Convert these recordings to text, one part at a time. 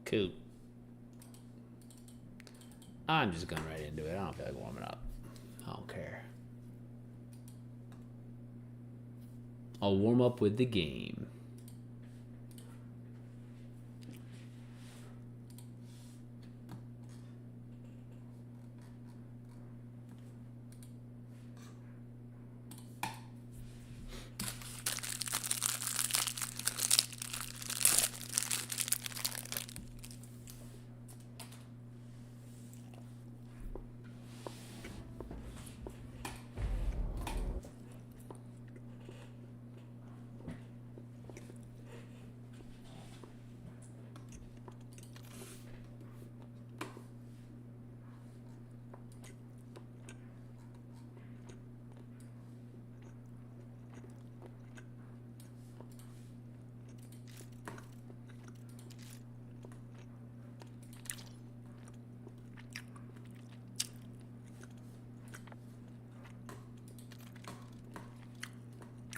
Cool. I'm just going right into it. I don't feel like warming up. I don't care. I'll warm up with the game.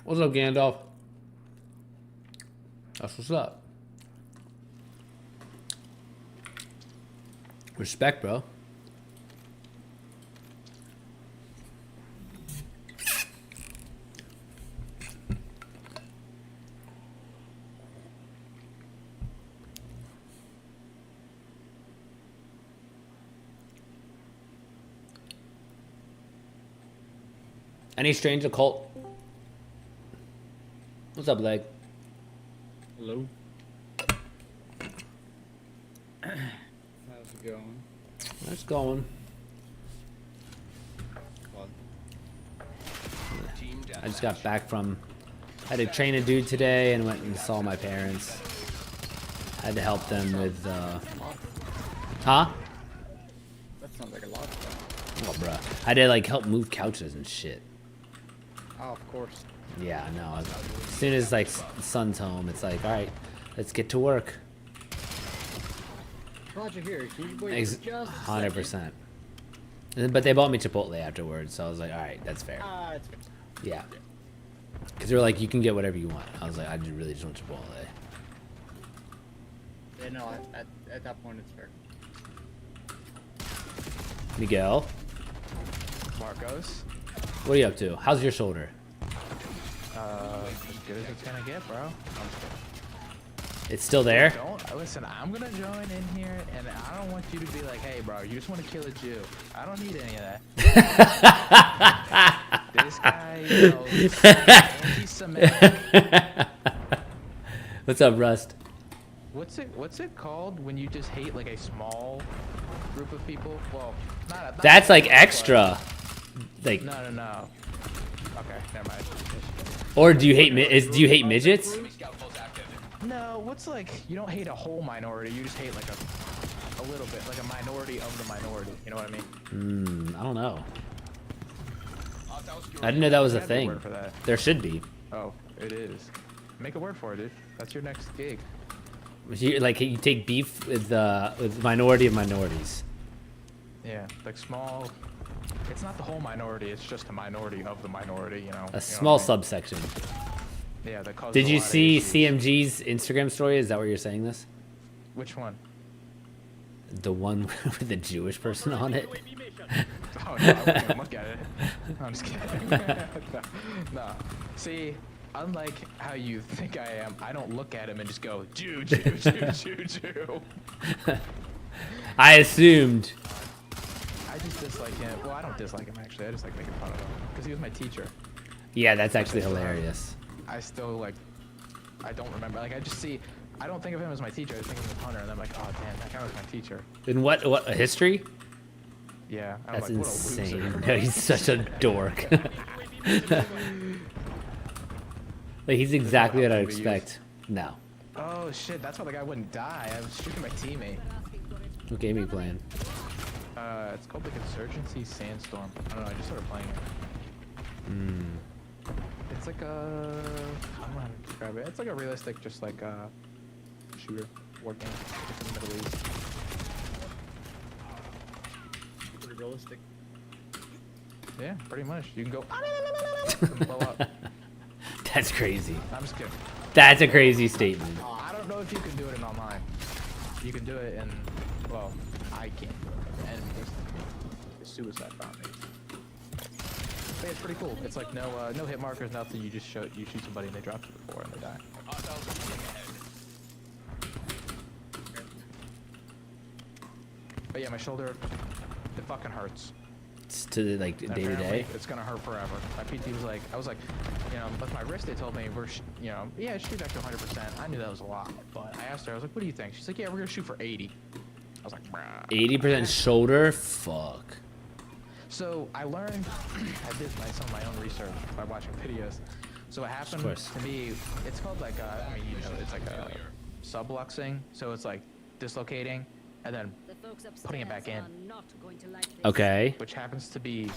What's up, Gandalf? That's what's up. Respect, bro. Any strange occult? What's up, Leg? Hello. How's it going? It's going. I just got back from... I had to train a dude today and went and saw my parents. I had to help them with... Huh? That sounds like a lot of fun. Oh, bruh. I had to, like, help move couches and shit. Oh, of course. Yeah, no. As soon as, like, son's home, it's like, alright, let's get to work. Roger here. Can you wait for just a 100%. But they bought me Chipotle afterwards, so I was like, alright, that's fair. It's good. Yeah. Because they were like, you can get whatever you want. I was like, I really just want Chipotle. Yeah, no, at that point, it's fair. Miguel, Marcos. what are you up to? How's your shoulder? As good as it's gonna get, bro. I'm just kidding. It's still there? Listen, I'm gonna join in here, and I don't want you to be like, hey, bro, you just want to kill a Jew. I don't need any of that. This guy, you know, is anti-Semitic. What's up, Rust? What's it called when you just hate like a small group of people? Well, not That's like small, extra. Like, no. Okay, never mind. or do you hate do you hate midgets? No, what's like, you don't hate a whole minority, you just hate like a little bit, like a minority of the minority, you know what I mean? I don't know. I didn't know that was a There's gotta be thing. word for that. There should be. Oh, it is. Make a word for it, dude. That's your next gig. Like, you take beef with minority of minorities. Yeah, like small. It's not the whole minority, it's just a minority of the minority, you know? A small subsection. Yeah, that causes Did a you lot of see issues. CMG's Instagram story? Is that where you're saying this? Which one? The one with the Jewish person on it? Oh, no, I wouldn't even look at it. I'm just kidding. No. See, unlike how you think I am, I don't look at him and just go, Jew, Jew, Jew, Jew, Jew. I assumed. I just dislike him. Well, I don't dislike him, actually. I just like making fun of him. Because he was my teacher. Yeah, that's actually hilarious. I still, like, I don't remember. Like, I just see, I don't think of him as my teacher. I think of him as Hunter. And I'm like, oh, damn, that guy was my teacher. In what history? Yeah. I'm That's like, insane. What a loser. No, he's such a dork. Like, he's exactly what I'd expect. No. Oh, shit. That's why the guy wouldn't die. I was shooting my teammate. What game are you playing? It's called like Insurgency Sandstorm. I don't know, I just started playing it. It's like a... I don't know how to describe it. It's like a realistic, just like shooter war game. It's in the Middle East. Pretty realistic. Yeah, pretty much. You can go and blow up. That's crazy. I'm just kidding. That's a crazy statement. I don't know if you can do it in online. You can do it in, well, I can't do it. The enemies, the suicide bombing. But yeah, it's pretty cool. It's like no hit markers, nothing. You just shoot somebody and they drop to the floor and they die. But yeah, my shoulder, it fucking hurts. It's to the, like day to day. Apparently, it's gonna hurt forever. My PT was like, I was like, you know, with my wrist, they told me you know, yeah, shoot back to 100%. I knew that was a lot, but I asked her, I was like, what do you think? She's like, yeah, we're gonna shoot for 80. I was like, bruh. 80% shoulder. Fuck. So I learned, I did some of my own research by watching videos. So what happened to me, it's called like, I mean, you know, it's like a subluxing. So it's like dislocating and then putting it back in. Okay. Which happens to be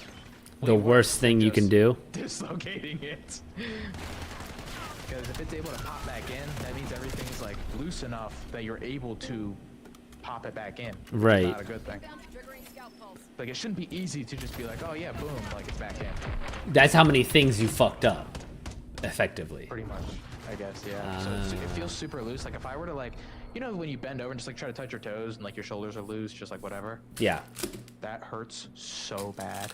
The worst thing you can do. Dislocating it. Because if it's able to pop back in, that means everything's like loose enough that you're able to pop it back in. Right. Not a good thing. Like it shouldn't be easy to just be like, oh yeah, boom, like it's back in. That's how many things you fucked up, effectively. Pretty much, I guess, yeah. So it feels super loose. Like if I were to like, you know, when you bend over and just like try to touch your toes and like your shoulders are loose, just like whatever. Yeah. That hurts so bad.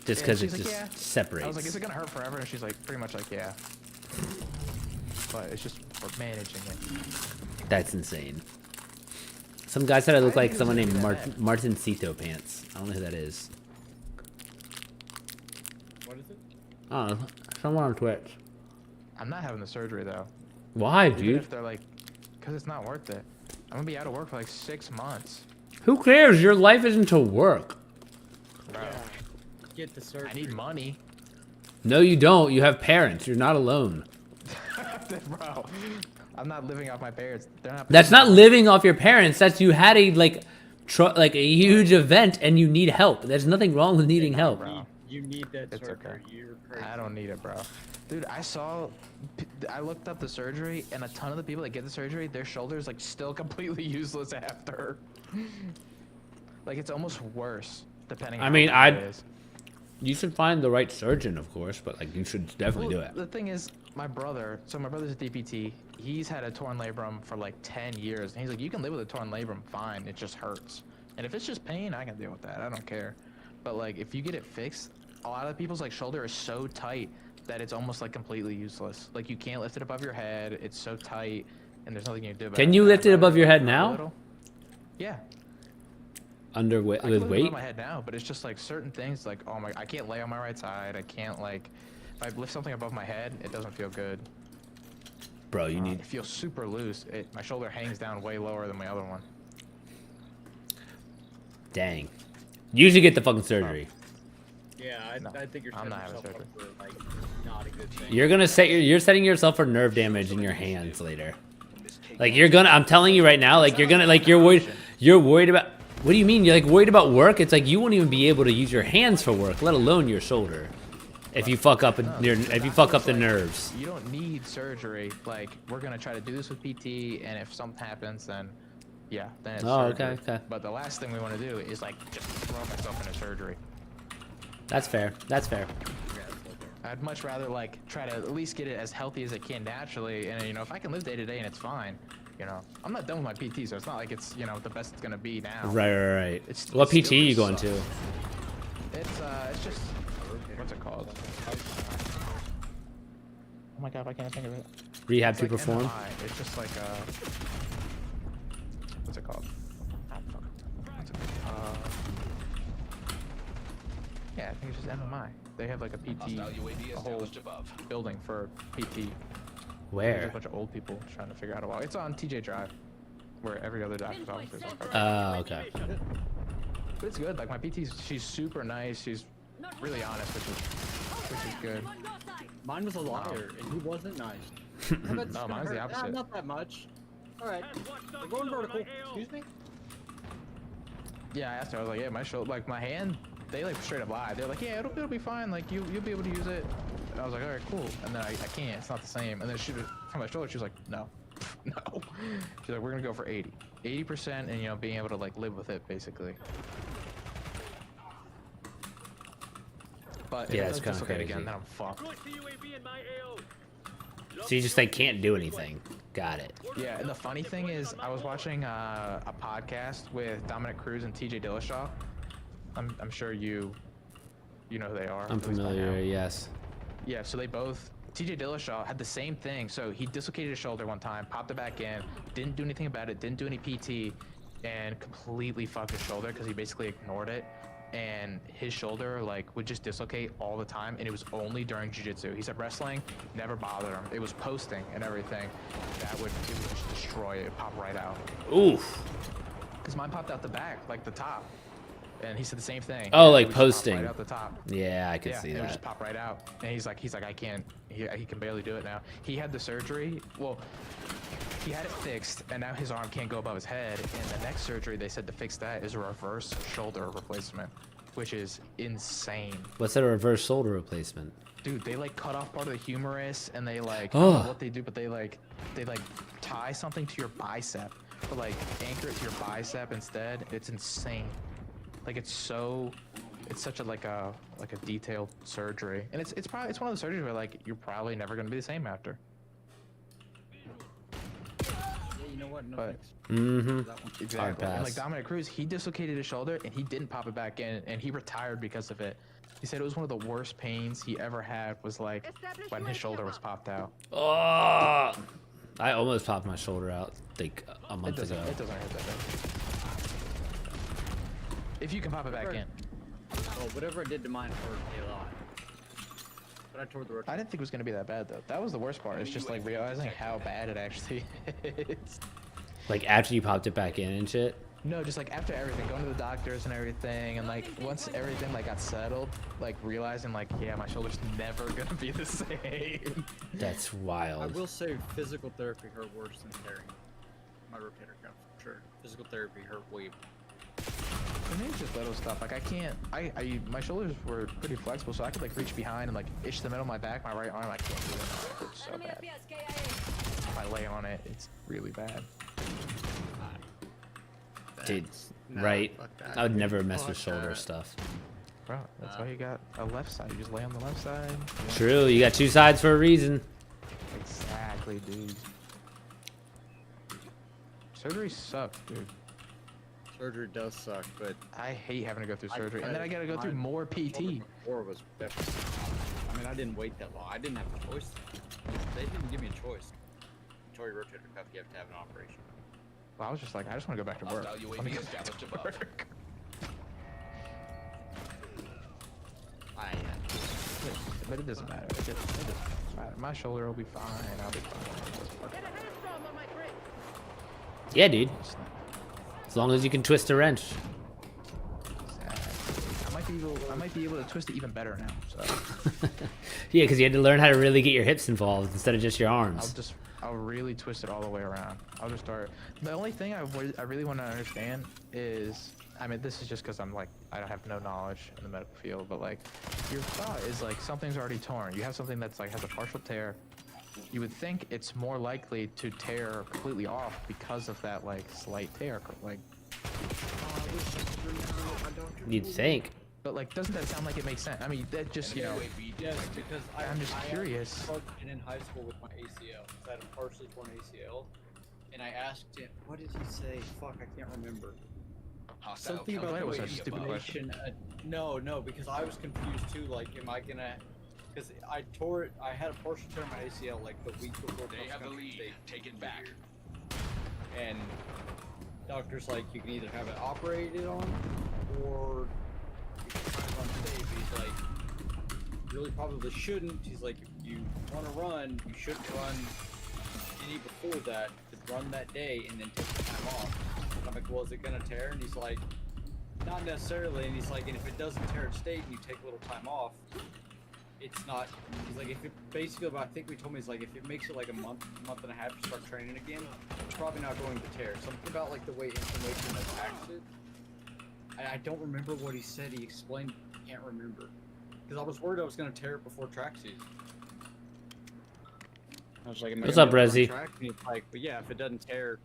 Just because it like, just yeah. separates. I was like, is it gonna hurt forever? And she's like, pretty much like, yeah. But it's just for managing it. That's insane. Some guy said I look like someone named Martin Cito Pants. I don't know who that is. What is it? I don't know. Someone on Twitch. I'm not having the surgery though. Why, Even dude? if they're like, because it's not worth it. I'm gonna be out of work for like 6 months. Who cares? Your life isn't to work. Bro, Yeah. Get the surgery. I need money. No, you don't. You have parents. You're not alone. Bro, I'm not living off my parents. They're not. That's not living off your parents. That's you had a like a huge event and you need help. There's nothing wrong with needing help. Bro. You need that It's surgery. okay. You're crazy. I don't need it, bro. Dude, I looked up the surgery, and a ton of the people that get the surgery, their shoulders like still completely useless after. Like it's almost worse, depending. I on mean, how bad it is. You should find the right surgeon, of course, but like you should definitely do it. The thing is, my brother's a DPT. He's had a torn labrum for like 10 years, and he's like, you can live with a torn labrum, fine. It just hurts, and if it's just pain, I can deal with that. I don't care. But like, if you get it fixed, a lot of people's like shoulder is so tight that it's almost like completely useless. Like you can't lift it above your head. It's so tight, and there's nothing you can do about it. Can you lift it above your head now? Little. Yeah. Under with I can lift it weight? above my head now, but it's just like certain things. Like, oh my, I can't lay on my right side. I can't like, if I lift something above my head, it doesn't feel good. Bro, you need. It feels super loose. My shoulder hangs down way lower than my other one. Dang. You should get the fucking surgery. Yeah, No, I think you're I'm setting not having yourself up surgery. for like not a good thing. You're gonna you're setting yourself for nerve damage in your hands later. Like you're gonna. I'm telling you right now. Like you're gonna. Like you're worried. You're worried about. What do you mean? You're like worried about work? It's like you won't even be able to use your hands for work, let alone your shoulder. If you fuck up if you fuck up the nerves. You don't need surgery. Like we're gonna try to do this with PT, and if something happens, then yeah, then it's surgery. Okay. But the last thing we want to do is like just throw myself into surgery. That's fair. That's fair. I'd much rather like try to at least get it as healthy as I can naturally, and you know if I can live day to day and it's fine, you know I'm not done with my PT, so it's not like it's the best it's gonna be now. Right. It's What still PT you going sucks. to? It's just what's it called? Oh my god, I can't think of it. Rehab It's to like perform. MRI. It's just like what's it called? Ah, fuck. What's it called? Yeah, I think it's just MMI. They have like a PT, a whole building for PT. There's Where? a bunch of old people trying to figure out how to walk. It's on TJ Drive, where every other doctor's office is. Okay. But it's good. Like my PT, she's super nice. She's really honest, which is good. Mine was a liar, and he wasn't nice. No, mine's the opposite. Not that much. All right, we're going vertical. Excuse me. Yeah, I asked her. I was like, yeah, my shoulder, like my hand, they like straight up lied. They're like, yeah, it'll be fine. Like you'll be able to use it. And I was like, all right, cool. And then I can't. It's not the same. And then she from my shoulder, she was like, no, no. She's like, we're gonna go for 80%, and being able to like live with it basically. But Yeah, if it's it does kinda dislocate crazy. again, then I'm fucked. So you just like can't do anything. Got it. Yeah, and the funny thing is, I was watching a podcast with Dominic Cruz and TJ Dillashaw. I'm sure you know who they are. I'm at least by familiar. now. Yes. Yeah, so they both. TJ Dillashaw had the same thing. So he dislocated his shoulder one time, popped it back in, didn't do anything about it, didn't do any PT, and completely fucked his shoulder because he basically ignored it. And his shoulder like would just dislocate all the time, and it was only during jiu-jitsu. He said wrestling never bothered him. It was posting and everything it would just destroy it, pop right out. Oof. Because mine popped out the back, like the top, and he said the same thing. Oh, It like would just pop posting. right out the top. Yeah, I could see It would that. just pop right out. And he's like I can't. He can barely do it now. He had the surgery. Well, he had it fixed, and now his arm can't go above his head. And the next surgery, they said to fix that is a reverse shoulder replacement, which is insane. What's a reverse shoulder replacement? Dude, they like cut off part of the humerus, and they like I Oh. don't know what they do, but they like tie something to your bicep, but like anchor it to your bicep instead. It's insane. Like it's such a like a detailed surgery, and it's probably one of the surgeries where like you're probably never gonna be the same after. Yeah, you know what? No But- thanks. Mm-hmm. That one. Exactly. And pass. like Dominic Cruz, he dislocated his shoulder and he didn't pop it back in, and he retired because of it. He said it was one of the worst pains he ever had was like when his shoulder was popped out. Oh, I almost popped my shoulder out like a It month doesn't ago. hurt that bad. If you can pop it back in. Oh, whatever it did to mine hurt a lot. But I tore the rotation. I didn't think it was gonna be that bad though. That was the worst part. It's just like realizing how bad it actually is. Like after you popped it back in and shit. No, just like after everything, going to the doctors and everything, and like once everything like got settled, like realizing like yeah, my shoulder's never gonna be the same. That's I wild. will say physical therapy hurt worse than tearing my rotator cuff. For sure. Physical therapy hurt way. For me, it's just little stuff. Like I can't. My shoulders were pretty flexible, so I could like reach behind and like itch the middle of my back, my right arm. I can't do it. It hurts so bad. If I lay on it, it's really bad. Dude, Nah, right? fuck that. I would never mess Fuck with shoulder that. stuff. Bro, that's why you got a left side. You just lay on the left side. Yeah. True, you got two sides for a reason. Exactly, dude. Surgery sucks, dude. Surgery does suck, but I hate having to go through surgery, and then I gotta go through more PT. Before was definitely. I mean, I didn't wait that long. I didn't have a choice. They didn't give me a choice. Tore your rotator cuff, you have to have an operation. Well, I was just like, I just want to go back to work. Let me go back to work. But it doesn't matter. It doesn't matter. My shoulder will be fine. I'll be fine. Yeah, dude. As long as you can twist a wrench. I might be able to twist it even better now. So Yeah, because you had to learn how to really get your hips involved instead of just your arms. I'll really twist it all the way around. I'll just start. The only thing I really want to understand is, I mean, this is just because I don't have no knowledge in the medical field, but like, your thought is like something's already torn. You have something that's like has a partial tear. You would think it's more likely to tear completely off because of that like slight tear, like. You'd think. But like, doesn't that sound like it makes sense? I mean, that just Yes, because I'm just curious. started in high school with my ACL. I had a partially torn ACL, and I asked him, what did he say? Fuck, I can't remember. Something about That the was way a stupid question. No, because I was confused too. Like, am I gonna? Because I tore it. I had a partial tear in my ACL like the week before. They have the lead. Take it back. And doctor's like, you can either have it operated on, or you can try to run today. But he's like, really probably shouldn't. He's like, if you want to run, you shouldn't run any before that. To run that day and then take the time off. And I'm like, well, is it gonna tear? And he's like, not necessarily. And he's like, and if it doesn't tear at state and you take a little time off, it's not. He's like, if it basically, I think we told me, he's like, if it makes it like a month and a half to start training again, it's probably not going to tear. Something about like the way inflammation attacks it. I don't remember what he said. He explained. Can't remember. Because I was worried I was going to tear it before track season. I was like, What's up, Resi? And he's like, but yeah, if it doesn't tear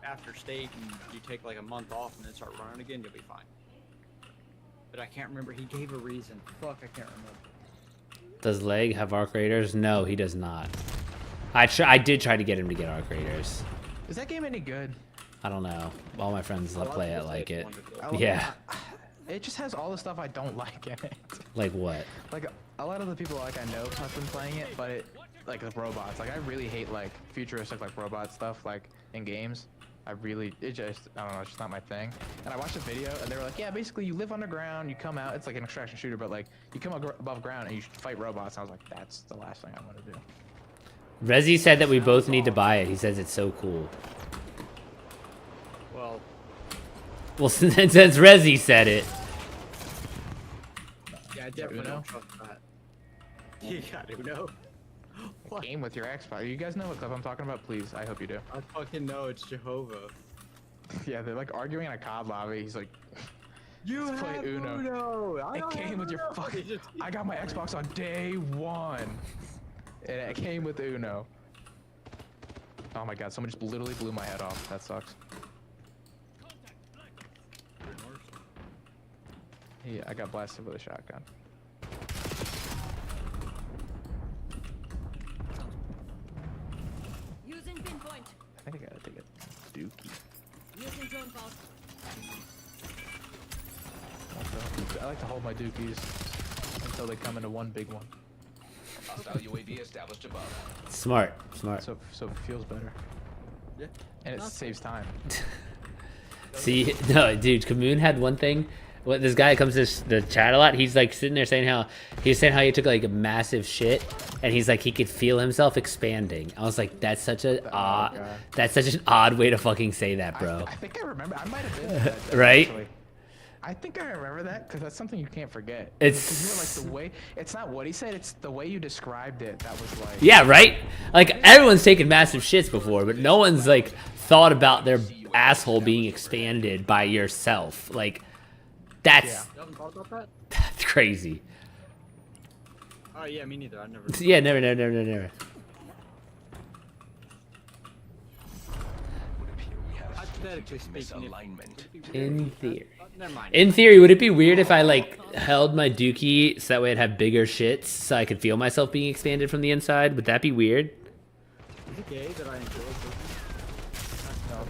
after state and you take like a month off and then start running again, you'll be fine. But I can't remember. He gave a reason. Fuck, I can't remember. Does leg have arc radars? No, he does not. I did try to get him to get Arc Raiders. Is that game any good? I don't know. All my friends that play it like it. Wonderful. Yeah. It just has all the stuff I don't like in it. Like what? Like a lot of the people like I know have been playing it, but it like the robots. Like I really hate like futuristic like robot stuff like in games. I don't know, it's just not my thing. And I watched a video and they were like, yeah, basically you live underground, you come out, it's like an extraction shooter, but like you come above ground and you fight robots. And I was like, that's the last thing I want to do. Rezi said that we both need to buy it. He says it's so cool. Well, since Rezi said it. Yeah, I definitely Uno? don't trust that. You got Uno? What? Game with your Xbox. You guys know what clip I'm talking about? Please, I hope you do. I fucking know it's Jehovah. Yeah, they're like arguing in a COD lobby. He's like, You Let's play have Uno. Uno. it came with your fucking. I got my Xbox on day 1, and it came with Uno. Oh my god, someone just literally blew my head off. That sucks. Yeah, I got blasted with a shotgun. Using pinpoint. I think I gotta take a dookie. Using drone pod. I like to hold my dookies until they come into one big one. Hostile UAV established above. Smart. So it feels better. Yeah. And it Not saves time. See, no, dude, Kamoon had one thing. What this guy comes to the chat a lot. He's like sitting there saying how he took like a massive shit, and he's like he could feel himself expanding. I was like, that's such an God. odd way to fucking say that, bro. I think I remember. I might have been that, Right? actually. I think I remember that because that's something you can't forget. It's- Because you were like the way. It's not what he said. It's the way you described it. That was like. Yeah, right. Like everyone's taken massive shits before, but no one's like thought about their asshole being expanded by yourself. Like that's Yeah. You haven't thought about that? that's crazy. Oh yeah, me neither. I never. Yeah, never. Would appear we have Hypothetically strategic speaking, misalignment. In theory. Never mind. In theory, would it be weird if I like held my dookie so that way I'd have bigger shits so I could feel myself being expanded from the inside? Would that be weird? Is it gay that I enjoy cooking? No,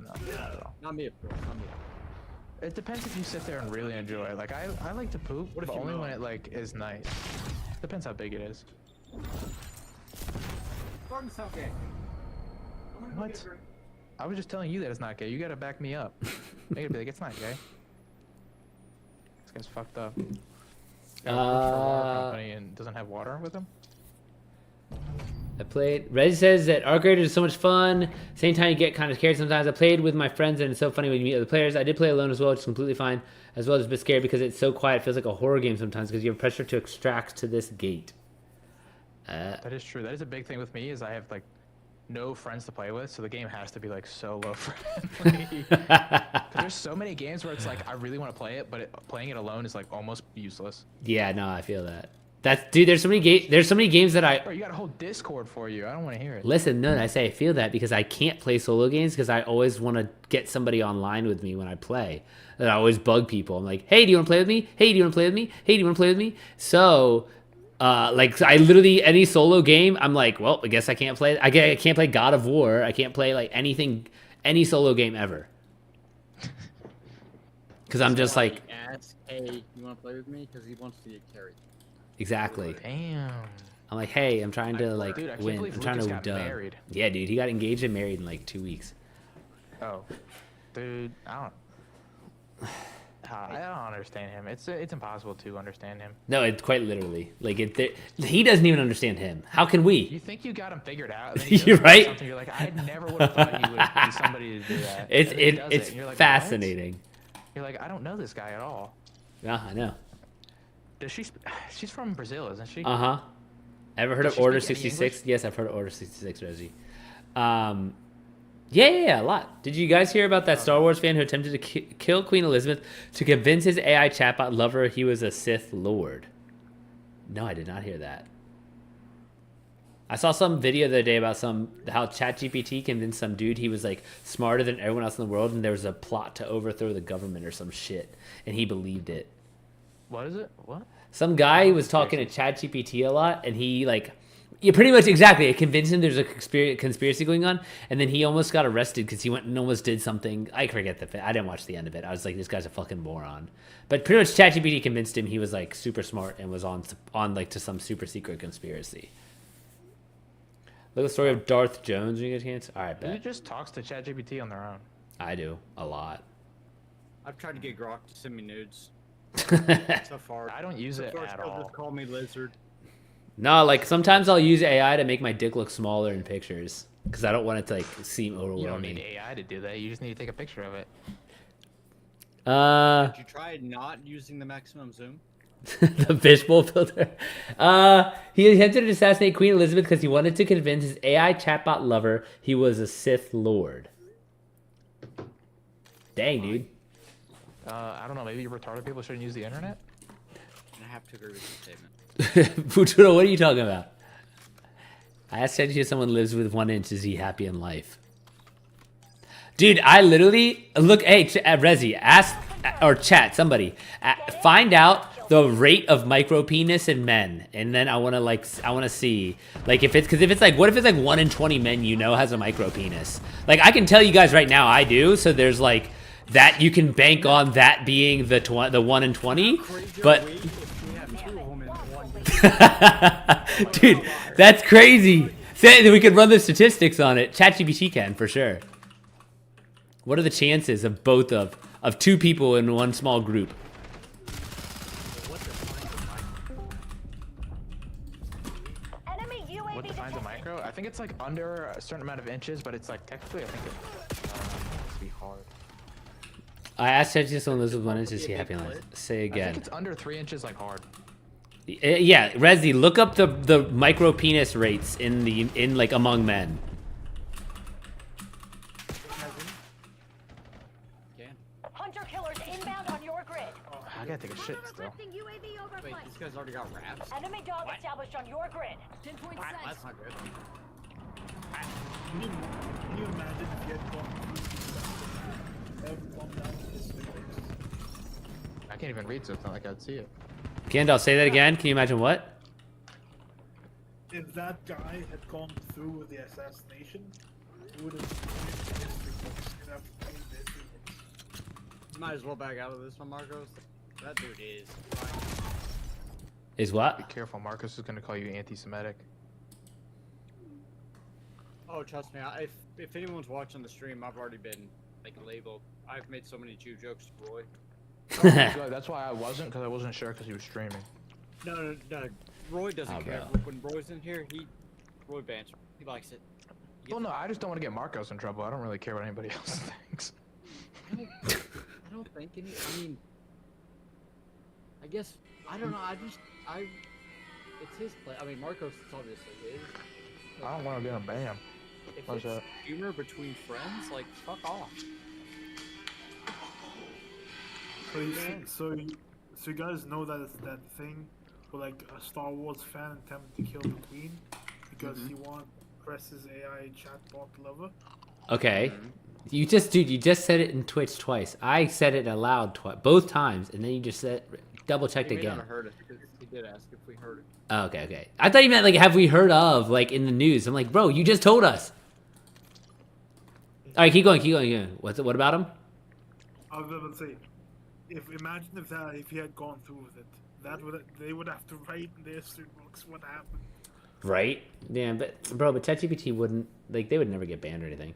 not at all. Not me, of course. Not me. It depends if you sit there and really enjoy it. Like I like to poop, What if but you only moan? when it like is nice. Depends how big it is. Starting to sound gay. I'm gonna go What? get a drink. I was just telling you that it's not gay. You gotta back me up. Make it be like it's not gay. This guy's fucked up. Guy works for a water company and doesn't have water with him. I played. Reg says that Arc Raiders is so much fun. Same time you get kind of scared sometimes. I played with my friends and it's so funny when you meet other players. I did play alone as well, which is completely fine. As well as a bit scared because it's so quiet. It feels like a horror game sometimes because you have pressure to extract to this gate. That is true. That is a big thing with me. Is I have like no friends to play with, so the game has to be like solo friendly. 'Cause there's so many games where it's like I really want to play it, but playing it alone is like almost useless. Yeah, no, I feel that. That's dude. There's so many games that I Bro, you got a whole Discord for you. I don't want to hear it. listen. No, I say I feel that because I can't play solo games because I always want to get somebody online with me when I play. And I always bug people. I'm like, hey, do you want to play with me? Hey, do you want to play with me? Hey, do you want to play with me? So, like, I literally any solo game, I'm like, well, I guess I can't play. I can't play God of War. I can't play like anything, any solo game ever. Because I'm just like, Ask, hey, you want to play with me? Because he wants to get carried. exactly. Damn. I'm like, hey, I'm trying to like Dude, I can't win. believe I'm trying to Lucas got dub. married. Yeah, dude, he got engaged and married in like 2 weeks. Oh, dude, I don't. I don't understand him. It's impossible to understand him. No, it's quite literally like he doesn't even understand him. How can we? You think you got him figured out? And then he You're does right. Something, you're like, I never would have thought he would be somebody to do that. It's And then he does it's it, and you're like, fascinating. "What?" You're like, I don't know this guy at all. Yeah, I know. Does she? She's from Brazil, isn't she? Uh huh. Ever heard Does of she Order speak any 66? English? Yes, I've heard of Order 66, Reggie. Yeah, a lot. Did you guys hear about that Star Wars fan who attempted to kill Queen Elizabeth to convince his AI chatbot lover he was a Sith Lord? No, I did not hear that. I saw some video the other day about how ChatGPT convinced some dude he was like smarter than everyone else in the world, and there was a plot to overthrow the government or some shit, and he believed it. What is it? What? Some guy was talking to ChatGPT a lot, and he like Yeah, pretty much exactly. It convinced him there's a conspiracy going on, and then he almost got arrested because he went and almost did something. I forget I didn't watch the end of it. I was like, this guy's a fucking moron. But pretty much ChatGPT convinced him he was like super smart and was on like to some super secret conspiracy. Look at the story of Darth Jones when you get a chance. All right, Who bet. just talks to ChatGPT on their own? I do a lot. I've tried to get Grok to send me nudes. So far, I don't use so it far, at still all. just call me lizard. No, like sometimes I'll use AI to make my dick look smaller in pictures because I don't want it to like seem You don't overwhelming. need AI to do that. You just need to take a picture of it. Did you try not using the maximum zoom? The fishbowl filter. He attempted to assassinate Queen Elizabeth because he wanted to convince his AI chatbot lover he was a Sith Lord. Dang, dude. I don't know. Maybe retarded people shouldn't use the internet. And I have to agree with this statement. Futuro, what are you talking about? I asked ChatGPT if someone lives with 1 inch, is he happy in life? Dude, I literally look. Hey, Rezi, ask or chat somebody. Find out the rate of micro penis in men, and then I want to see like if it's like what if it's like 1 in 20 men you know has a micro penis? Like I can tell you guys right now I do. So there's like that you can bank on that being the 1 in 20, but. Dude, that's crazy. Say we could run the statistics on it. ChatGPT can for sure. What are the chances of both of two people in one small group? Enemy UAV What defines a micro? I think it's like under a certain amount of inches, but it's like technically I think it's be hard. I asked ChatGPT if someone lives with 1 inch, is he happy in life? Say I think again. it's under 3 inches like hard. Yeah, Rezi, look up the micro penis rates in like among men. Hunter killers inbound on your grid. I gotta take a shit still. Requesting UAV Wait, overflight. these guys already got wraps? Enemy dog established on your grid. 10 points Wow, set. that's not good. Can you imagine if you had gone through gone down this matrix? I can't even read, so it's not like I'd see it. Gandalf, say that again. Can you imagine what? If that guy had gone through with the assassination, it would have changed the history books. You'd have to change the history books. Might as well back out of this one, Marcos. That dude is. Is Be what? careful, Marcus is gonna call you anti-Semitic. Oh, trust me. If anyone's watching the stream, I've already been like labeled. I've made so many Jew jokes to Roy. Good, that's why I wasn't, because I wasn't sure because he was streaming. No. Roy doesn't Oh, care. bro. When Roy's in here, Roy bans. He likes it. He Well, gets- no, I just don't want to get Marcos in trouble. I don't really care what anybody else thinks. I don't think any. I mean, I guess I don't know. It's his play. I mean, Marcos is obviously his. I don't want to get him banned. If Why's it's that? humor between friends, like fuck off. So you guys know that it's that thing where like a Star Wars fan attempted to kill the Queen because he wanted to press his AI chatbot lover. Okay. You just said it in Twitch twice. I said it aloud both times, and then you just said double checked He may again. not have heard it because he did ask if we heard it. Oh, okay. I thought you meant like have we heard of like in the news? I'm like, bro, you just told us. All right, keep going. What about him? I was gonna say, imagine if he had gone through with it, they would have to write in the history books what happened. Right? Yeah, but ChatGPT wouldn't they would never get banned or anything.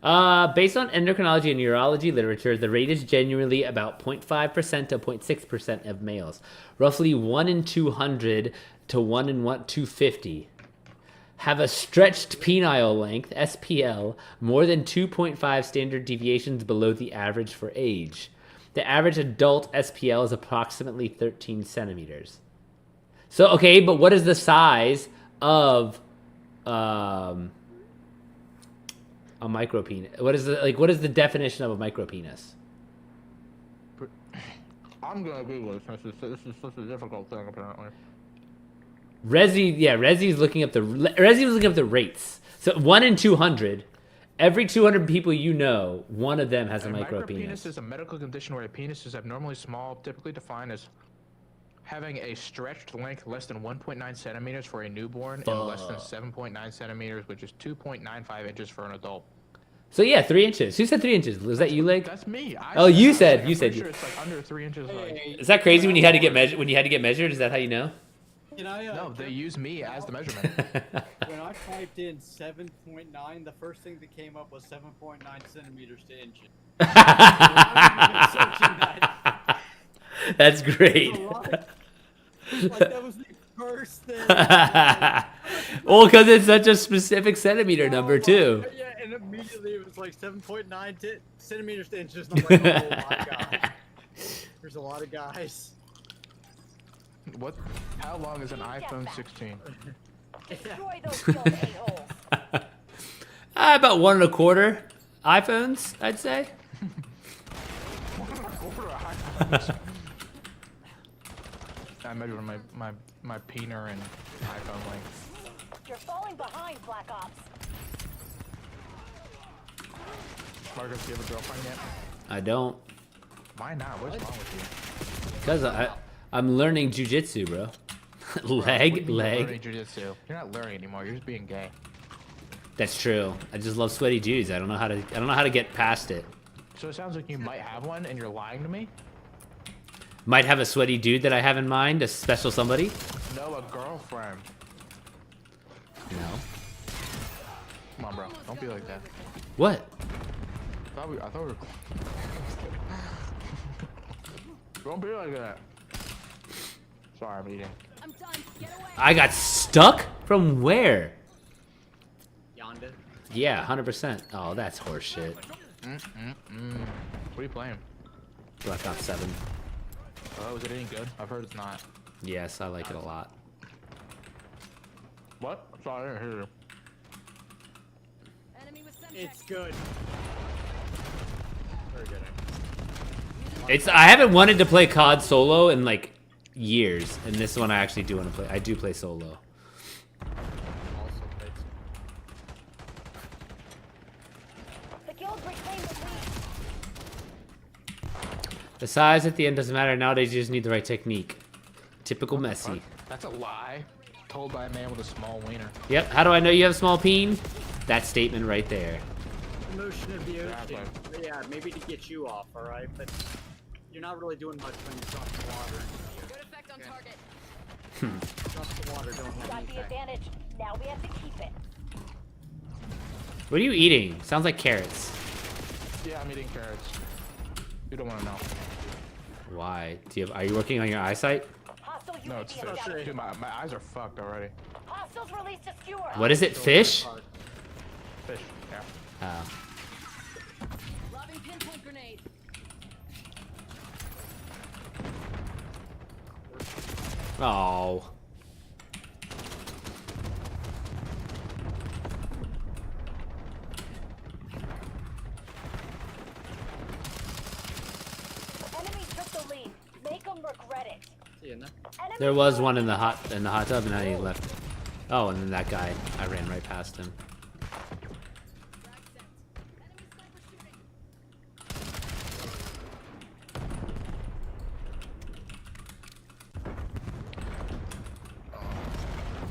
Based on endocrinology and neurology literature, the rate is generally about 0.5% to 0.6% of males. Roughly 1 in 200 to 1 in 250 have a stretched penile length, SPL, more than 2.5 standard deviations below the average for age. The average adult SPL is approximately 13 centimeters. So, okay, but what is the size of a micropenis? What is the definition of a micropenis? I'm gonna Google this. This is such a difficult thing, apparently. Rezi's looking up the rates. So 1 in 200, every 200 people you know, one of them has a micropenis. Micropenis is a medical condition where a penis is abnormally small, typically defined as having a stretched length less than 1.9 centimeters for a newborn and less than 7.9 centimeters, which is 2.95 inches for an adult. So yeah, 3 inches. Who said 3 inches? Was that you, Leg? That's me. Oh, you I was said- like, you I'm said pretty you- sure it's like under 3 inches. Like, Is that crazy when you had to get measured? When you had to get measured, is that how you know? Can I, no, they use me as the measurement. when I typed in 7.9, the first thing that came up was 7.9 centimeters to inches. That's great. Like, that was the first thing. Well, because it's such a specific centimeter number too. Yeah, and immediately it was like 7.9 centimeters to inches. And I'm like, oh my god. There's a lot of guys. What? How long is an iPhone 16? Destroy those shield a-holes. About 1.25 iPhones, I'd say. I measured my peener and iPhone length. You're falling behind, Black Ops. Marcus, do you have a girlfriend yet? I don't, Why not? What's wrong with you? because I'm learning jujitsu, bro. Bro, what do you leg, mean you're leg. learning jujitsu? You're not learning anymore. You're just being gay. That's true. I just love sweaty Jews. I don't know how to get past it. So it sounds like you might have one, and you're lying to me. Might have a sweaty dude that I have in mind, a special somebody. No, a girlfriend. No. Come on, bro. Don't be like that. What? I thought we were. Don't be like that. Sorry, I'm eating. I'm done. Get away. I got stuck? From where? Yonder. Yeah, 100%. Oh, that's horseshit. What are you playing? Black Ops 7. Oh, is it any good? I've heard it's not. Yes, I like it a lot. What? Sorry, I didn't hear you. Enemy with It's good. Very good. I haven't wanted to play COD solo in like years, and this one I actually do want to play. I do play solo. Also played The guild reclaimed the lead. The size at the end doesn't matter. Nowadays, you just need the right technique. Typical Messi. That's a lie. Told by a man with a small wiener. Yep. How do I know you have small peen? That statement right there. Motion of the Exactly. ocean. But yeah, maybe to get you off, alright? But you're not really doing much when you drop the water. Good effect on target. Drop the water, don't have Got any the effect. advantage. Now we have to keep it. What are you eating? Sounds like carrots. Yeah, I'm eating carrots. You don't want to know. Why? Are you working on your eyesight? Hostile UAV No, it's fish. established. Dude, my eyes are fucked already. Hostiles released a skewer. What is it? Fish? Fish. Yeah. Oh. Lobbing pinpoint grenade. Oh. Enemy took the lead. Make them regret it. See you in there. Enemy There was UAV one in the hot tub, and now he left. Oh, and then that guy. I ran right past him.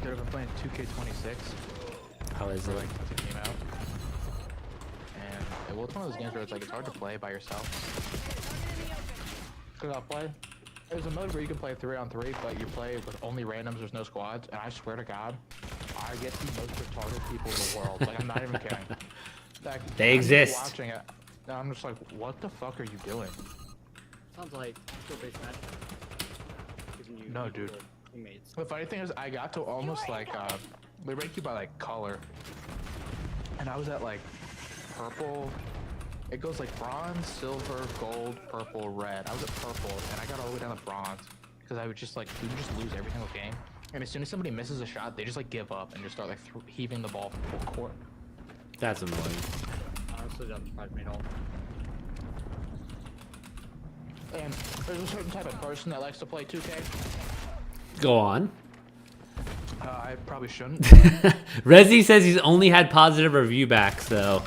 Dude, I've been playing 2K26 How is for it? like since it came out. And well, it's one of those games where it's like it's hard to play by yourself. Cause I'll play. There's a mode where you can play 3-on-3, but you play with only randoms. There's no squads, and I swear to God, I get the most retarded people in the world. Like I'm not even kidding. Like, They I'm just exist. Watching it, and I'm just like, what the fuck are you doing? Sounds like skill-based match. Giving you No, equal dude. Teammates. The funny thing is, I got to almost like they rank you by like color, and I was at like purple. It goes like bronze, silver, gold, purple, red. I was at purple, and I got all the way down to bronze because I would just like we would just lose every single game. And as soon as somebody misses a shot, they just like give up and just start like heaving the ball full court. That's annoying. Honestly, doesn't surprise me at all. And there's a certain type of person that likes to play 2K. Go on. I probably shouldn't. Rezi says he's only had positive review back, so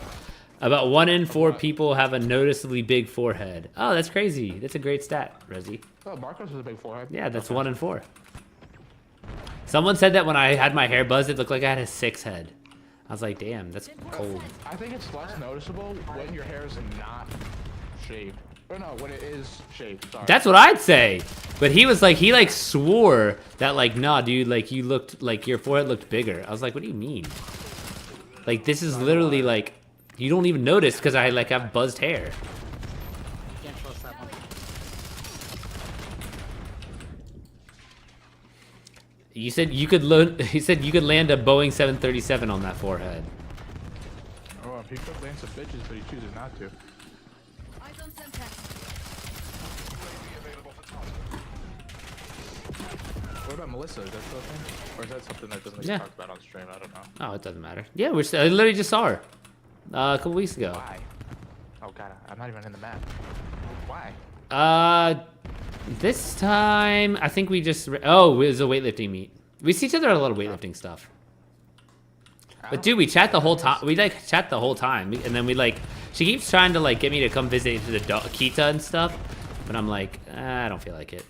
about 1 in 4 people have a noticeably big forehead. Oh, that's crazy. That's a great stat, Rezi. Oh, Marcos is a big forehead. Yeah, that's Okay. 1 in 4. Someone said that when I had my hair buzzed, it looked like I had a 6 head. I was like, damn, that's cold. I think it's less noticeable when your hair is not shaved. Or no, when it is shaved. Sorry. That's what I'd say. But he was like, he like swore that like, nah, dude, like you looked, like your forehead looked bigger. I was like, what do you mean? Like this is literally like, you don't even notice because I like have buzzed hair. Can't trust that one. You said you could he said you could land a Boeing 737 on that forehead. Oh, he could land some bitches, but he chooses not to. Eyes on center. What about Melissa? Is that still a thing? Or is that something that doesn't get Yeah. talked about on stream? I don't know. Oh, it doesn't matter. Yeah, I literally just saw her a couple weeks ago. Why? Oh god, I'm not even in the map. Why? This time I think we just oh, it was a weightlifting meet. We see each other at a lot of weightlifting stuff. But dude, we chat the whole time. We like chat the whole time, and then we like. She keeps trying to like get me to come visit into the Kita and stuff, but I'm like, I don't feel like it.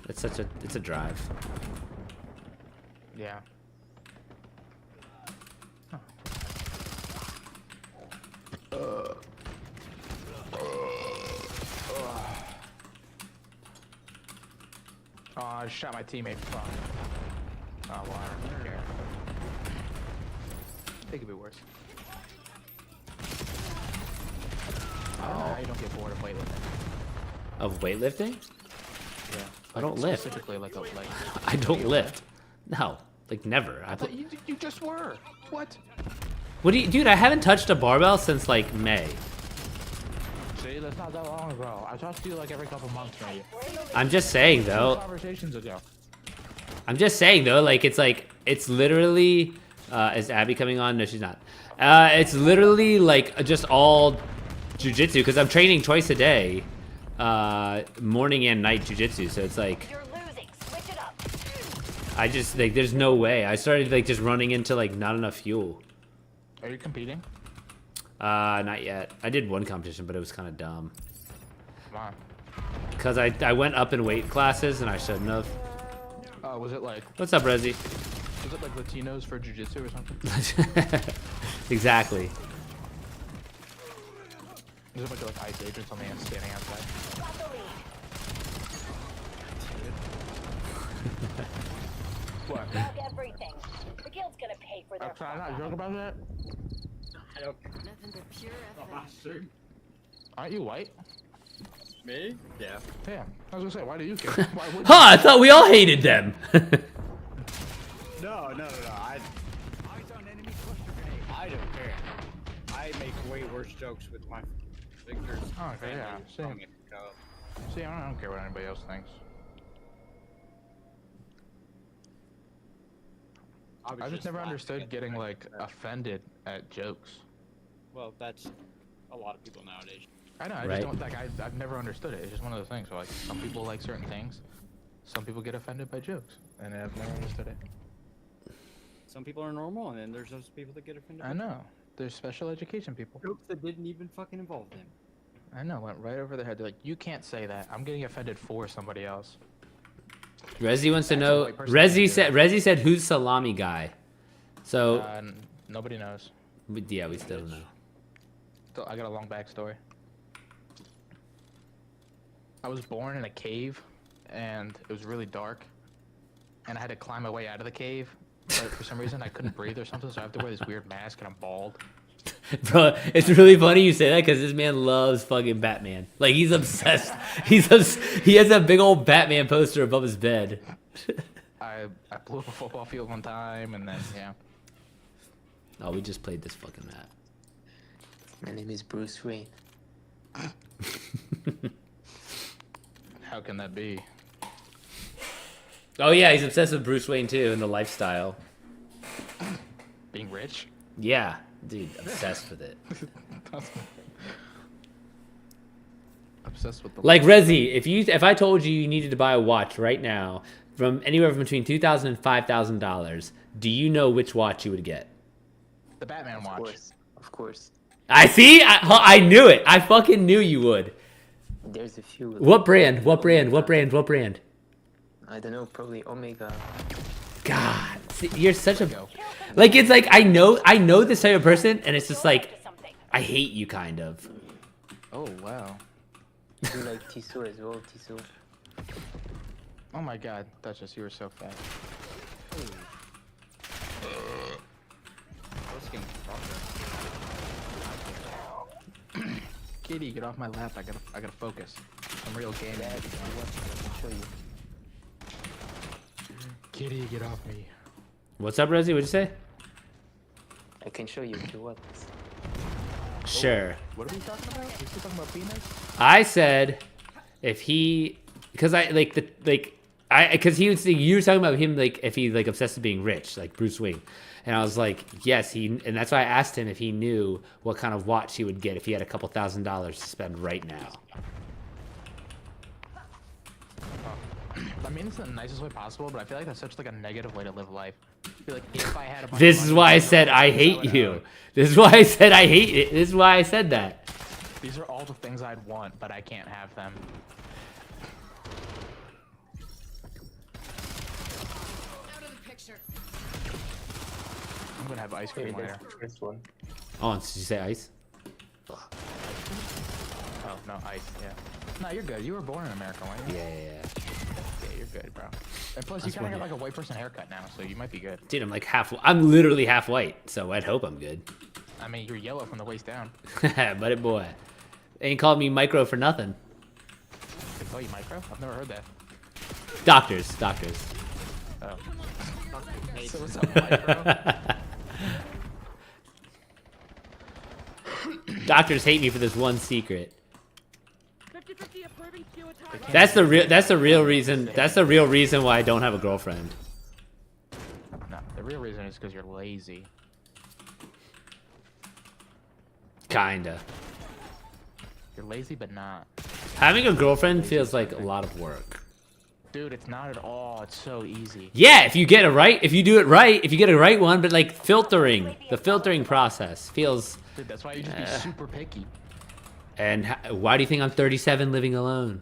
It's a drive. Yeah. Oh, I shot my teammate. Fuck. Oh, well, I don't care. It could be worse. I don't know how you don't get bored of weightlifting. Of weightlifting? Yeah. I don't lift. Specifically, like. I don't lift. No, like never. I put, You just were. What? what do you, dude? I haven't touched a barbell since like May. See, that's not that long ago. I talk to you like every couple months, maybe. I'm just saying though. Conversations ago. I'm just saying though. Like it's literally. Is Abby coming on? No, she's not. It's literally like just all jujitsu because I'm training twice a day, morning and night jujitsu. So it's like. You're losing. Switch it up. I just like there's no way. I started like just running into like not enough fuel. Are you competing? Not yet. I did one competition, but it was kind of dumb. Come on. Cause I went up in weight classes and I shouldn't have. Was it like What's up, Rezi? Latinos for jiu-jitsu or something? Exactly. Is it like ice age or something and standing outside? Got the lead. What? Log everything. The guild's gonna pay for their. I'm not joking about that. I don't Nothing but pure effort. bastard. Aren't you white? Me? Yeah. Yeah. I was gonna say, why do you care? Why would Huh? I thought we all hated them. No. I don't care. I make way worse jokes with my Victor's. Oh, okay, yeah, same. See, I don't care what anybody else thinks. I just never understood getting like offended at jokes. Well, that's a lot of people nowadays. I know, I Right. just don't like. I've never understood it. It's just one of those things. So, like, some people like certain things. Some people get offended by jokes, and I've never understood it. Some people are normal, and then there's those people that get offended. I know. There's special education people. Jokes that didn't even fucking involve them. I know, went right over their head. They're like, you can't say that. I'm getting offended for somebody else. Rezi wants to That's a know. white person thing to do. Rezi said who's salami guy. So Nobody knows. yeah, we still don't know. So I got a long backstory. I was born in a cave, and it was really dark, and I had to climb my way out of the cave. But for some reason, I couldn't breathe or something, so I have to wear this weird mask, and I'm bald. Bro, it's really funny you say that because this man loves fucking Batman. Like he's obsessed. He has a big old Batman poster above his bed. I blew up a football field one time, and then yeah. Oh, we just played this fucking map. My name is Bruce Wayne. How can that be? Oh yeah, he's obsessed with Bruce Wayne too and the lifestyle. Being rich? Yeah, dude, obsessed with it. Obsessed with the Like Rezi, if I told you needed to buy a watch right now from anywhere from between $2,000 and $5,000, do you know which watch you would get? the Batman Of watch. course. I see. I knew it. I fucking knew you would. There's a few. What brand? What brand? What brand? What brand? I don't know, probably Omega. God, see, you're such a Go. like. It's like I know this type of person, and it's just like I hate you, kind of. Oh wow. I do like Tissot as well, Tissot. Oh my God, Duchess, you were so fat. This game's progress. Kitty, get off my lap. I gotta focus. Some real gaming. Dad, if you want, I can show you. Kitty, get off me. What's up, Rosie? What'd you say? I can show you if you want. Sure. What are we talking about? We still talking about penis? I said if he, because I like the like I because he was you were talking about him like if he like obsessed with being rich like Bruce Wayne, and I was like yes and that's why I asked him if he knew what kind of watch he would get if he had a couple $1,000s to spend right now. I mean, it's the nicest way possible, but I feel like that's such like a negative way to live life. I feel like if I had a bunch This of is money, why I these are said all I the things hate would you. have. This is why I said I hate it. This is why I said that. These are all the things I'd want, but I can't have them. Out of the picture. I'm gonna have ice Maybe cream that's later. the first one. Oh, did you say ice? Oh no, ice. Yeah. No, you're good. You were born in America, weren't you? Yeah. Yeah, you're good, bro. And plus, you That's kind of what got like a white person haircut now, so you might be good. Dude, I'm like I'm literally half white, so I'd hope I'm good. I mean, you're yellow from the waist down. Buddy boy. They ain't called me micro for nothing. They call you micro? I've never heard that. Doctors. Oh. So what's up, micro? Doctors hate me for this one secret. 50-50 approving Q attack. That's the real reason. That's the real reason why I don't have a girlfriend. No, the real reason is because you're lazy. Kinda. You're lazy, but not. Having a girlfriend feels like a lot of work. Dude, it's not at all. It's so easy. Yeah, if you get it right, if you do it right, if you get a right one, but like the filtering process feels. Dude, that's why you just be super picky. And why do you think I'm 37 living alone?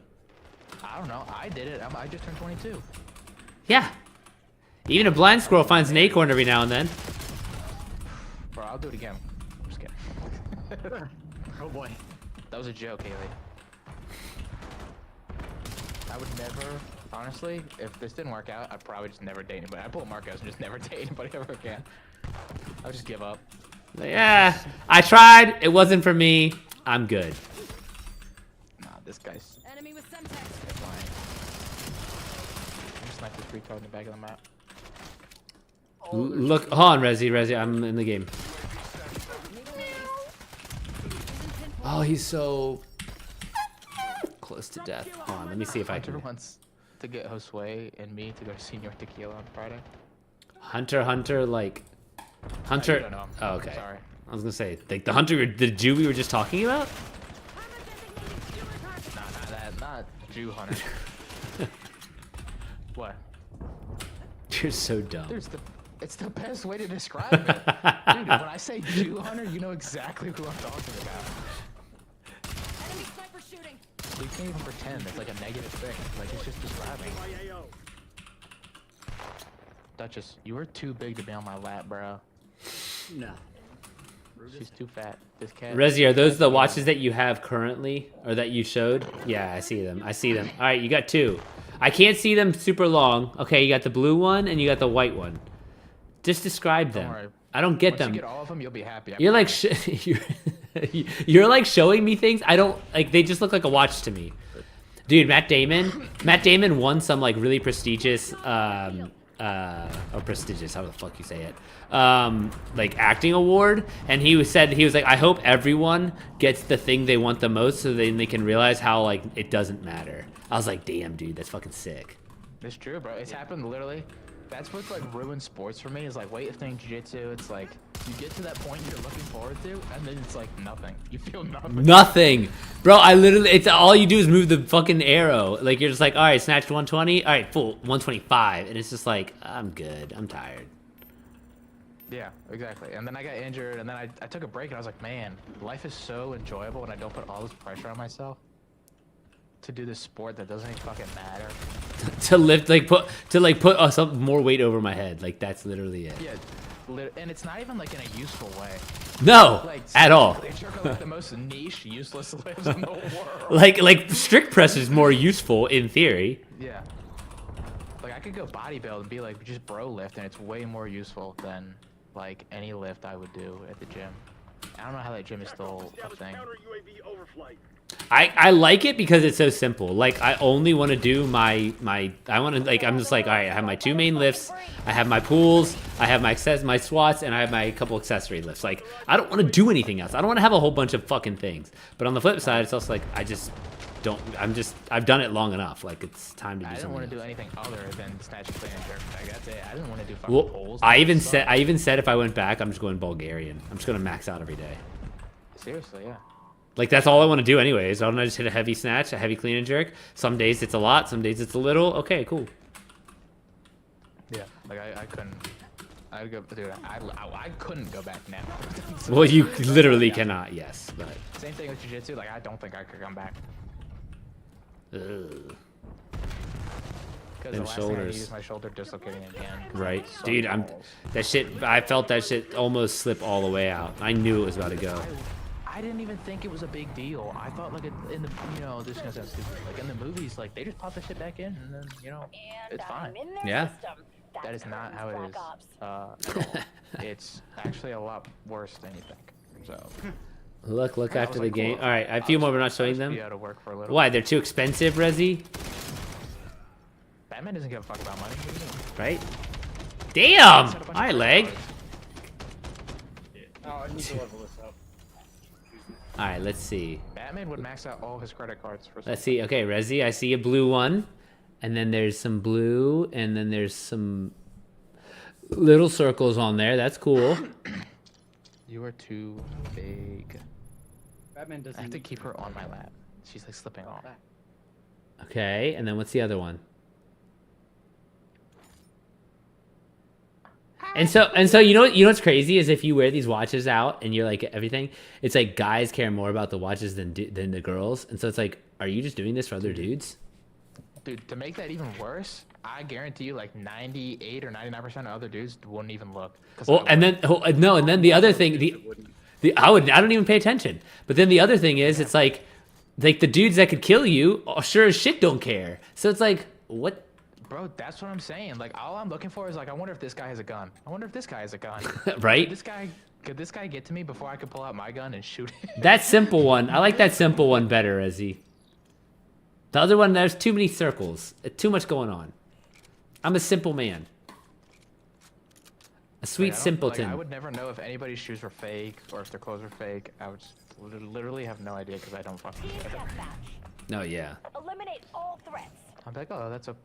I don't know. I did it. I just turned 22. Yeah. Even a blind squirrel finds an acorn every now and then. Bro, I'll do it again. I'm just kidding. Oh boy. That was a joke, Haley. I would never, honestly, if this didn't work out, I'd probably just never date anybody. I pull Marcos and just never date anybody ever again. I would just give up. Yeah, I tried. It wasn't for me. I'm good. Nah, this guy's Enemy with Semtex. flying. I'm just snipe this retard in the back of the map. Look, hold on, Resi, I'm in the game. Oh, he's so close to death. Hold on, let me see if I Hunter can. wants to get Josue and me to go to Senior Tequila on Friday. Hunter, like Hunter. You don't know him. Oh, okay. Sorry. I was gonna say, like the Jew we were just talking about. Nah, not that. Not Jew Hunter. What? You're so dumb. Dude, it's the best way to describe it. Dude, when I say Jew Hunter, you know exactly who I'm talking about. Enemy sniper shooting. You can't even pretend it's like a negative thing. Like, it's just describing. Duchess, you were too big to be on my lap, bro. No. She's too fat. This cat. Resi, are those the watches that you have currently, or that you showed? Yeah, I see them. All right, you got two. I can't see them super long. Okay, you got the blue one and you got the white one. Just describe them. Don't worry. I don't get Once them. you get all of them, you'll be happy. I You're like promise. you're like showing me things. I don't like. They just look like a watch to me, dude. Matt Damon won some like really prestigious, or prestigious. How the fuck you say it? Like acting award. And he was like, I hope everyone gets the thing they want the most, so then they can realize how like it doesn't matter. I was like, damn, dude, that's fucking sick. It's true, bro. It's happened literally. That's what's like ruined sports for me is like weightlifting, jiu-jitsu. It's like you get to that point you're looking forward to, and then it's like nothing. You feel nothing. Nothing, bro. It's all you do is move the fucking arrow. Like you're just like, all right, snatched 120, all right, full 125, and it's just like, I'm good. I'm tired. Yeah, exactly. And then I got injured, and then I took a break, and I was like, man, life is so enjoyable when I don't put all this pressure on myself. to do this sport that doesn't even fucking matter. To lift, like put some more weight over my head. Like that's literally it. Yeah, and it's not even like in a useful way. No, Like at all. Clean jerk are like the most niche, useless lifts in the world. Like strict press is more useful in theory. Yeah. Like I could go bodybuild and be like just bro lift, and it's way more useful than like any lift I would do at the gym. I don't know how that gym is still a thing. I like it because it's so simple. Like I only want to do my I want to like I'm just like all right. I have my 2 main lifts. I have my pulls. I have my squats, and I have my couple accessory lifts. Like I don't want to do anything else. I don't want to have a whole bunch of fucking things. But on the flip side, it's also like I just don't. I've done it long enough. Like it's time to do I didn't something want to do else. anything other than snatch, clean, and jerk. Like that's it. I didn't want to do fucking Well, pulls. I even Suck. said if I went back, I'm just going Bulgarian. I'm just gonna max out every day. Seriously, yeah. Like that's all I want to do anyways. I want to just hit a heavy snatch, a heavy clean and jerk. Some days it's a lot, some days it's a little. Okay, cool. Yeah. Like I couldn't. I'd go, dude. I couldn't go back now. Well, you literally cannot. Yes, but. Same thing with jiu-jitsu. Like I don't think I could come back. Ugh. Because Them the last thing I shoulders. need is my shoulder dislocating again. 'cause Right, it sucks dude. balls. That shit. I felt that shit almost slip all the way out. I knew it was about to go. I didn't even think it was a big deal. I thought like in the this is gonna sound stupid. Like in the movies, like they just pop the shit back in and then And it's fine. I'm in their Yeah. system. That That's is not how Black it is. Ops. At all. It's actually a lot worse than you think. So Look I after was the like, game. cool. All right, I have a few more. We're not I'll showing just them. Be out of work for a little. Why? They're too expensive, Resi. Batman doesn't give a fuck about money. What do you mean? Right? Damn. Set a bunch of Hi, credit leg. cards. Oh, I need to level this up. All right, let's see. Batman would max out all his credit cards for. Let's see. Okay, Resi, I see a blue one, and then there's some blue, and then there's some little circles on there. That's cool. You are too big. Batman doesn't. I have to need keep her on my lap. She's like slipping off. Okay, and then what's the other one? And so you know what's crazy is if you wear these watches out and you're like everything, it's like guys care more about the watches than the girls, and so it's like, are you just doing this for other dudes? Dude, to make that even worse, I guarantee you like 98 or 99% of other dudes wouldn't even look. 'Cause Well, I and would. then no, and then the other thing, the I don't even pay attention. But then the other thing is, it's like the dudes that could kill you, sure as shit don't care. So it's like, what? Bro, that's what I'm saying. Like, all I'm looking for is like, I wonder if this guy has a gun. I wonder if this guy has a gun. Right? Could this guy get to me before I could pull out my gun and shoot him? That simple one. I like that simple one better, Rezzy. The other one, there's too many circles. Too much going on. I'm a simple man. A sweet Like, I don't- simpleton. Like, I would never know if anybody's shoes were fake or if their clothes were fake. I would just literally have no idea because I don't fucking Team care. deathmatch. No, yeah. Eliminate all threats. I'm like, oh, that's a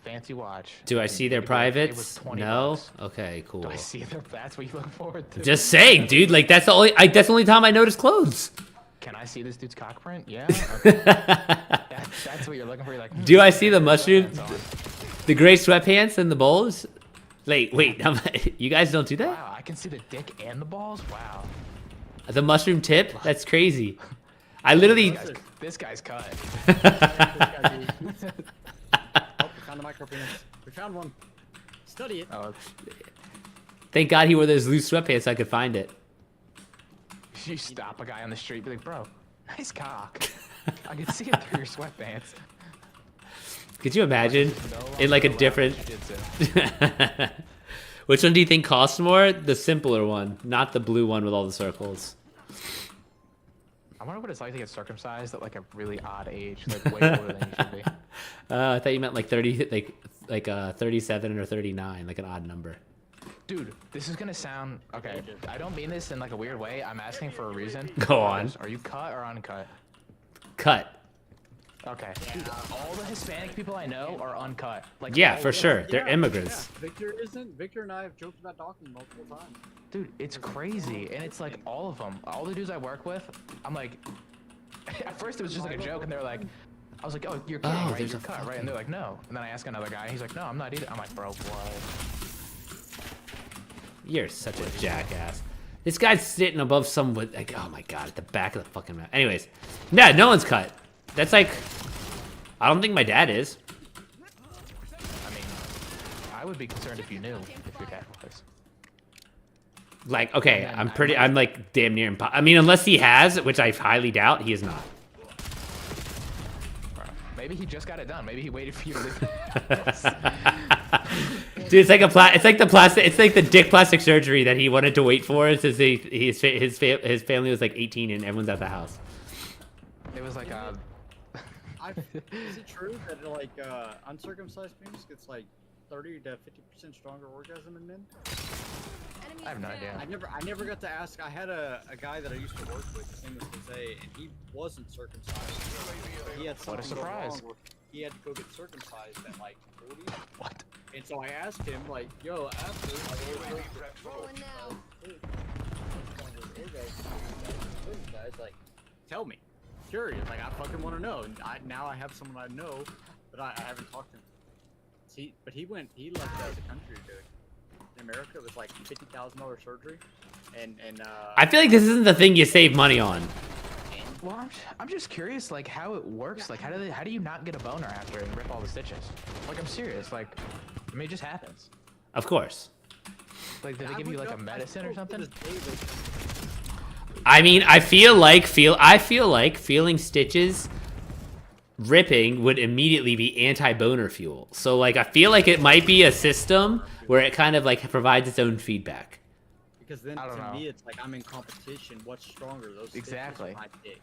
fancy watch. Do I see their It was privates? 20 No? bucks. Okay, cool. Do I see their? That's what you look forward to. Just saying, dude. Like, that's the only time I notice clothes. Can I see this dude's cock print? Yeah. Okay. That's what you're looking for. You're like, Do I see the mushroom? sweatpants on. The gray sweatpants and the bowls? Wait, you guys don't do that? Wow, I can see the dick and the balls. Wow. The mushroom tip? That's crazy. I literally... This guy's cut. Oh, we found a micro penis. We found one. Study it. Oh, Thank God he wore those loose sweatpants so I could find it. you stop a guy on the street, be like, bro, nice cock. I can see it through your sweatpants. Could you imagine? No In like a longer allowed different... jiu-jitsu. Which one do you think costs more? The simpler one, not the blue one with all the circles. I wonder what it's like to get circumcised at like a really odd age, like way older than you should be. I thought you meant like 30, like 37 or 39, like an odd number. Dude, this is gonna sound okay. I don't mean this in like a weird way. I'm asking for a reason. Go on. Are you cut or uncut? Cut. Okay. Dude, all the Hispanic people I know are uncut. Like Yeah, all for of them. sure. They're immigrants. Yeah. Victor isn't. Victor and I have joked about docking multiple times. Dude, it's crazy, and it's like all of them. All the dudes I work with, I'm like. At first it was just like a joke, and they were like, I was like, oh, you're kidding, Oh, right? there's You're a cut, right? And they're like, no. And then I ask another guy, and he's like, no, I'm not either. I'm like, bro, what? You're such a jackass. This guy's sitting above some with like, oh my god, at the back of the fucking map. Anyways, yeah, no one's cut. That's like I don't think my dad is. I mean, I would be concerned if you knew if your dad was. Like, okay, I'm like damn near I mean, unless he has, which I highly doubt, he is not. Maybe he just got it done. Maybe he waited for you to leave. Dude, it's like it's like the dick plastic surgery that he wanted to wait for since his family was like 18 and everyone's at the house. It was like a. Is it true that like uncircumcised penis gets like 30 to 50% stronger orgasm in men? I have no idea. I never got to ask. I had a guy that I used to work with. His name was Jose, and he wasn't circumcised. He had What a something go surprise. wrong where he had to go get circumcised at like 40. What? And so I asked him, like, yo, after Rolling now. like, tell me. Curious. Like, I fucking want to know. And now I have someone I know, but I haven't talked to him. But he left out of the country to do it. In America, it was like $50,000 surgery. And I feel like this isn't the thing you save money on. Well, I'm just curious, like how it works. Like how do you not get a boner after and rip all the stitches? Like I'm serious. Like I mean, it just happens. Of course. Like did they give you like a medicine or something? I mean, I feel like feeling stitches ripping would immediately be anti-boner fuel. So like I feel like it might be a system where it kind of like provides its own feedback. Because then I don't to know. me, it's like I'm in competition. What's stronger, those stitches Exactly. or my dick?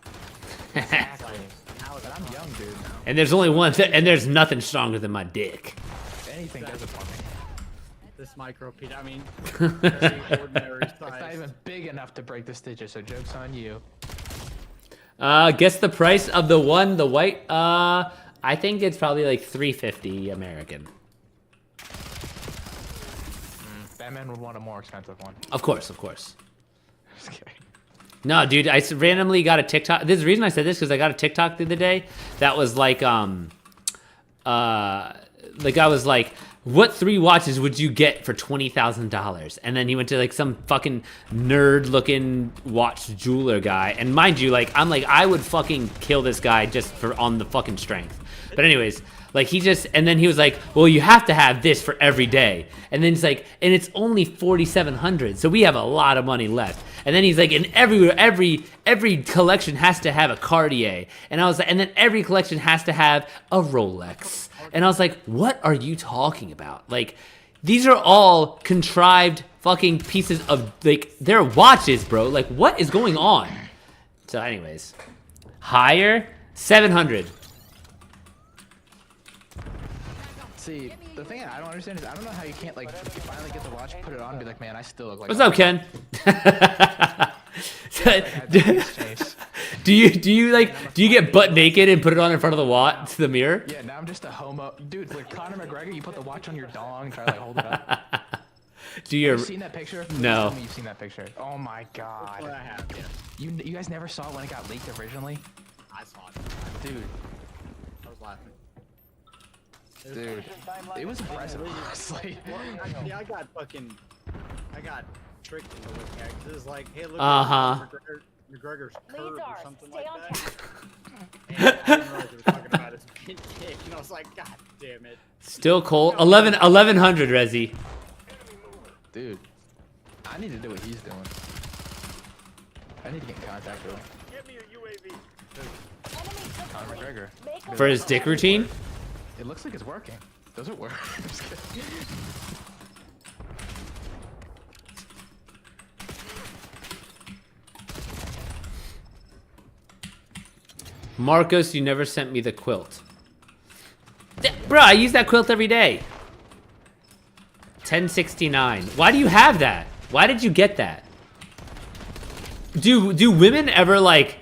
Exactly. How is But I'm young, dude. And there's only one and there's nothing stronger than my dick. Anything does it for me. this micro penis? I mean, very ordinary It's not size. even big enough to break the stitches, so joke's on you. Guess the price of the white. I think it's probably like $350 American. Batman would want a more expensive one. Of course, of course. Just kidding. No, dude, I randomly got a TikTok. This is the reason I said this because I got a TikTok the other day that was like, the guy was like, what 3 watches would you get for $20,000? And then he went to like some fucking nerd-looking watch jeweler guy. And mind you, like, I'm like, I would fucking kill this guy just for on the fucking strength. But anyways, like and then he was like, well, you have to have this for every day. And then he's like, and it's only $4,700, so we have a lot of money left. And then he's like, and every collection has to have a Cartier. And I was like, and then every collection has to have a Rolex. And I was like, what are you talking about? Like, these are all contrived fucking pieces of, like, they're watches, bro. Like, what is going on? So anyways, higher, 700. See, the thing I don't understand is I don't know how you can't like if you finally get the watch, put it on, and be like, man, I still look like. What's up, Ken? do you get butt naked and put it on in front of the mirror? Yeah, now I'm just a homo, dude. Like Conor McGregor, you put the watch on your dong and try to like hold it up. Do you? Have you seen that picture? No. Tell me you've seen that picture. Oh my god. What I have, yeah. You guys never saw it when it got leaked originally? I saw it. Dude, I was laughing. dude, it was impressive, honestly. Yeah, I got tricked into looking at it 'cause it was like, hey, look Uh-huh. at McGregor's curve Leads or ours. something Stay like on that. track. And I didn't realize they were talking about his pin kick, and I was like, God damn it. Still cold. 1100 Resi. Dude, I need to do what he's doing. I need to get in contact with him. Conor McGregor. Make 'em For his dick routine? It looks like it's working. Does it work? I'm just kidding. Marcos, you never sent me the quilt. Bro, I use that quilt every day. 1069. Why do you have that? Why did you get that? Do women ever like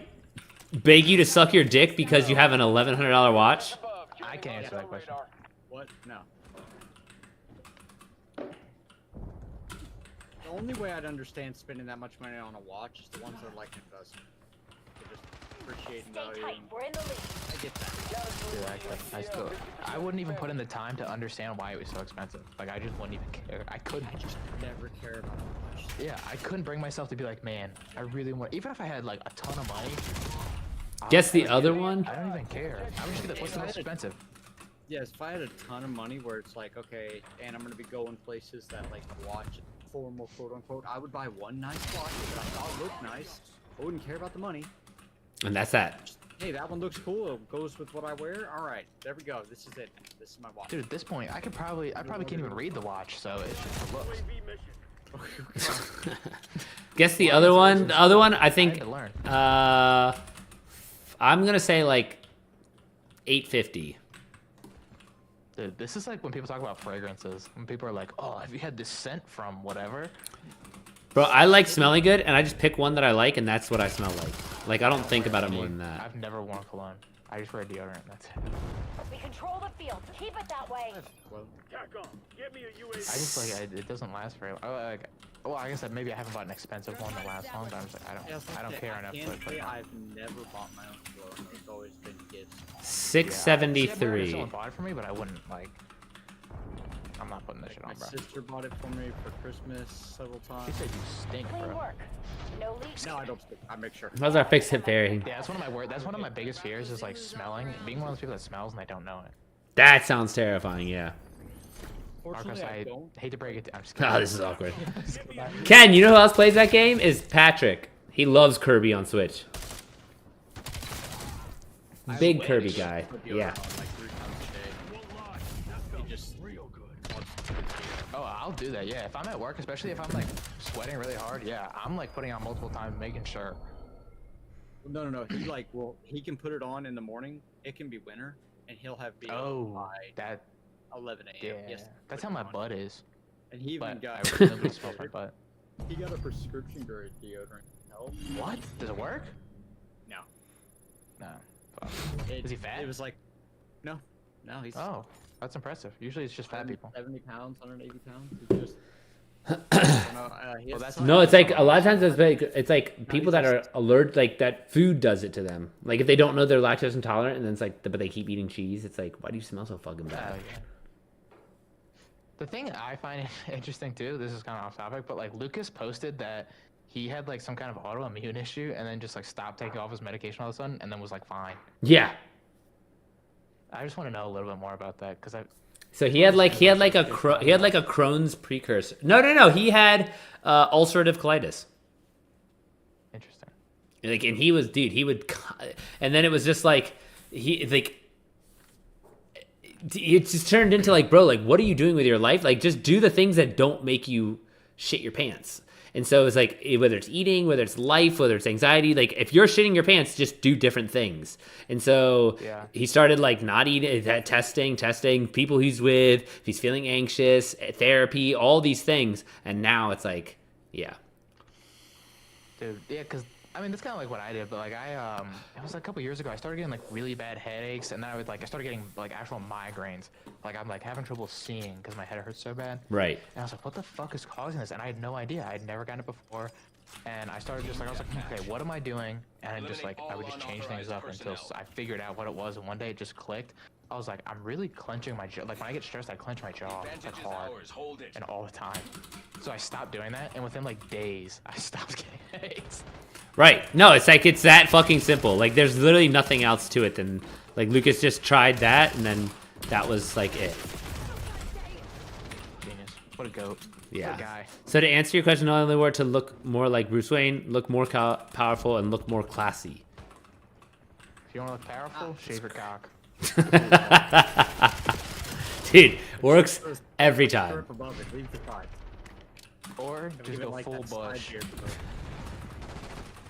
beg you to suck your dick because you have an $1,100 watch? I can't answer that question. What? No. The only way I'd understand spending that much money on a watch is the ones that are like investment. They're just appreciating Stay value. tight. And We're in the lead. I get that. Dude, I wouldn't even put in the time to understand why it was so expensive. Like, I just wouldn't even care. I couldn't. I just never care about a watch. Yeah, I couldn't bring myself to be like, man, I really want. Even if I had like a ton of money, Guess the other one? I don't even care. I would just be like, what's the most expensive? Yes, if I had a ton of money where it's like, okay, and I'm gonna be going places that like watch formal quote unquote, I would buy one nice watch that I thought looked nice. I wouldn't care about the money. And that's that. Just, hey, that one looks cool. It goes with what I wear. All right, there we go. This is it. This is my watch. Dude, at this point, I probably can't even read the watch, so it's just the looks. Guess the other one. The other one, I I think. had to learn. I'm gonna say like 850. Dude, this is like when people talk about fragrances. When people are like, "Oh, have you had this scent from whatever?" Bro, I like smelling good, and I just pick one that I like, and that's what I smell like. Like, I don't think about it more than that. I've never worn cologne. I just wear deodorant. That's it. We control the field. Keep it that way. Well, I just like it doesn't last very long. Well, I guess that maybe I haven't bought an expensive one that lasts long, but I'm just like I don't care enough to can't put say it on. I've never bought my own cologne. It's always been gifts. Yeah, 673. someone bought it for me, but I wouldn't like. I'm not putting this shit My on, bro. sister bought it for me for Christmas several She times. said you stink, Clean bro. work. No leaks. No, I don't. I make sure. How's our fix hit fairy? Yeah, that's one of my biggest fears is like smelling, being one of those people that smells and they don't know it. That sounds terrifying, yeah. Marcos, Fortunately, I I don't. hate to break it. I'm just kidding. Oh, this is awkward. Ken, you know who else plays that game? Is Patrick. He loves Kirby on Switch. Big Kirby guy. Put deodorant Yeah. on, like 3 times a day. He just wants to put deodorant. Oh, I'll do that. Yeah, if I'm at work, especially if I'm like sweating really hard, yeah, I'm like putting on multiple times, making sure. No. He like, well, he can put it on in the morning. It can be winter, and he'll have deodorant Oh, by that 11 a.m. yeah, Yes, that's put how it my on. butt is. And he even But got. I really smell my butt. He got a prescription grade deodorant. Help. What? Does it work? No. No. Fuck. It, Is he fat? It was like, no, he's Oh, that's impressive. Usually it's just fat people. 70 pounds, 180 pounds. He's just. I don't know, he Well, has that's No, it's like a lot of times it's like people that are alert, like that food does it to them. Like if they don't know they're lactose intolerant, and then it's like, but they keep eating cheese. It's like, why do you smell so fucking Oh, bad? yeah. The thing I find interesting too, this is kind of off topic, but like Lucas posted that he had like some kind of autoimmune issue and then just like stopped taking off his medication all of a sudden and then was like fine. Yeah. I just want to know a little bit more about that because I. So he had like a Crohn's precursor. No. He had ulcerative colitis. Interesting. Like, and he was, dude, he would, and then it was just like, it just turned into like, bro, like, what are you doing with your life? Like, just do the things that don't make you shit your pants. And so it's like, whether it's eating, whether it's life, whether it's anxiety, like if you're shitting your pants, just do different things. And so Yeah. he started like not eating, testing people he's with, if he's feeling anxious, therapy, all these things. And now it's like, yeah. Dude, yeah, because I mean that's kind of like what I did, but like it was like a couple years ago. I started getting like really bad headaches, and then I started getting like actual migraines. Like I'm like having trouble seeing because my head hurts so bad. Right. And I was like, what the fuck is causing this? And I had no idea. I had never gotten it before. And I started just like, I was like, okay, what am I doing? And I just like, I would just change things up until I figured out what it was. And one day it just clicked. I was like, I'm really clenching my jaw. Like when I get stressed, I clench my jaw like Advantage is hard ours. Hold it. and all the time. So I stopped doing that. And within like days, I stopped getting headaches. Right. No, it's like, it's that fucking simple. Like there's literally nothing else to it than like Lucas just tried that and then that was like it. Genius. What a goat. Yeah. What a guy. So to answer your question, not only were to look more like Bruce Wayne, look more powerful, and look more classy. If you want to look powerful, shave your cock. Dude, works every time. Strip above it, leave the side. Or Give just it go like full that side bush. beard look.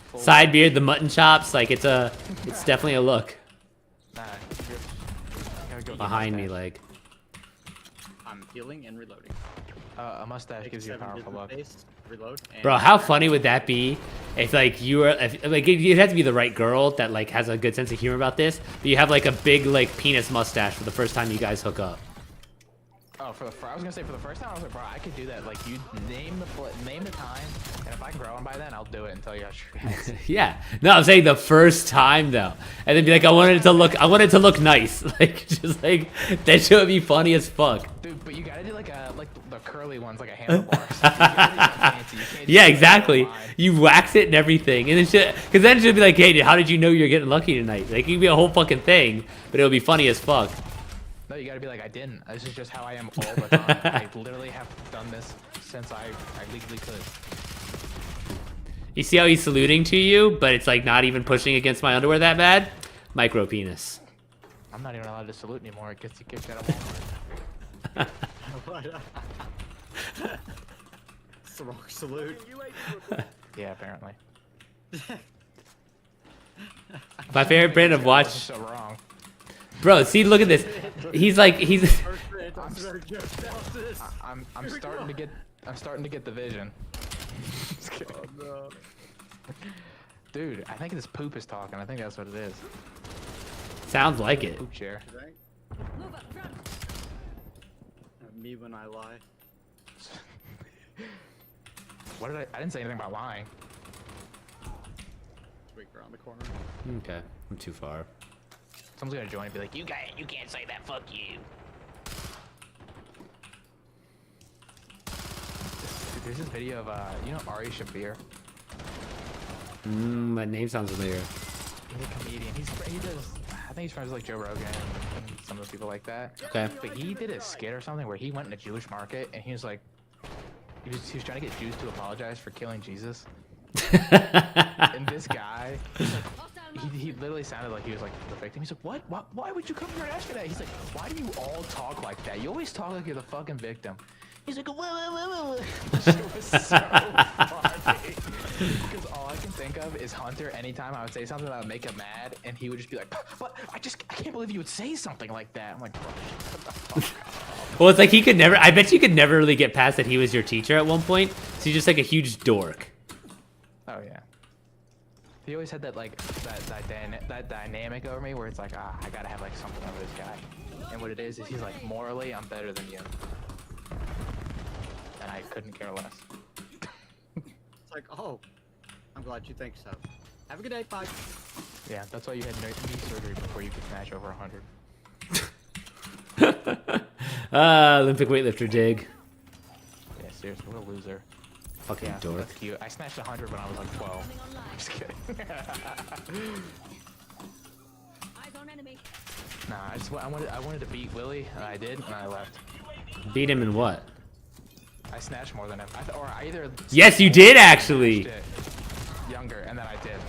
Full Side beard, the mutton chops, like it's definitely a look Nah, gotta go with a behind me, mustache. like. I'm healing and reloading. A mustache Take gives you a 7 powerful business look. days, reload. And Bro, how funny would that be if like you were like you'd have to be the right girl that like has a good sense of humor about this, but you have like a big like penis mustache for the first time you guys hook up. Oh, I was gonna say for the first time, I was like, bro, I could do that. Like, you name the time, and if I can grow them by then, I'll do it until you have Yeah. No, I'm saying the first time though, and then be like, I wanted it to look nice. Like, just like that shit would be funny as fuck. Dude, but you gotta do like the curly ones, like a handlebars. You gotta do something fancy. You can't Yeah, do exactly. like a line. You wax it and everything, and then because then she'll be like, hey, dude, how did you know you're getting lucky tonight? Like, it could be a whole fucking thing, but it'll be funny as fuck. No, you gotta be like, I didn't. This is just how I am all the time. I literally have done this since I legally could. You see how he's saluting to you, but it's like not even pushing against my underwear that bad? Micro penis. I'm not even allowed to salute anymore. It gets you kicked out of Walmart. It's the wrong salute. Yeah, apparently. My favorite brand of watch. So wrong. Bro, see, look at this. He's like, I'm starting to get the vision. Just kidding. Oh, no. Dude, I think this poop is talking. I think that's what it is. sounds like it. Poop chair. Right? Me when I lie. What did I didn't say anything about lying. Wait around the corner. Okay, I'm too far. Someone's gonna join and be like, you can't say that, fuck you. Dude, there's this video of you know Ari Shaffir? My name sounds familiar. He's a comedian. He does, I think he's friends with like Joe Rogan and some of the people like that. Okay. But he did a skit or something where he went in a Jewish market and he was like, he was trying to get Jews to apologize for killing Jesus. And this guy, he literally sounded like he was like the victim. He's like, what? Why would you come here and ask me that? He's like, why do you all talk like that? You always talk like you're the fucking victim. He's like, whoa. It was so funny. Because all I can think of is Hunter. Anytime I would say something that would make him mad, and he would just be like, but I can't believe you would say something like that. I'm like, bro, shut the fuck up. Well, it's like he could never. I bet you could never really get past that he was your teacher at one point. So he's just like a huge dork. Oh yeah. He always had that like that dynamic over me where it's like, I gotta have like something over this guy. And what it is he's like, morally, I'm better than you. And I couldn't care less. It's like, oh, I'm glad you think so. Have a good day, bye. Yeah, that's why you had knee surgery before you could smash over 100. Olympic weightlifter dig. Yeah, seriously, what a loser. Fucking Yeah, dork. that's cute. I smashed 100 when I was like 12. Just kidding. Nah, I wanted to beat Willie, and I did, and I left. Beat him in what? I snatched more than him. I either. Yes, you did actually. Snatched it younger, and then I did.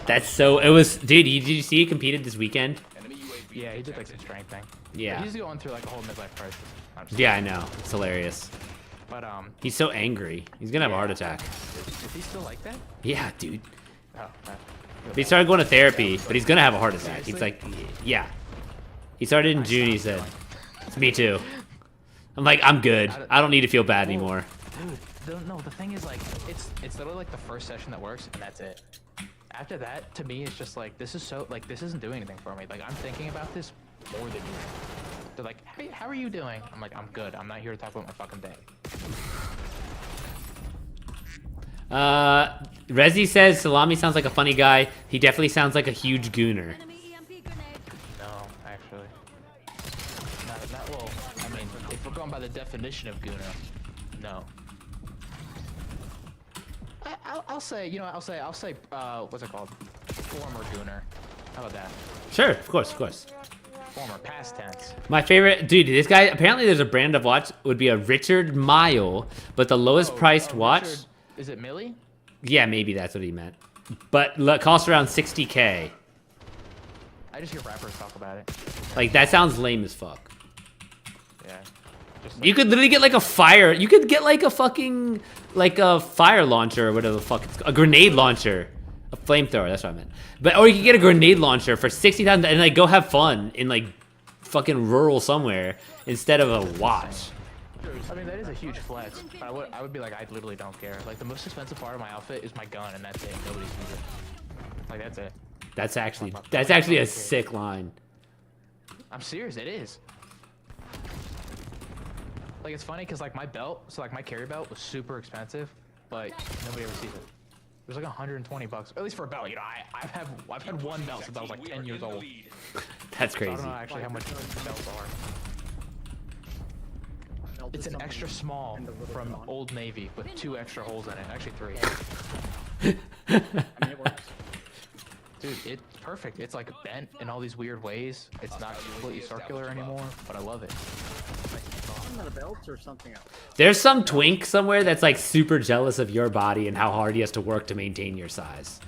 That's so. It was, dude. Did you see he competed this weekend? Yeah, he did like some strength thing. Yeah. He's going through like a whole midlife crisis. I'm just Yeah, I know. It's hilarious. But He's so angry. He's gonna have a heart attack. Is he still like that? Yeah, dude. Oh. He started going to therapy, but he's gonna have a heart attack. He's like, yeah. He started in June. He said, "Me too." I'm like, I'm good. I don't need to feel bad anymore. Dude, no, the thing is like, it's literally like the first session that works, and that's it. After that, to me, it's just like, this isn't doing anything for me. Like, I'm thinking about this more than you. They're like, hey, how are you doing? I'm like, I'm good. I'm not here to talk about my fucking day. Rezi says Salami sounds like a funny guy. He definitely sounds like a huge gooner. No, actually. Not well. I mean, if we're going by the definition of gooner, no. I'll say, what's it called? Former gooner. How about that? Sure, of course. Former past tense. My favorite, dude, this guy, apparently there's a brand of watch, would be a Richard Mille, but the lowest priced watch. Richard, is it Millie? Yeah, maybe that's what he meant. But costs around 60K. I just hear rappers talk about it. Like, that sounds lame as fuck. Yeah. Just You could literally get like a fire, you could get like a fucking, like a fire launcher or whatever the fuck it's called. A grenade launcher. A flamethrower, that's what I meant. But, or you could get a grenade launcher for 60,000 and like go have fun in like fucking rural somewhere instead of a watch. I mean, that is a huge flex. I would be like, I literally don't care. Like, the most expensive part of my outfit is my gun, and that's it. Nobody sees it. Like, that's it. That's actually a sick line. I'm serious, it is. Like it's funny because like my belt, so like my carry belt was super expensive, but nobody ever sees it. It was like 120 bucks, at least for a belt. You know, I've had one belt since I was like 10 years old. That's So I crazy. don't know actually how much belts are. Belt It's is an something extra small in the little from gun. Old Navy with 2 extra holes in it. Actually 3. I mean, it works. Dude, it's perfect. It's like bent in all these weird ways. It's not completely circular anymore, but I love it. Isn't that a belt or something else? There's some twink somewhere that's like super jealous of your body and how hard he has to work to maintain your size.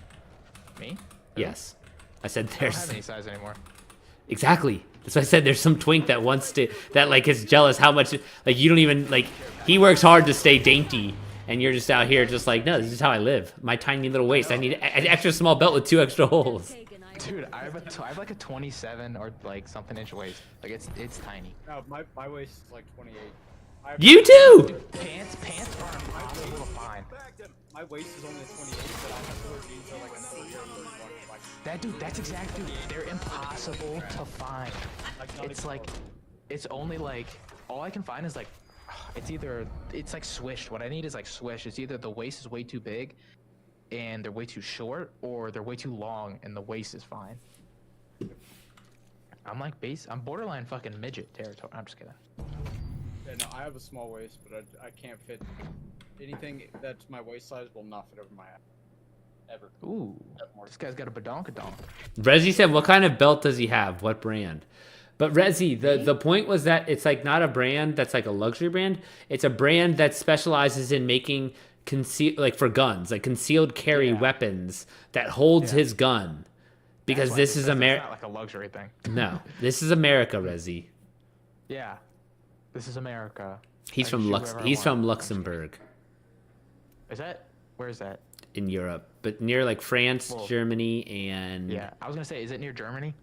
Me? Yes. I said I don't there's have any size anymore. exactly. That's why I said there's some twink that wants to that like is jealous how much like you don't even like he works hard to stay dainty and you're just out here just like no, this is how I live. My tiny little waist. I need an extra small belt with 2 extra holes. Dude, I have like a 27 or like something inch waist. Like it's tiny. No, my waist is like 28. You too. Pants are impossible to find. My waist is only a 28, but I have to wear jeans that are like a 30 or 31. Like, Dude, that's exactly. They're impossible to find. not It's even like, close. it's only like all I can find is like, it's like swished. What I need is like swish. It's either the waist is way too big, and they're way too short, or they're way too long and the waist is fine. I'm borderline fucking midget territory. I'm just kidding. Yeah, no, I have a small waist, but I can't fit anything that's my waist size will not fit over my ass. Ever. Ooh, this guy's got a badonkadonk. Rezi said, what kind of belt does he have? What brand? But Rezi, the point was that it's like not a brand that's like a luxury brand. It's a brand that specializes in making like for guns, like concealed carry weapons that holds his gun. Because this is It's America. not like a luxury thing. No, this is America, Rezi. Yeah, this is America. He's I from can shoot wherever I He's want. from Luxembourg Is that? Where is that? in Europe, but near like France, Well, Germany, and Yeah, I was gonna say, is it near Germany?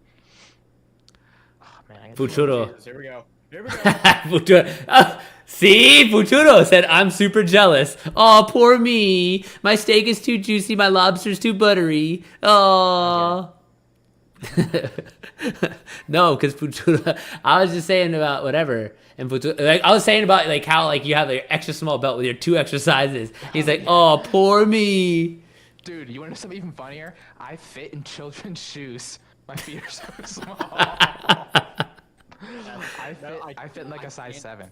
Oh man, I gotta Futuro. Jesus, here we go. Here we go. Futuro. Oh, see, Futuro said, "I'm super jealous. Oh, poor me. My steak is too juicy. My lobster's too buttery. Oh." No, because Futuro. I was just saying about whatever, and Futuro, like I was saying about like how like you have an extra small belt with your 2 extra sizes. He's like, "Oh, poor me." Dude, you want to know something even funnier? I fit in children's shoes. My feet are so small. I fit in like a size 7.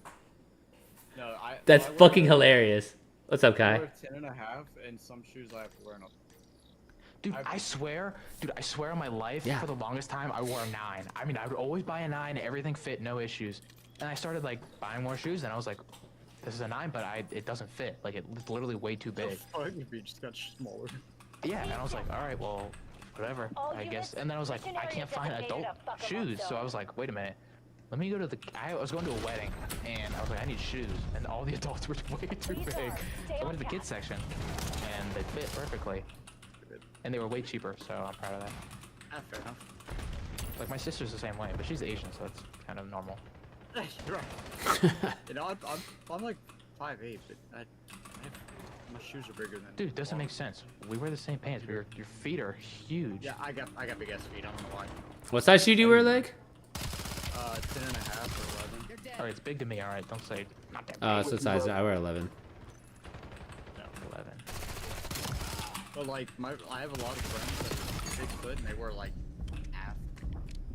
No, That's I wear- fucking hilarious. What's up, I Kai? wear 10 and a half, and some shoes I have to wear. Dude, I swear on my life, Yeah. for the longest time, I wore a 9. I mean, I would always buy a 9, everything fit, no issues. And I started like buying more shoes, and I was like, this is a 9, but it doesn't fit. Like it's literally way too big. Fuck if you just got smaller. Yeah, and I was like, all right, well, whatever, All I guess. units, And then I was like, I missionary can't find designated adult a fuck 'em up shoes. So zone. I was like, wait a minute. Let me go to I was going to a wedding, and I was like, I need shoes. And all the adults were way too big. Stay So I on went to the task. kids section, and they fit perfectly. And they were way cheaper, so I'm proud of that. Fair enough. Like, my sister's the same way, but she's Asian, so it's kind of normal. You're right. You know, I'm like 5'8", but my shoes are bigger than. Dude, it doesn't make sense. We wear the same pants, but your feet are huge. Yeah, I got big ass feet. I don't know why. What size shoe do you wear, Leg? 10 and a half or 11. Alright, it's big to me, alright. Don't say not that big. Oh, so size. I wear 11. No. 11. But like I have a lot of friends that are 6 foot and they wear like half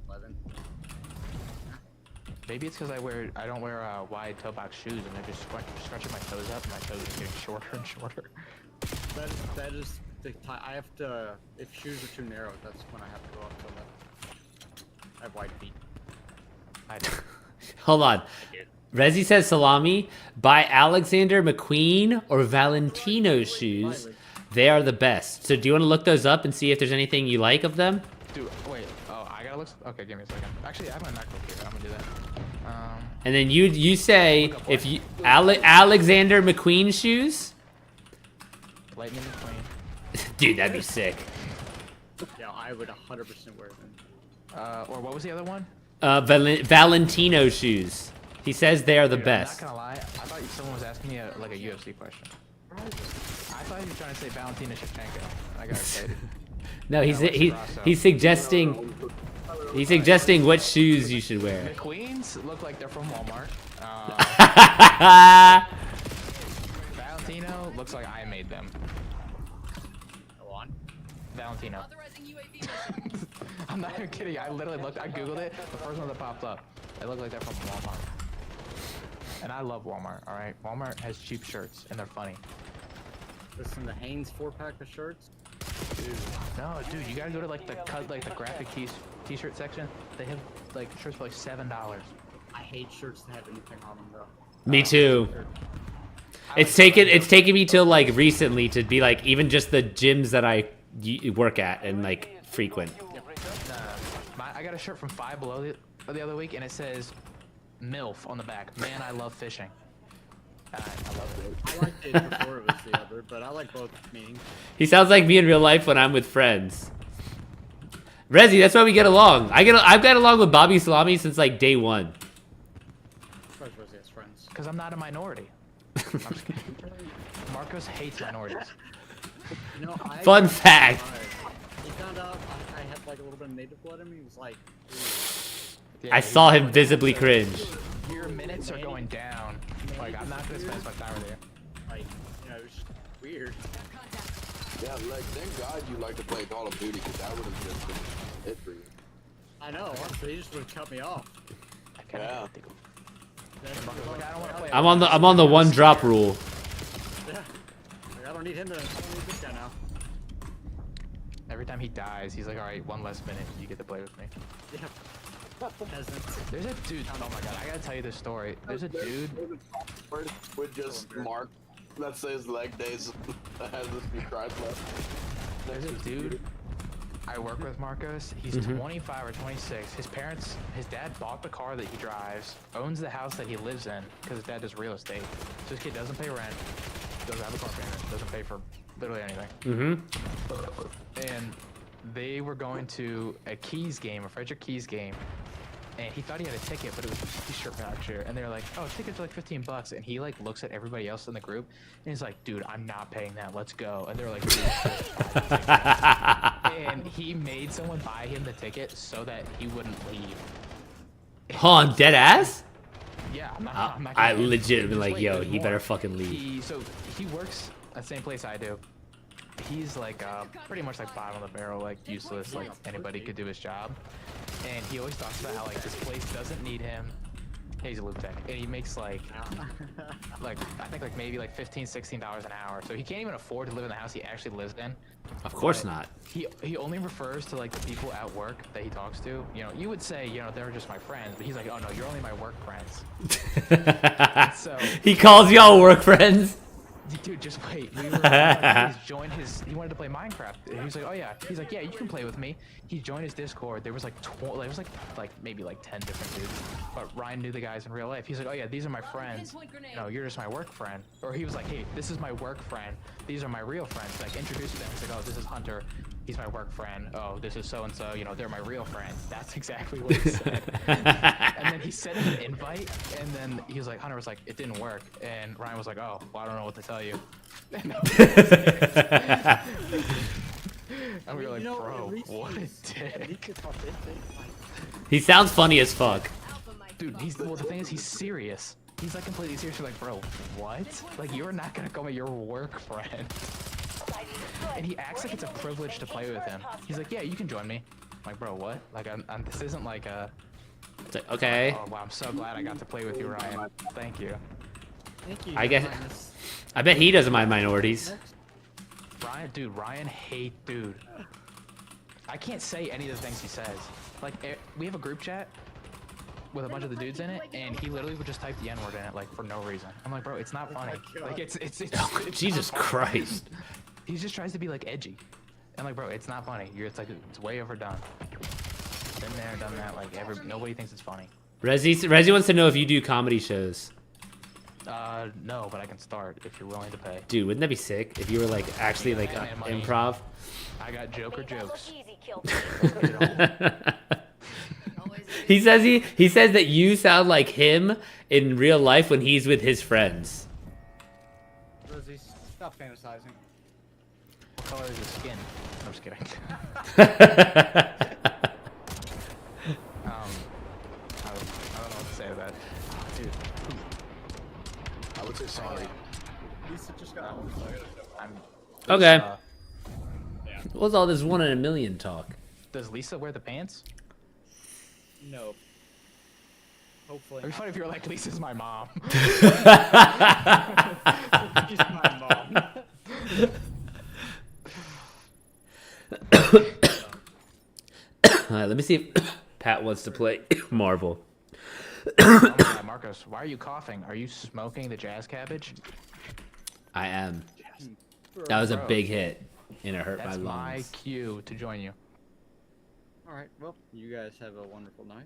11. Maybe it's because I don't wear wide toe box shoes, and they're just scrunching my toes up, and my toes are getting shorter and shorter. That is the time I have to. If shoes are too narrow, that's when I have to go up to 11. I have wide feet. Hold on. Rezi says salami. Buy Alexander McQueen or Valentino shoes. They are the best. So do you want to look those up and see if there's anything you like of them? Dude, wait. Oh, I gotta look. Okay, give me a second. Actually, I have my MacBook here. I'm gonna do that. And then you say if you Alexander McQueen shoes. Lightning McQueen. Dude, that'd be sick. Yeah, I would 100% wear them. Or what was the other one? Valentino shoes. He says they are the Dude, best. I'm not gonna lie. I thought someone was asking me like a UFC question. I thought you were trying to say Valentina Shevchenko. I got excited. No, Yeah, what's he's Rosso? he's suggesting He's suggesting what shoes you should wear. McQueen's look like they're from Walmart. Valentino looks like I made them. Go on. Valentino. I'm not even kidding. I literally looked. I googled it. The first one that popped up. They look like they're from Walmart. And I love Walmart. All right. Walmart has cheap shirts and they're funny. Listen, the Hanes 4-pack of shirts. No, dude, you gotta go to like the graphic t-shirt section. They have like shirts for like $7. I hate shirts that have anything on them, though. Me too. It's taken me till like recently to be like even just the gyms that I work at and like frequent. I got a shirt from Five Below the other week, and it says MILF on the back. Man, I love fishing. I love it. I liked it before it was the other, but I like both meanings. He sounds like me in real life when I'm with friends. Rezi, that's why we get along. I've got along with Bobby Salami since like day one. First was his friends. Because I'm not a minority. I'm just kidding. Marcos hates minorities. You know, Fun fact. He found out I had like a little bit of native blood in me. He was like, Yeah, I saw him visibly cringe. Your minutes are going down. Like, I'm not gonna spend my time with you. like, you know, it was just weird. Yeah, like, thank God you like to play Call of Duty, because that would have just been it for you. I know, honestly, he just would have cut me off. Yeah. Like, I don't wanna play I'm on the one drop rule. Yeah. Like, I don't need him to. I don't need this guy now. Every time he dies, he's like, all right, one less minute, you get to play with me. Yeah. Peasant. There's a dude, oh my god, I gotta tell you this story. There's a dude, With just Mark, let's say his leg days, has this be cried left. there's a dude I work with, Marcos. He's 25 or 26. His dad bought the car that he drives, owns the house that he lives in, because his dad does real estate. So this kid doesn't pay rent, doesn't have a car payment, doesn't pay for literally anything. And they were going to a Keys game, a Frederick Keys game, and he thought he had a ticket, but it was just a t-shirt voucher. And they were like, "Oh, tickets are like $15." And he like looks at everybody else in the group, and he's like, "Dude, I'm not paying that. Let's go." And they're like, and he made someone buy him the ticket so that he wouldn't leave. Huh, I'm dead ass? Yeah, I'm not I kidding. legit been Just like, wait, yo, there's you more. better fucking leave. So he works at the same place I do. He's like pretty much like bottom of the barrel, like useless, like anybody could do his job. And he always talks about how like this place doesn't need him. He's a loop tech, and he makes like I think like maybe like $15-16 an hour. So he can't even afford to live in the house he actually lives in. Of course not. He only refers to like the people at work that he talks to. You know, you would say, you know, they're just my friends, but he's like, oh no, you're only my work friends. So He calls y'all work friends. dude, just wait. He wanted to play Minecraft. And he was like, oh yeah. He's like, yeah, you can play with me. He joined his Discord. There was like there was like maybe like 10 different dudes. But Ryan knew the guys in real life. He's like, oh yeah, these are my friends. No, you're just my work friend. Or he was like, hey, this is my work friend. These are my real friends. Like introduced them. He's like, oh, this is Hunter. He's my work friend. Oh, this is so and so. You know, they're my real friends. That's exactly what he said. And then he sent him an invite, and then he was like, Hunter was like, it didn't work. And Ryan was like, oh, well, I don't know what to tell you. And we were like, You know, bro, at least what a he's- at dick. least it's authentic. Like, He sounds funny as fuck. Dude, well, the thing is, he's serious. He's like completely serious. You're like, bro, what? Like, you're not gonna call me your work friend. And he acts like it's a privilege to play with him. He's like, yeah, you can join me. I'm like, bro, what? Like, this isn't like a... It's like, okay. Oh, wow, I'm so glad I got to play with you, Ryan. Thank you. thank you. I guess- Your Highness. I bet he doesn't mind minorities. Ryan hate dude. I can't say any of the things he says. Like, we have a group chat with a bunch of the dudes in it, and he literally would just type the N-word in it, like, for no reason. I'm like, bro, it's not funny. God. Like, it's Jesus not funny. Christ. He just tries to be, like, edgy. I'm like, bro, it's not funny. It's like, it's way overdone. Been there, done that, like, nobody thinks it's funny. Rezi wants to know if you do comedy shows. No, but I can start if you're willing to pay. Dude, wouldn't that be sick if you were like actually like Yeah, man, money. improv? I got Joker Make that look jokes. easy, kill He says that you sound like him in real life when he's with his friends. Rosie, stop fantasizing. What color is his skin? I'm just kidding. Okay. Lisa. What's all this 1 in a million talk? Does Lisa wear the pants? No. Hopefully. It'd be funny if you were like, Lisa's my mom. She's my mom. Alright, let me see if Pat wants to play Marvel. Oh my God, Marcos, why are you coughing? Are you smoking the jazz cabbage? I am. That was a Bro. big hit, and it hurt That's my my lungs. cue to join you. All right. Well, you guys have a wonderful night.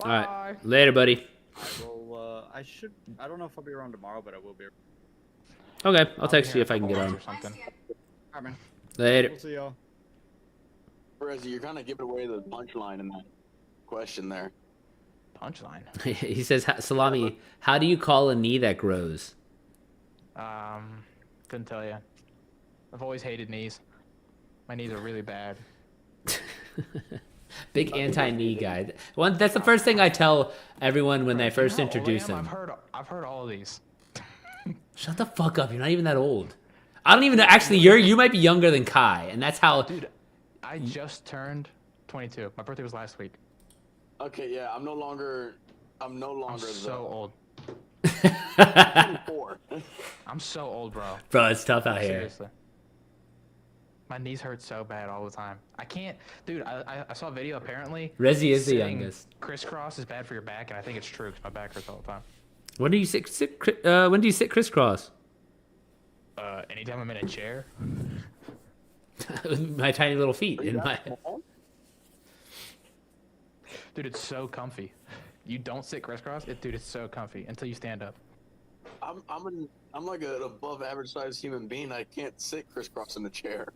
Alright, later, buddy. I will. I don't know if I'll be around tomorrow, but I will be. Okay, I'll I'll text be you here if I can in a get couple on. months or something. All right, man. Later. We'll see y'all. Perez, you're kind of giving away the punchline in that question there. Punchline. He says, Salami, how do you call a knee that grows? Couldn't tell you. I've always hated knees. My knees are really bad. Big anti-knee guy. That's the first thing I tell everyone when they first You know how old I introduce am? him. I've heard all of these. Shut the fuck up. You're not even that old. I don't even know. Actually, you might be younger than Kai, and that's how. Dude, I just turned 22. My birthday was last week. Okay, yeah, I'm no longer I'm the so old. 4. I'm so old, bro. Bro, it's tough out here. Seriously. My knees hurt so bad all the time. I can't, dude. I saw a video. Apparently, Rezi is the sitting youngest. crisscross is bad for your back, and I think it's true because my back hurts all the time. When do you when do you sit crisscross? Anytime I'm in a chair. My tiny little feet in my. Dude, it's so comfy. You don't sit crisscross, dude. It's so comfy until you stand up. I'm like an above average sized human being. I can't sit crisscross in a chair.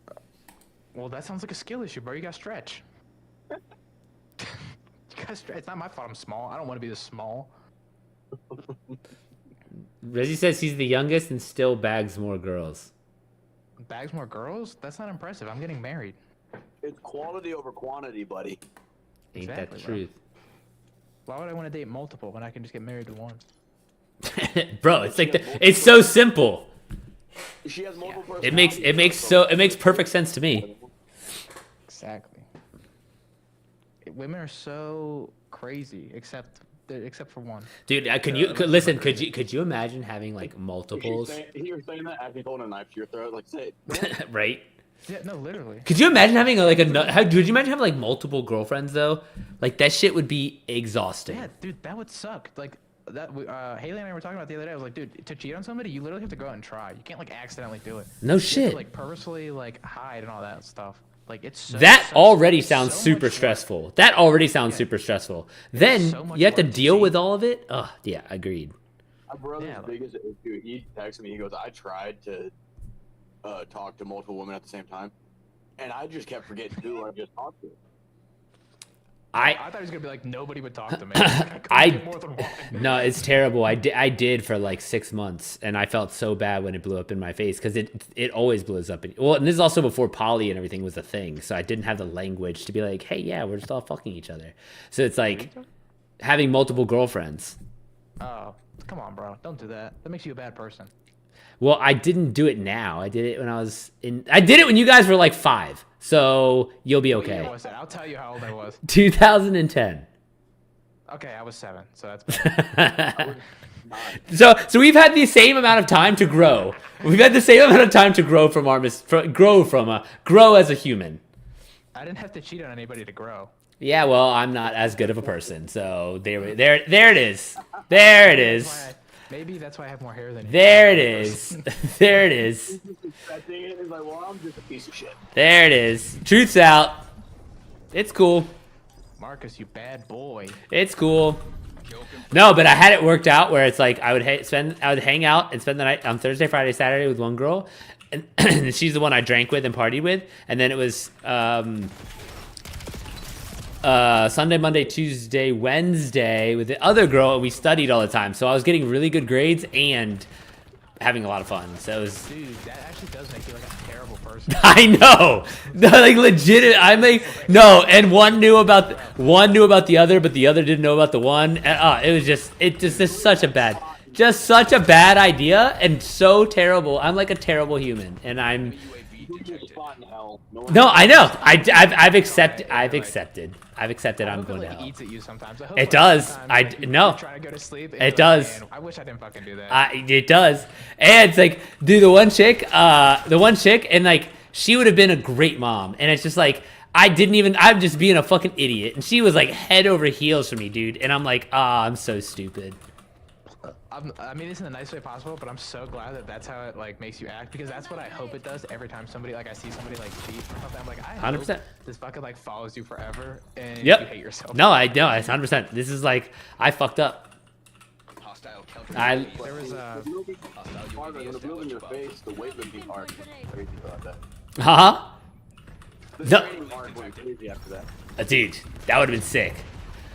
Well, that sounds like a skill issue, bro. You gotta stretch. You gotta stretch. It's not my fault I'm small. I don't want to be this small. Rezi says he's the youngest and still bags more girls. Bags more girls? That's not impressive. I'm getting married. It's quality over quantity, buddy. Ain't Exactly, that the bro. truth? Why would I want to date multiple when I can just get married to one? Bro, it's like it's so simple. She has multiple It makes perfect sense to me. Exactly. Women are so crazy, except for one. Dude, could you imagine having like multiples? You're saying that as you holding a knife to your throat, like say it. Right? Yeah, no, literally. Could you imagine having could you imagine having like multiple girlfriends though? Like that shit would be exhausting. Yeah, dude, that would suck. Like that. Haley and I were talking about the other day. I was like, dude, to cheat on somebody, you literally have to go out and try. You can't like accidentally do it. No You have to, shit. like purposely like hide and all that stuff. Like it's so, That already it's sounds so super much work. stressful. That already sounds super stressful. Then so much you have to work to deal cheat. with all of it. Oh, yeah, agreed. My brother's Yeah, like- biggest issue, he texted me, he goes, I tried to talk to multiple women at the same time, and I just kept forgetting who I just talked to. I thought he was gonna be like, nobody would talk to me. I- get more than one. No, it's terrible. I did for like 6 months, and I felt so bad when it blew up in my face because it always blows up. Well, and this is also before poly and everything was a thing, so I didn't have the language to be like, hey, yeah, we're just all fucking each other. So it's like having multiple girlfriends. Oh, come on, bro. Don't do that. That makes you a bad person. Well, I didn't do it now. I did it when I did it when you guys were like 5. So you'll be What year okay. was that? I'll tell you how old I was. 2010. Okay, I was 7, so that's bad. So we've had the same amount of time to grow. We've had the same amount of time to grow grow as a human. I didn't have to cheat on anybody to grow. Yeah, well, I'm not as good of a person. So there it is. There it is. Maybe that's why I have more hair than you. There it is. There it is. Accepting it is like, well, I'm just a piece of shit. There it is. Truth's out. It's cool. Marcus, you bad boy. It's cool. No, but I had it worked out where it's like I would hang out and spend the night on Thursday, Friday, Saturday with one girl, and she's the one I drank with and partied with, and then it was Sunday, Monday, Tuesday, Wednesday with the other girl, and we studied all the time. So I was getting really good grades and having a lot of fun. So it was. Dude, that actually does make you like a terrible person. I know, no, like legit. I'm like no, and one knew about the other, but the other didn't know about the one. And, it was just such a bad idea and so terrible. I'm like a terrible human, and I'm just a spot in hell. No, I know. I've accepted. I've accepted. I've accepted. I I'm hope going it to like hell. eats at you sometimes. I hope, It like, does. sometimes, I like, no. you're trying to go to sleep. and It you're like, does. "Man, I wish I didn't fucking do that. It does. And it's like, dude, the one chick, and like, she would have been a great mom. And it's just like, I'm just being a fucking idiot. And she was like head over heels for me, dude. And I'm like, I'm so stupid. I mean this in the nice way possible, but I'm so glad that that's how it like makes you act, because that's what I hope it does every time somebody like I see somebody like cheat or something. I'm like, I hope 100%. this fucking like follows you forever and Yep. you hate yourself. No, I know. It's 100%. This is like, I fucked up. Hostile counter. I, There was Harder than the blue in your face, the weightlifting part is crazy about that. huh? The No. training part went crazy after that. Dude, that would have been sick.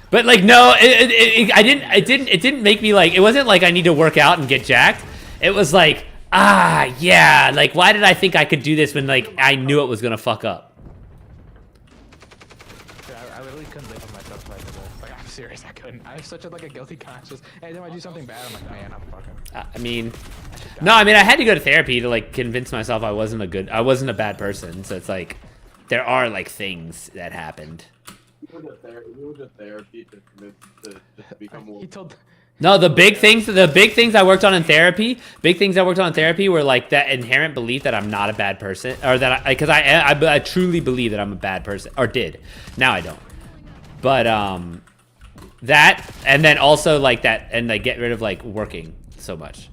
But like, no, it didn't make me like, it wasn't like I need to work out and get jacked. It was like, yeah, like, why did I think I could do this when like, I knew it was gonna fuck up? Dude, I literally couldn't live with myself like that. Like I'm serious, I couldn't. I have such a like a guilty conscience. Anytime I do something bad, I'm like, man, I'm fucking. I mean, no, I mean, I had to go to therapy to like convince myself I wasn't a bad person. So it's like, there are like things that happened. You went to therapy to become more. He told. No, the big things I worked on in therapy, were like that inherent belief that I'm not a bad person, or that because I truly believe that I'm a bad person, or did. Now I don't. But that, and then also like that, and like get rid of like working so much,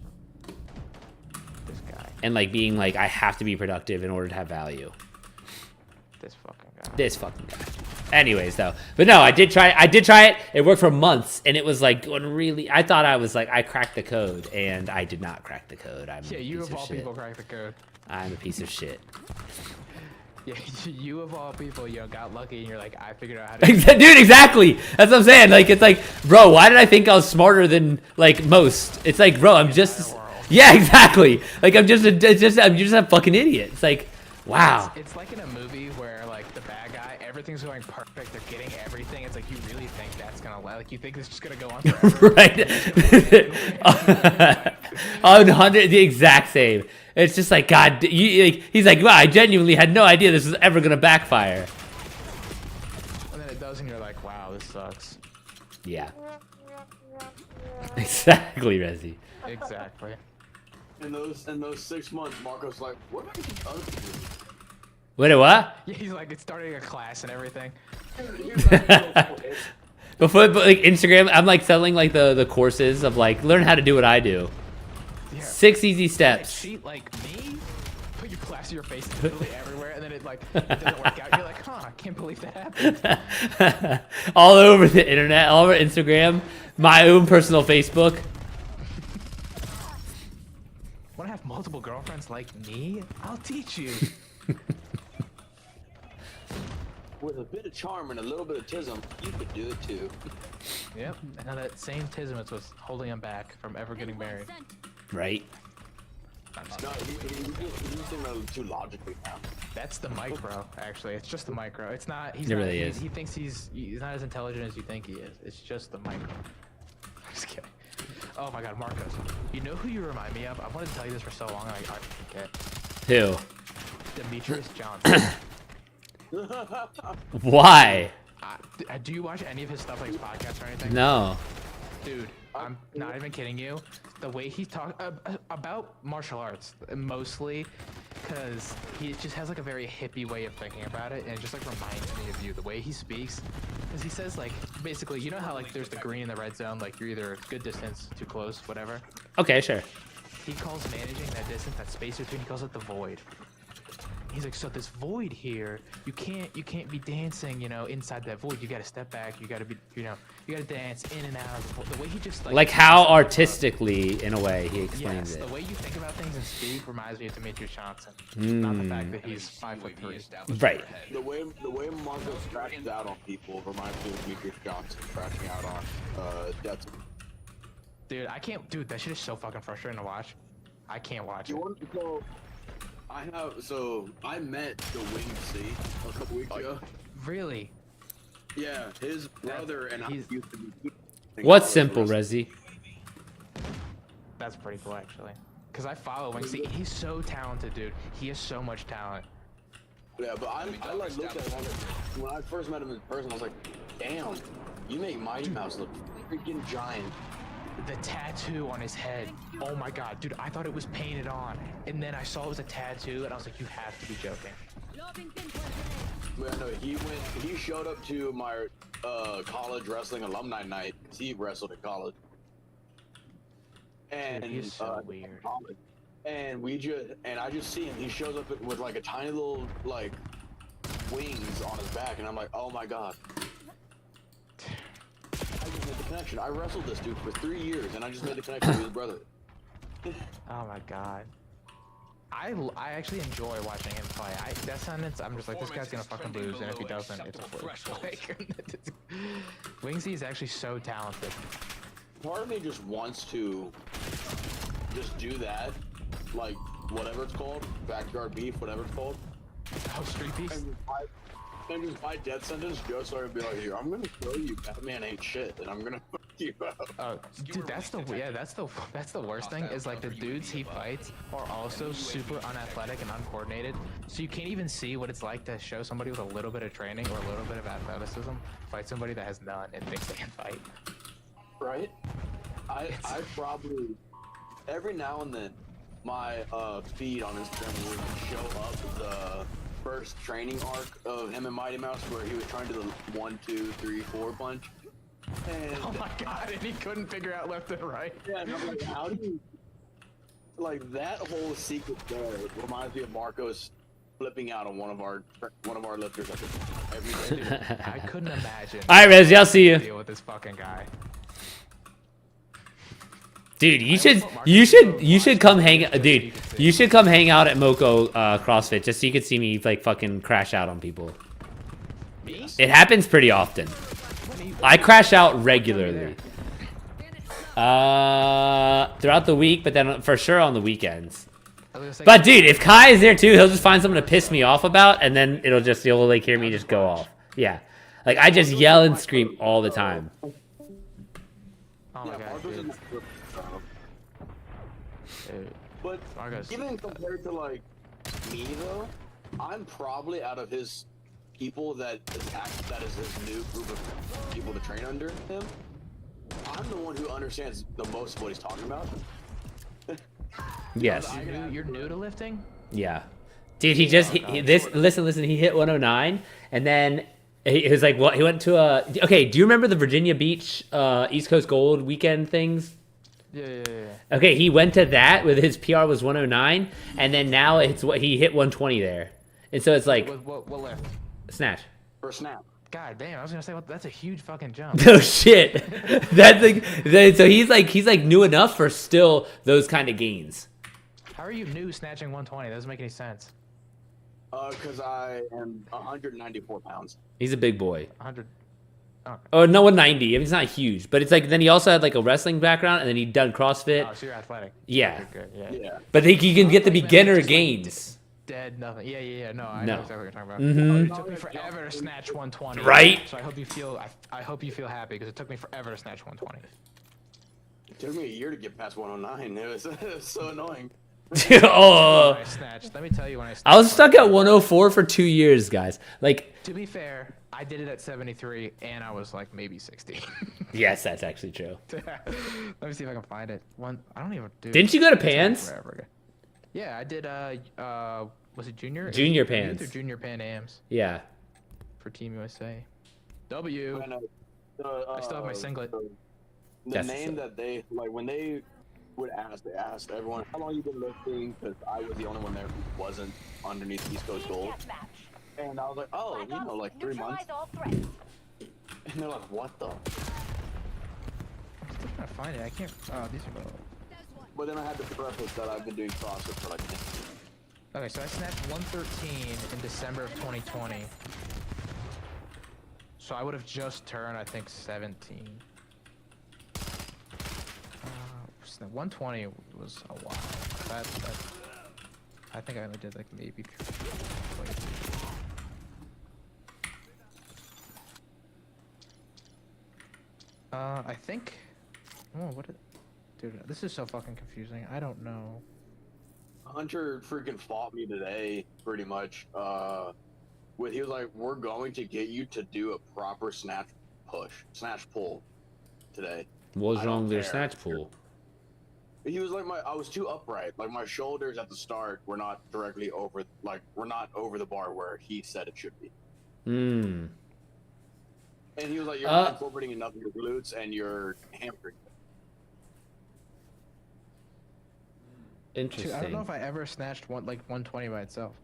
This guy. and like being like I have to be productive in order to have value. This fucking guy. This fucking guy. Anyways, though, but no, I did try it. It worked for months, and it was like going really. I thought I was like I cracked the code, and I did not crack the code. I'm Yeah, a you piece of of all shit. people cracked the code. I'm a piece of shit. Yeah, you of all people, got lucky and you're like, I figured out how to. Dude, exactly. That's what I'm saying. Like, it's like, bro, why did I think I was smarter than like most? It's like, bro, I'm just. Yeah, exactly. Like, I'm just a fucking idiot. It's like, wow. It's like in a movie where like the bad guy, everything's going perfect, they're getting everything. It's like you really think that's gonna like you think it's just gonna go on forever. Right. On 100, the exact same. It's just like, God, he's like, wow, I genuinely had no idea this was ever gonna backfire. And then it does, and you're like, wow, this sucks. Yeah. Exactly, Rezi. Exactly. In those 6 months, Marco's like, what am I supposed to do? Wait, what? Yeah, he's like, it's starting a class and everything. Before, like Instagram, I'm like selling like the courses of like learn how to do what I do. Yeah. 6 easy Like, steps. cheat like me, put you plaster your face literally everywhere, and then it like it doesn't work out. You're like, huh, I can't believe that happened. All over the internet, all over Instagram, my own personal Facebook. Want to have multiple girlfriends like me? I'll teach you. With a bit of charm and a little bit of tism, you could do it too. Yep. And now that same Tismuts was holding him back from ever getting married. Right. No, he's thinking a little too logically now. That's the micro, actually. It's just the micro. It's not. He's It not, really he, is. He thinks he's not as intelligent as you think he is. It's just the micro. I'm just kidding. Oh my God, Marcos. You know who you remind me of? I wanted to tell you this for so long. I forget. Who? Demetrius Johnson. Why? Do you watch any of his stuff, like his podcasts or anything? No. Dude, I'm not even kidding you. The way he talks about martial arts, mostly, because he just has like a very hippie way of thinking about it, and it just like reminds me of you. The way he speaks, because he says like basically, you know how like there's the green and the red zone, like you're either good distance, too close, whatever. Okay, sure. He calls managing that distance, that space between, he calls it the void. He's like, so this void here, you can't be dancing, inside that void. You gotta step back. You gotta be, you gotta dance in and out of the void. The way he just Like how artistically, in a way, he explains yes, it. the way you think about things and speak reminds me of Demetrius Johnson. Not the fact that he's 5'3". Right. The way Marco scratches out on people reminds me of Demetrius Johnson scratching out on Death. Dude, I can't. Dude, that shit is so fucking frustrating to watch. I can't watch it. I met the Wing C a couple weeks ago. Really? Yeah, his brother and I used to be. What's simple, Rezi? That's pretty cool, actually. Cause I follow him. See, he's so talented, dude. He has so much talent. Yeah, but I like looked at him when I first met him in person. I was like, damn, you make Mighty Mouse look freaking giant. The tattoo on his head. Oh my god, dude, I thought it was painted on. And then I saw it was a tattoo and I was like, you have to be joking. Yeah, no, he showed up to my college wrestling alumni night. He wrestled in college. And Dude, he's so weird. And I just see him. He shows up with like a tiny little like wings on his back, and I'm like, oh my god. I just made the connection. I wrestled this dude for 3 years, and I just made the connection with his brother. Oh my god. I actually enjoy watching him play. Death Sentence, I'm just like, this guy's gonna fucking lose, and if he doesn't, it's a fluke. Like, Wingsy is actually so talented. Part of me just wants to just do that, like whatever it's called, backyard beef, whatever it's called. Oh, street beef. And just fight Death Sentence just so I can be like, here, I'm gonna show you Batman ain't shit, and I'm gonna fuck you up. Oh, dude, that's the worst thing is like the dudes he fights are also super unathletic and uncoordinated, so you can't even see what it's like to show somebody with a little bit of training or a little bit of athleticism fight somebody that has none and thinks they can fight. Right? I probably every now and then my feed on Instagram will show up the first training arc of him and Mighty Mouse where he was trying to do the 1, 2, 3, 4 punch. And Oh my god, and he couldn't figure out left and right. yeah, and I'm like, how do you like that whole sequence there reminds me of Marcos flipping out on one of our lifters every day. Dude, I couldn't imagine. All right, Rez, I'll see you. Deal with this fucking guy. Dude, you should come hang, dude. You should come hang out at Moko CrossFit just so you could see me like fucking crash out on people. Me? It happens pretty often. I crash out regularly. Throughout the week, but then for sure on the weekends. But dude, if Kai is there too, he'll just find something to piss me off about, and then you'll like hear me just go off. Yeah, like I just yell and scream all the time. Oh my god, dude. Dude. But Marcos. even compared to like me though, I'm probably out of his people that is his new group of people to train under him. I'm the one who understands the most of what he's talking about. Yes. You're new to lifting? Yeah. Dude, listen, he hit 109, and then he was like, well, he went to okay, do you remember the Virginia Beach East Coast Gold weekend things? Yeah. Okay, he went to that with his PR was 109, and then now it's what he hit 120 there. And so it's like What lift? snatch. For snap. God damn, I was gonna say that's a huge fucking jump. No shit. That's like so he's like new enough for still those kind of gains. How are you new snatching 120? That doesn't make any sense. Because I am 194 pounds. He's a big boy. 100. Oh no, 190. I mean, it's not huge, but it's like then he also had like a wrestling background, and then he'd done CrossFit. Oh, so you're athletic. Yeah. Okay, good. Yeah. But he can get the Like, beginner just, like, gains. Dead nothing. Yeah. No, I No. know exactly what you're talking about. Mhm. It took me forever to snatch 120. Right? So I hope you feel happy because it took me forever to snatch 120. It took me a year to get past 109. It was so annoying. Oh. When I snatched, let me tell you when I snatched. I was stuck at 104 for 2 years, guys. Like, To be fair, I did it at 73 and I was like maybe 60. yes, that's actually true. Let me see if I can find it. I don't even do. Didn't you go to it's been Pans? forever ago. Yeah, I did. Was it junior? Junior Youth Pans. or junior Pan Ams Yeah. for Team USA. W. And, I still have my singlet. The That's name so- that they like when they would ask, they asked everyone how long you been lifting because I was the only one there who wasn't underneath East Coast Gold, and I was like, oh, you know, like 3 months. Neutralize all threats. And they're like, what the? I'm still trying to find it. I can't. Oh, these are. But then I had to preface that I've been doing CrossFit for like. Okay, so I snatched 113 in December of 2020. So I would have just turned, I think, 17. 120 was a while. I think I only did like maybe 22. I think. Oh, dude, this is so fucking confusing. I don't know. Hunter freaking fought me today, pretty much. he was like, we're going to get you to do a proper snatch pull today. What's I wrong don't with your care. snatch pull? He was like, I was too upright. Like my shoulders at the start were not directly over, like we're not over the bar where he said it should be. Hmm. And he was like, you're not incorporating enough of your glutes and your hamstring. Interesting. Dude, I don't know if I ever snatched 120 by itself.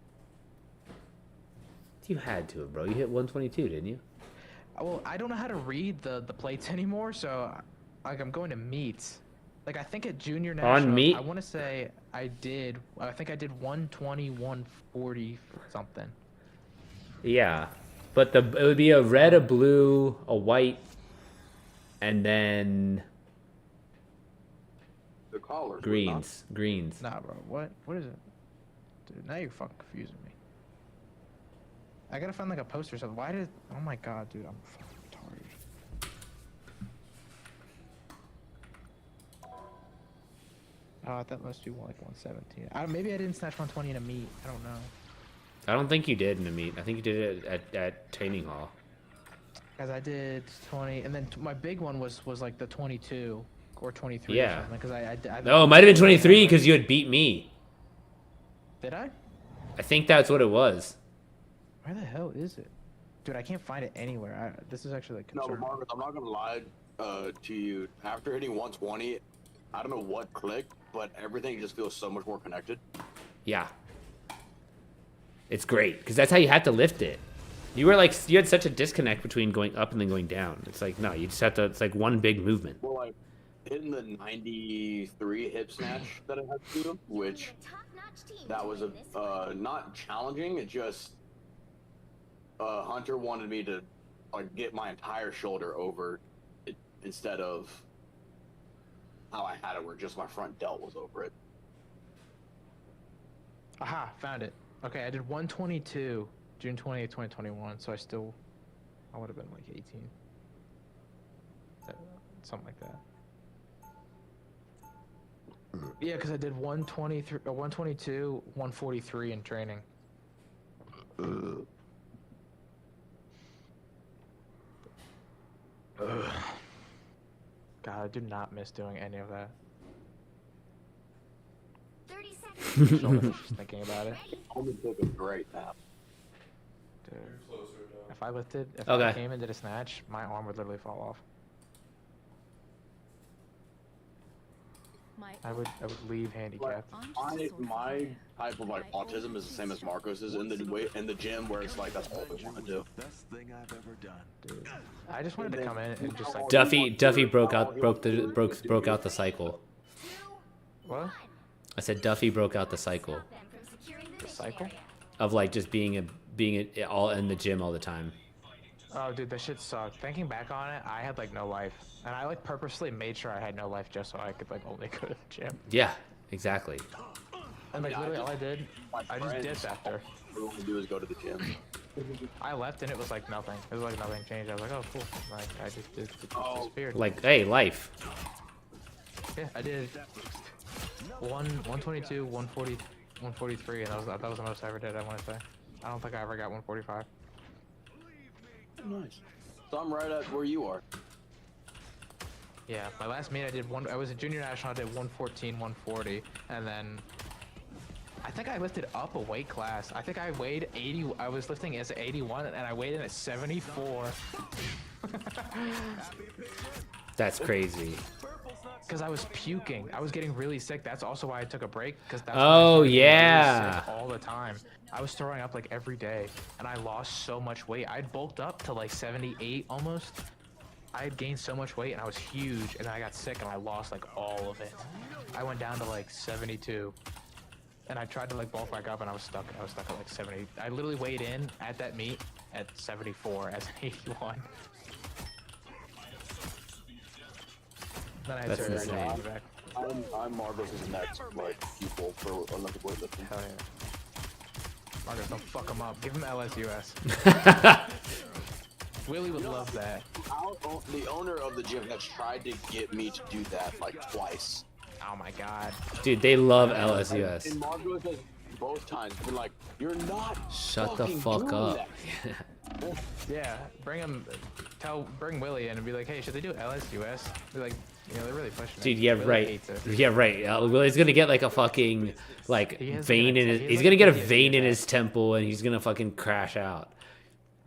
You had to, bro. You hit 122, didn't you? Well, I don't know how to read the plates anymore, so like I'm going to meets. Like I think at junior national, meet? I want to say I think I did 120, 140 something. Yeah, but it would be a red, a blue, a white, and then The collars. greens. Greens. Nah, bro. What is it? Dude, now you're fucking confusing me. I gotta find like a poster or something. Why did? Oh my god, dude, I'm fucking retarded. That must be more like 117. Maybe I didn't snatch 120 in a meet. I don't know. I don't think you did in the meet. I think you did it at training hall. Cause I did 20, and then my big one was like the 22 or 23. Yeah. Or something, cause I No, it might have been 23 because you had beat me. Did I? I think that's what it was. Where the hell is it? Dude, I can't find it anywhere. This is actually like No, but concerning. Marcus, I'm not gonna lie to you. After hitting 120, I don't know what clicked, but everything just feels so much more connected. Yeah. It's great because that's how you had to lift it. You had such a disconnect between going up and then going down. It's like, no, you just have to, it's like one big movement. Well, like hitting the 93 hip snatch that I had to do, which that was not challenging. It just Hunter wanted me to like get my entire shoulder over it instead of how I had it, where just my front delt was over it. Aha, found it. Okay, I did 122, June 20th, 2021, so I would have been like 18. Something like that. Yeah, because I did 123, 122, 143 in training. God, I do not miss doing any of that. 30 seconds. Just thinking about it. I'm gonna take a great nap. Dude. If I Okay. came and did a snatch, my arm would literally fall off. I would leave handicapped. My type of like autism is the same as Marcos's in the gym, where it's like that's all I want to do. Best thing I've ever done. Dude. I just wanted to come in and just like Duffy broke out the cycle. what? I said Duffy broke out the cycle The cycle? of like just being all in the gym all the time. Oh, dude, that shit sucked. Thinking back on it, I had like no life, and I like purposely made sure I had no life just so I could like only go to the gym. Yeah, exactly. And like Yeah, literally all I did, My I just friends, dipped after. All we want to do is go to the gym. I left and it was like nothing. It was like nothing changed. I was like, oh cool. Like I just disappeared. Like, hey, life. Yeah, I did 122, 140, 143, and that was the most I ever did. I want to say. I don't think I ever got 145. Nice. So I'm right at where you are. Yeah, my last meet I was a junior national. I did 114, 140, and then I think I lifted up a weight class. I think I weighed 80. I was lifting as 81, and I weighed in at 74. That's crazy. Because I was puking. I was getting really sick. That's also why I took a break. Because Oh, yeah. all the time. I was throwing up like every day, and I lost so much weight. I'd bulked up to like 78 almost. I had gained so much weight, and I was huge. And then I got sick, and I lost like all of it. I went down to like 72, and I tried to like bulk back up, and I was stuck. I was stuck at like 70. I literally weighed in at that meet at 74 as an 81. Then I had That's surgery insane. to get back. I'm Marcos's next like pupil for Olympic weightlifting. Hell yeah. Marcus, don't fuck him up. Give him LSUS. Willie would love that. The owner of the gym has tried to get me to do that like twice. Oh my god. Dude, they love LSUS. And both times. Been like, you're not. Shut the fucking fuck doing up. that." Yeah, bring Willie in and be like, hey, should they do LSUS? Be like, you know, they're really pushing Dude, it. yeah, Willie right. hates it. Yeah, right. Well, he's gonna get like a fucking like He is vein gonna- in his. he He's has, gonna like, get a PTSD vein in attack. his temple, and he's gonna fucking crash out.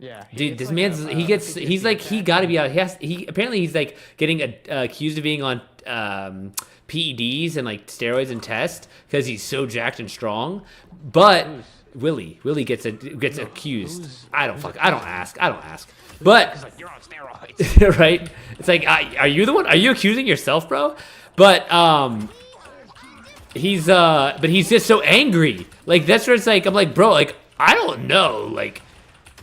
Yeah. he Dude, gets, this like, man's a, he gets PTSD he's like he attack. got to be out. He apparently he's like getting accused of being on PEDs and like steroids and tests because he's so jacked and strong. But Willie gets accused. I don't ask. But He's like, you're on steroids. right? It's like, are you the one? Are you accusing yourself, bro? But he's just so angry. Like that's where it's like I'm like, bro, like I don't know, like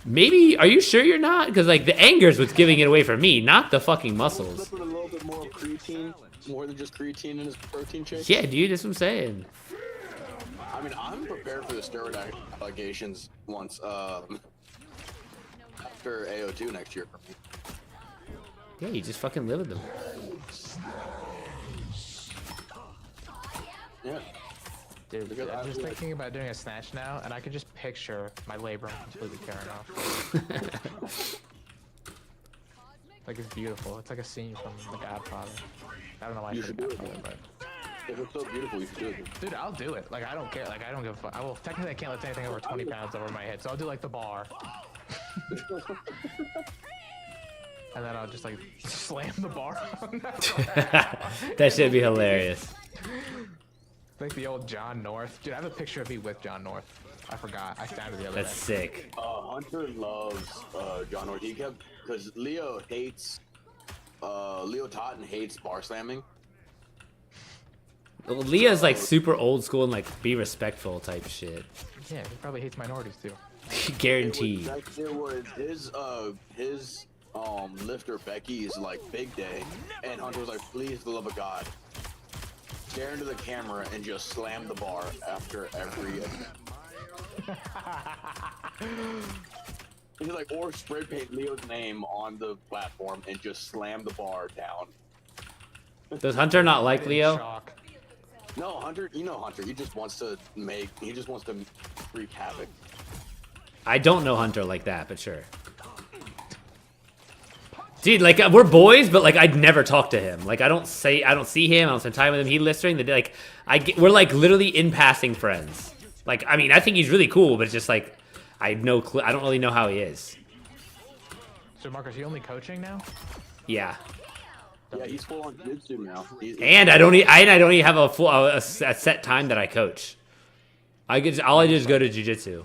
maybe are you sure you're not? Because like the anger is what's giving it away for me, not the fucking muscles. Put a little bit more creatine, more than just creatine in his protein shake. Yeah, dude, that's what I'm saying. I mean, I'm prepared for the steroid allegations once after AO2 next year for me. Yeah, you just fucking live with them. Yeah. Dude, Because I'm I just feel thinking about doing a snatch now, and I can just picture my labrum completely tearing off. Like, it's beautiful. It's like a scene from The Godfather. I don't know why I You said should do it, Godfather, but... If it's so beautiful, you should do it. Dude, I'll do it. Like, I don't care. Like, I don't give a fuck. Technically, I can't lift anything over 20 pounds over my head, so I'll do, like, the bar. And then I'll just, like, slam the bar on That should be hilarious. Like the old John North. Dude, I have a picture of me with John North. I forgot. I found it the other That's day. sick. Hunter loves John Ortiz because Leo Totten hates bar slamming. Well, Leah's like super old school and like be respectful type shit. Yeah, he probably hates minorities too. Guaranteed. It was his lifter Becky's like big day, and Hunter was like, please, for the love of God, stare into the camera and just slam the bar after every. He's like, or spray paint Leo's name on the platform and just slam the bar down. Does Hunter not like In Leo? shock. No, Hunter, you know Hunter, he just wants to wreak havoc. I don't know Hunter like that, but sure. Dude, like we're boys, but like I'd never talk to him. Like I don't see him. I don't spend time with him. He lives during the day. Like we're like literally in passing friends. Like I mean, I think he's really cool, but it's just like I have no clue. I don't really know how he is. So Marcus, you only coaching now? Yeah. Yeah, he's full on jiu-jitsu now. And I don't even have a full a set time that I coach. All I do is go to jujitsu.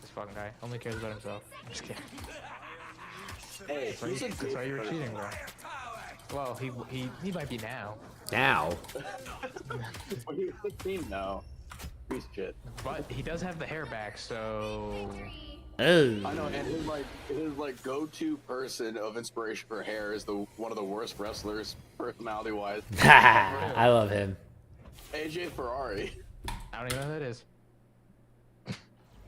This fucking guy only cares about himself. I'm just kidding. Hey, he's a That's good why you were person. cheating, bro. Well, he might be now, Now. When he was 15, no. Piece of shit. but he does have the hair back, so Oh. I know, and his go-to person of inspiration for hair is one of the worst wrestlers, personality-wise, I love him. AJ Ferrari. I don't even know who that is.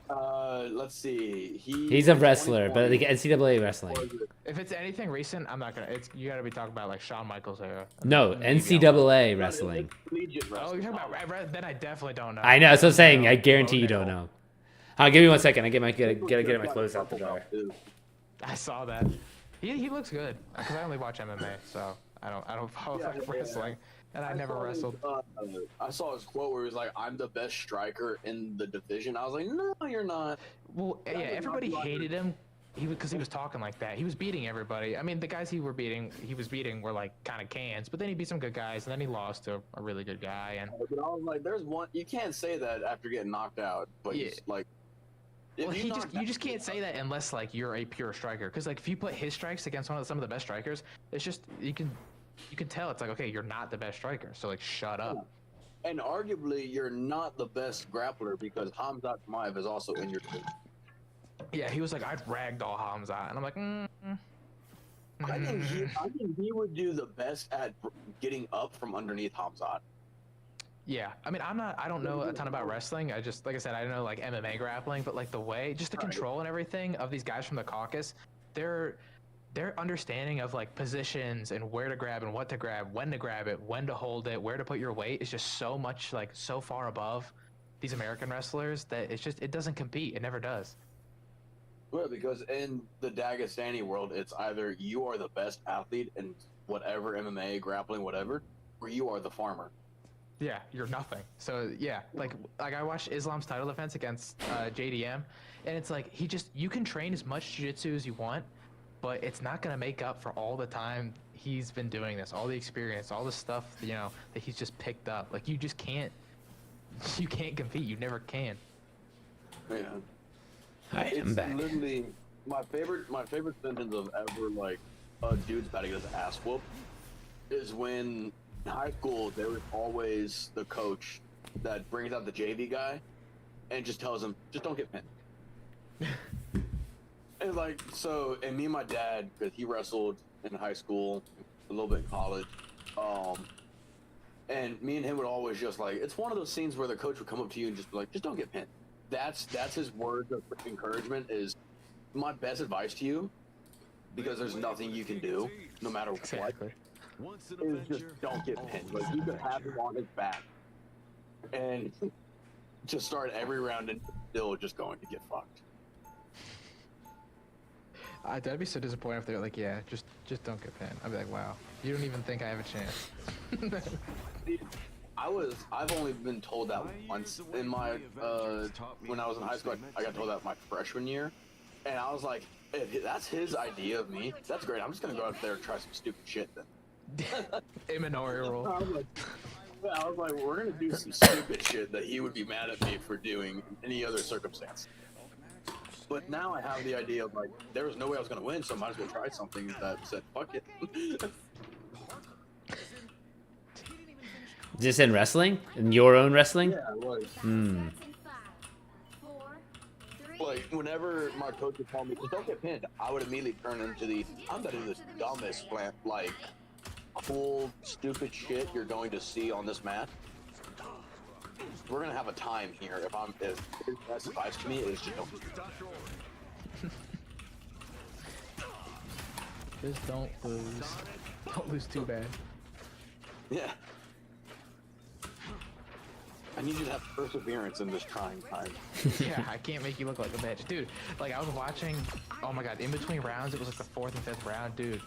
Let's see. He's a wrestler, but like NCAA wrestling. If it's anything recent, I'm not gonna. You gotta be talking about like Shawn Michaels era. No, Maybe NCAA wrestling. Collegiate Oh, wrestling. you're talking about. Then I definitely don't know. I know, that's what I'm saying. I guarantee you Okay. don't know. Give me 1 second. I get my clothes out the dryer. I saw that. He looks good because I only watch MMA, so I don't follow wrestling, and I never wrestled. I saw his quote where he was like, "I'm the best striker in the division." I was like, "No, you're not." Well, yeah, everybody hated him. Because he was talking like that. He was beating everybody. I mean, the guys he was beating were like kind of cans, but then he beat some good guys, and then he lost to a really good guy. And But I was like, "There's one. You can't say that after getting knocked out." But Yeah. he's like, well, if you just can't say that unless like you're a pure striker. Because like if you put his strikes against some of the best strikers, it's just you can tell it's like, okay, you're not the best striker, so like shut up. And arguably, you're not the best grappler because Hamzat Chimaev is also in your team. Yeah, he was like, I'd ragdoll Hamza, and I'm like, I think he would do the best at getting up from underneath Hamzat. yeah. I mean, I don't know a ton about wrestling. I just, like I said, I know like MMA grappling, but like just the control and everything of these guys from the caucus, their understanding of like positions and where to grab and what to grab, when to grab it, when to hold it, where to put your weight is just so much like so far above these American wrestlers that it doesn't compete. It never does. Well, because in the Dagestani world, it's either you are the best athlete in whatever MMA, grappling, whatever, or you are the farmer. Yeah, you're nothing. So yeah, like I watched Islam's title defense against JDM, and it's like you can train as much jiu-jitsu as you want, but it's not gonna make up for all the time he's been doing this, all the experience, all the stuff that he's just picked up. Like you can't compete. You never can. Yeah. Alright, It's I'm back. literally my favorite sentence of ever like a dude's about to get his ass whooped is when in high school there was always the coach that brings out the JV guy and just tells him, just don't get pinned. And like so, and me and my dad, because he wrestled in high school, a little bit in college, and me and him would always just like, it's one of those scenes where the coach would come up to you and just be like, just don't get pinned. That's his words of encouragement. Is my best advice to you, because there's nothing you can do, no matter Exactly. what. Is just don't get pinned. Like you could have him on his back, and just start every round and still just going to get fucked. I'd be so disappointed if they're like, yeah, just don't get pinned. I'd be like, wow, you don't even think I have a chance. I've only been told that once in my when I was in high school. I got told that my freshman year, and I was like, if that's his idea of me, that's great. I'm just gonna go out there and try some stupid shit then. Imminorial. I was like, we're gonna do some stupid shit that he would be mad at me for doing in any other circumstance. But now I have the idea of like, there was no way I was gonna win, so I might as well try something that said, fuck it. Just in wrestling? In your own wrestling? Yeah, like, like whenever my coach would tell me, just don't get pinned, I would immediately turn into I'm gonna do this dumbest like cool, stupid shit you're going to see on this mat. We're gonna have a time here. If his best advice to me is just don't. Just don't lose. Don't lose too bad. Yeah. I need you to have perseverance in this trying time. Yeah, I can't make you look like a bitch. Dude, like I was watching, oh my god, in between rounds, it was like the 4th and 5th round, dude.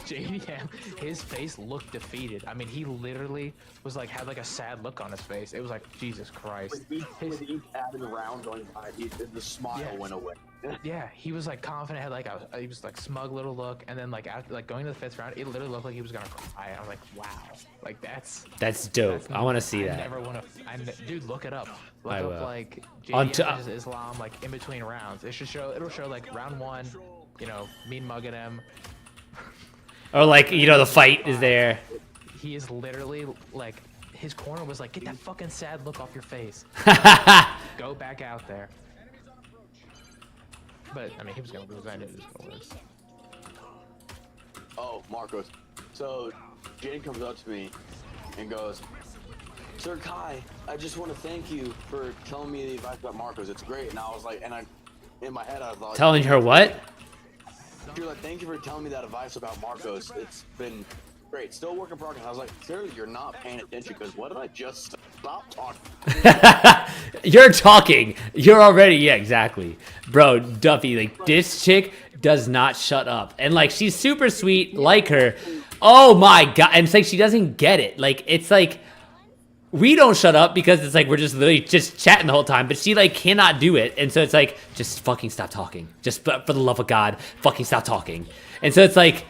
JDM, his face looked defeated. I mean, he literally was like, had like a sad look on his face. It was like, Jesus Christ. With each added round going by, the smile went away. Yeah, he was like confident, had like he was like smug little look, and then like after like going to the 5th round, it literally looked like he was gonna cry. I was like, wow, like that's dope. I want to see I that. never want to. Dude, look it up. Look I up will. like On JDM versus Islam, like in between rounds. It'll show like round 1, mean mugging him. Or like, the fight is there. He is literally like, his corner was like, get that fucking sad look off your face. Go back out there. But I mean, he was gonna lose. I knew he was gonna lose. Oh, Marcos. So, Jane comes up to me and goes, Sir Kai, I just want to thank you for telling me the advice about Marcos. It's great. And I was like, in my head, I thought, Telling her what? she was like, thank you for telling me that advice about Marcos. It's been great. Still work in progress. I was like, clearly you're not paying attention, because what did I just stop talking? You're talking. You're already, yeah, exactly. Bro, Duffy, like, this chick does not shut up. And, like, she's super sweet, like her. Oh, my God. And it's like, she doesn't get it. Like, it's like, we don't shut up because it's like, we're just literally just chatting the whole time. But she, like, cannot do it. And so it's like, just fucking stop talking. Just for the love of God, fucking stop talking. And so it's like,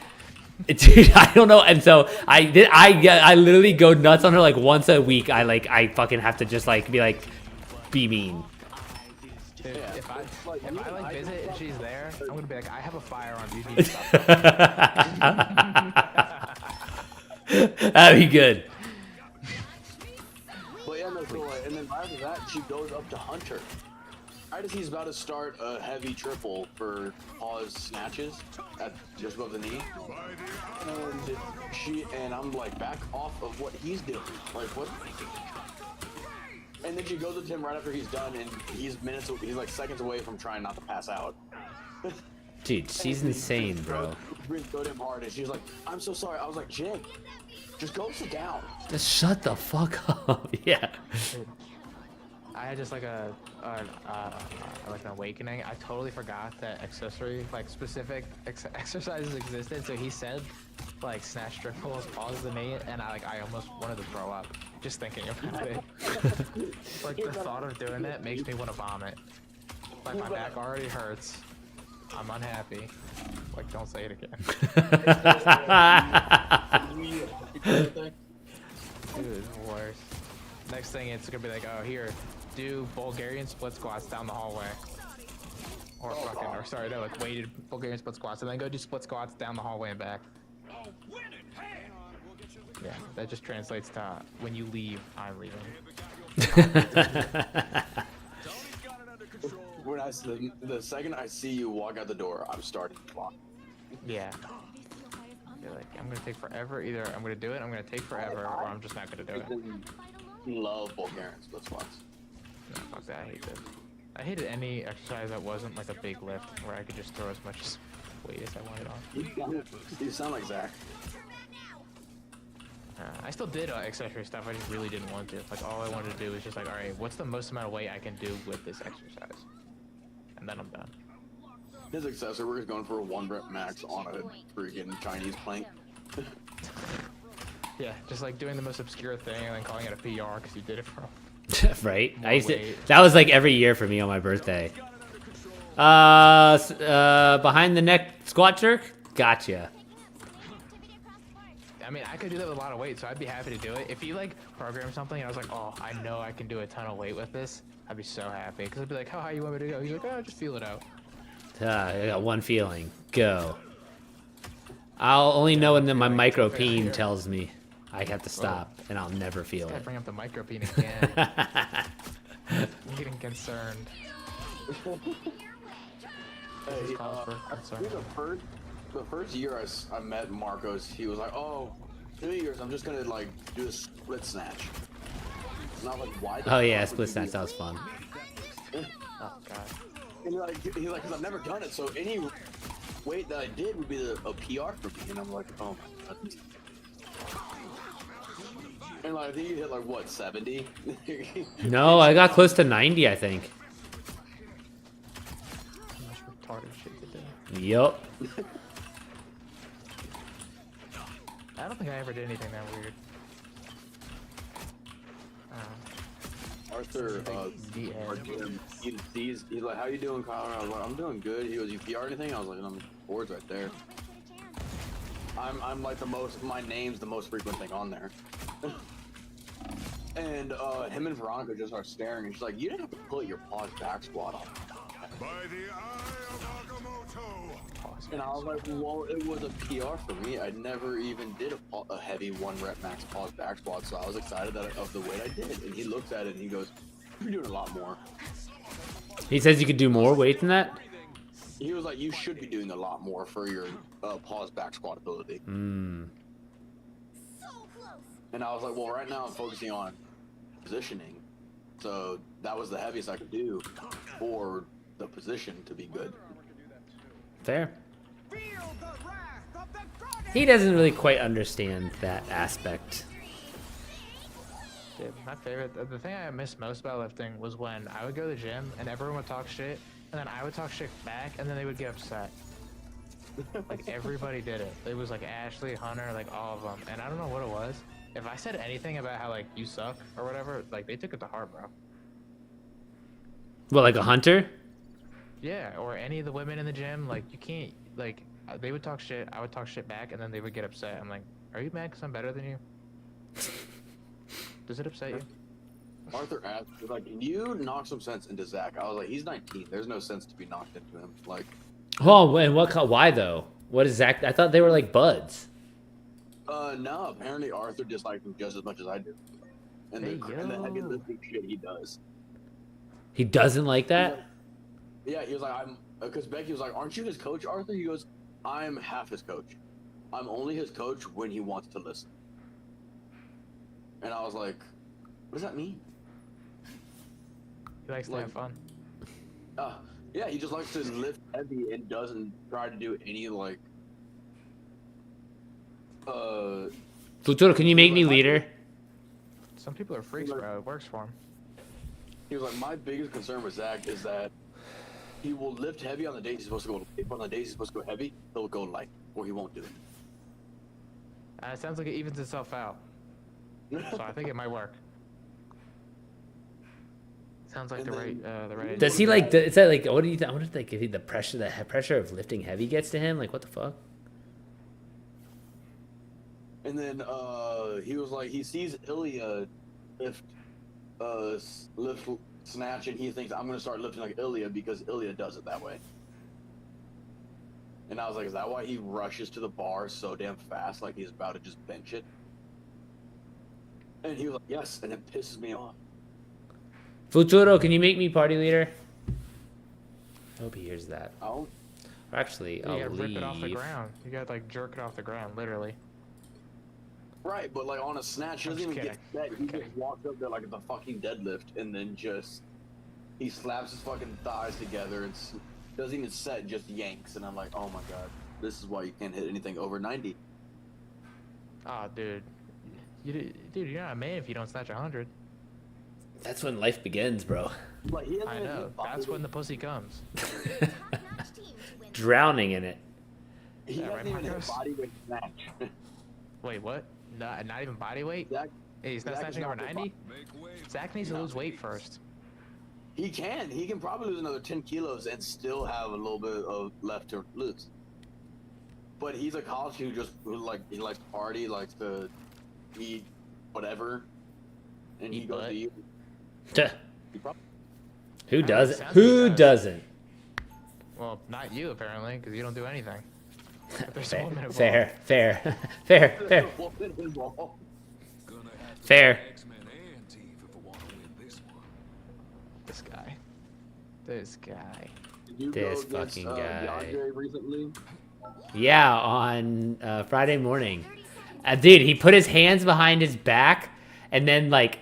dude, I don't know. And so I literally go nuts on her like once a week. I fucking have to just like be mean. Dude, if I like visit and she's there, I'm gonna be like, I have a firearm. You need to stop. That'd be good. But yeah, no, so, and then right after that, she goes up to Hunter. Right as he's about to start a heavy triple for pause snatches at just above the knee, and I'm like, back off of what he's doing. Like, what? And then she goes up to him right after he's done, and he's like seconds away from trying not to pass out. Dude, she's insane, bro. Throw him hard, and she's like, I'm so sorry. I was like, Jake, just go sit down. Just shut the fuck up. Yeah. I had just like like an awakening. I totally forgot that accessory, like specific exercises existed. So he said, like snatch, strip pulls, pause the knee, and I almost wanted to throw up just thinking about it. Like the thought of doing that makes me want to vomit. Like my back already hurts. I'm unhappy. Like don't say it again. Dude, it's worse. Next thing it's gonna be like, oh here, do Bulgarian split squats down the hallway. Or fucking, or sorry, no, like weighted Bulgarian split squats, and then go do split squats down the hallway and back. Yeah, that just translates to when you leave, I'm leaving. When the second I see you walk out the door, I'm starting to clock. Yeah. You're like, I'm gonna take forever. Either I'm gonna do it, I'm gonna take forever, or I'm just not gonna do it. Love Bulgarian split squats. No, fuck that, I hate this. I hated any exercise that wasn't like a big lift where I could just throw as much weight as I wanted on. You sound like Zach. I still did accessory stuff, I just really didn't want to. Like all I wanted to do was just like, alright, what's the most amount of weight I can do with this exercise? And then I'm done. His accessory work is going for a 1 rep max on a freaking Chinese plank. Yeah, just like doing the most obscure thing and then calling it a PR because you did it for Right? more I used to, weight. that was like every year for me on my birthday. Behind the neck squat jerk? Gotcha. I mean, I could do that with a lot of weight, so I'd be happy to do it. If you like program something and I was like, oh, I know I can do a ton of weight with this, I'd be so happy. Because I'd be like, how high you want me to go? He's like, oh, just feel it out. I got one feeling. Go. I'll only know when my micro peen tells me I have to stop, and I'll never feel I it. bring up the micro peen again. I'm getting concerned. Hey, This calls for I concern. think the first year I met Marcos, he was like, "Oh, 2 years, I'm just gonna like do a split snatch." Not like why? Oh yeah, split snatch, that was fun. Oh, God. And he's like, "Cause I've never done it, so any weight that I did would be a PR for me." And I'm like, "Oh my God." And like, I think you hit like what, 70? No, I got close to 90, I think. How much retarded shit to do. Yup. I don't think I ever did anything that weird. Arthur, Yeah. he's like, "How you doing, Kyle?" And I was like, "I'm doing good." He goes, "You PR anything?" I was like, "I'm boards right there." I'm like my name's the most frequent thing on there. And him and Veronica just are staring, and she's like, "You didn't have to put your pause back squat on." By the eye of Agamotto. And I was like, "Well, it was a PR for me. I never even did a heavy 1 rep max pause back squat, so I was excited of the weight I did." And he looks at it and he goes, "You're doing a lot more." He says you could do more weight than that? He was like, "You should be doing a lot more for your pause back squat ability." Hmm. And I was like, "Well, right now I'm focusing on positioning, so that was the heaviest I could do for the position to be good." Fair. He doesn't really quite understand that aspect. Dude, my favorite, the thing I miss most about lifting was when I would go to the gym and everyone would talk shit, and then I would talk shit back, and then they would get upset. Like everybody did it. It was like Ashley, Hunter, like all of them, and I don't know what it was. If I said anything about how like you suck or whatever, like they took it to heart, bro. What, like a hunter? Yeah, or any of the women in the gym, like you can't, like they would talk shit, I would talk shit back, and then they would get upset. I'm like, are you mad because I'm better than you? Does it upset you? Arthur asked, he was like, "Can you knock some sense into Zach?" I was like, "He's 19. There's no sense to be knocked into him." Like, Oh, and why though? What is Zach? I thought they were like buds. no, apparently Arthur dislikes him just as much as I do. And Hey, and the heavy yo. lifting shit he does. He doesn't like that? Yeah, he was like, because Becky was like, "Aren't you his coach, Arthur?" He goes, "I'm half his coach. I'm only his coach when he wants to listen." And I was like, "What does that mean?" He likes to Like- have fun. Yeah, he just likes to lift heavy and doesn't try to do any like, Futuro, can you make me leader? Some people are freaks, bro. It works for them. He was like, my biggest concern with Zach is that he will lift heavy on the days he's supposed to go light, but on the days he's supposed to go heavy, he'll go light, or he won't do it. It sounds like it evens itself out. So I think it might work. Sounds like And the then- right. Does he like? Is that like? What do you? I wonder if like if the pressure of lifting heavy gets to him. Like what the fuck? And then he was like, he sees Ilya lift snatch, and he thinks I'm gonna start lifting like Ilya because Ilya does it that way. And I was like, is that why he rushes to the bar so damn fast, like he's about to just bench it? And he was like, yes, and it pisses me off. Futuro, can you make me party leader? I hope he hears that. Oh, Or actually, You I'll gotta rip it off the leave. ground. You gotta like jerk it off the ground, literally. right, but like on a snatch, he I'm doesn't just even get set. He kidding. just walks up there like it's a fucking deadlift, and then just he slaps his fucking thighs together and doesn't even set, just yanks. And I'm like, oh my god, this is why you can't hit anything over 90. Oh, dude. Dude, you're not a man if you don't snatch 100. That's when life begins, bro. Like he hasn't I even know. hit That's body when the pussy comes. Drowning in it. He Yeah, hasn't right, even hit Marcos? body weight snatch. Wait, what? Not even body weight? Zach, Hey, he's not Zach is snatching over not 90? Make way for Zach needs to lose weight first. he can probably lose another 10 kilos and still have a little bit of left to lose. But he's a college who he likes to party, likes to eat whatever, and he Eat goes butt. to you. Tuh. He probably, Who Alright, doesn't? sounds Who like that. doesn't? Well, not you, apparently, because you don't do anything. But there's a Fair, woman involved. fair, fair, fair, fair, Woman involved. Gonna have to fair. X-Men and Teeth if I want to win this one. This guy. This guy. Did you This go against, fucking guy. DeAndre recently? Yeah, on Friday morning. Dude, he put his hands behind his back and then like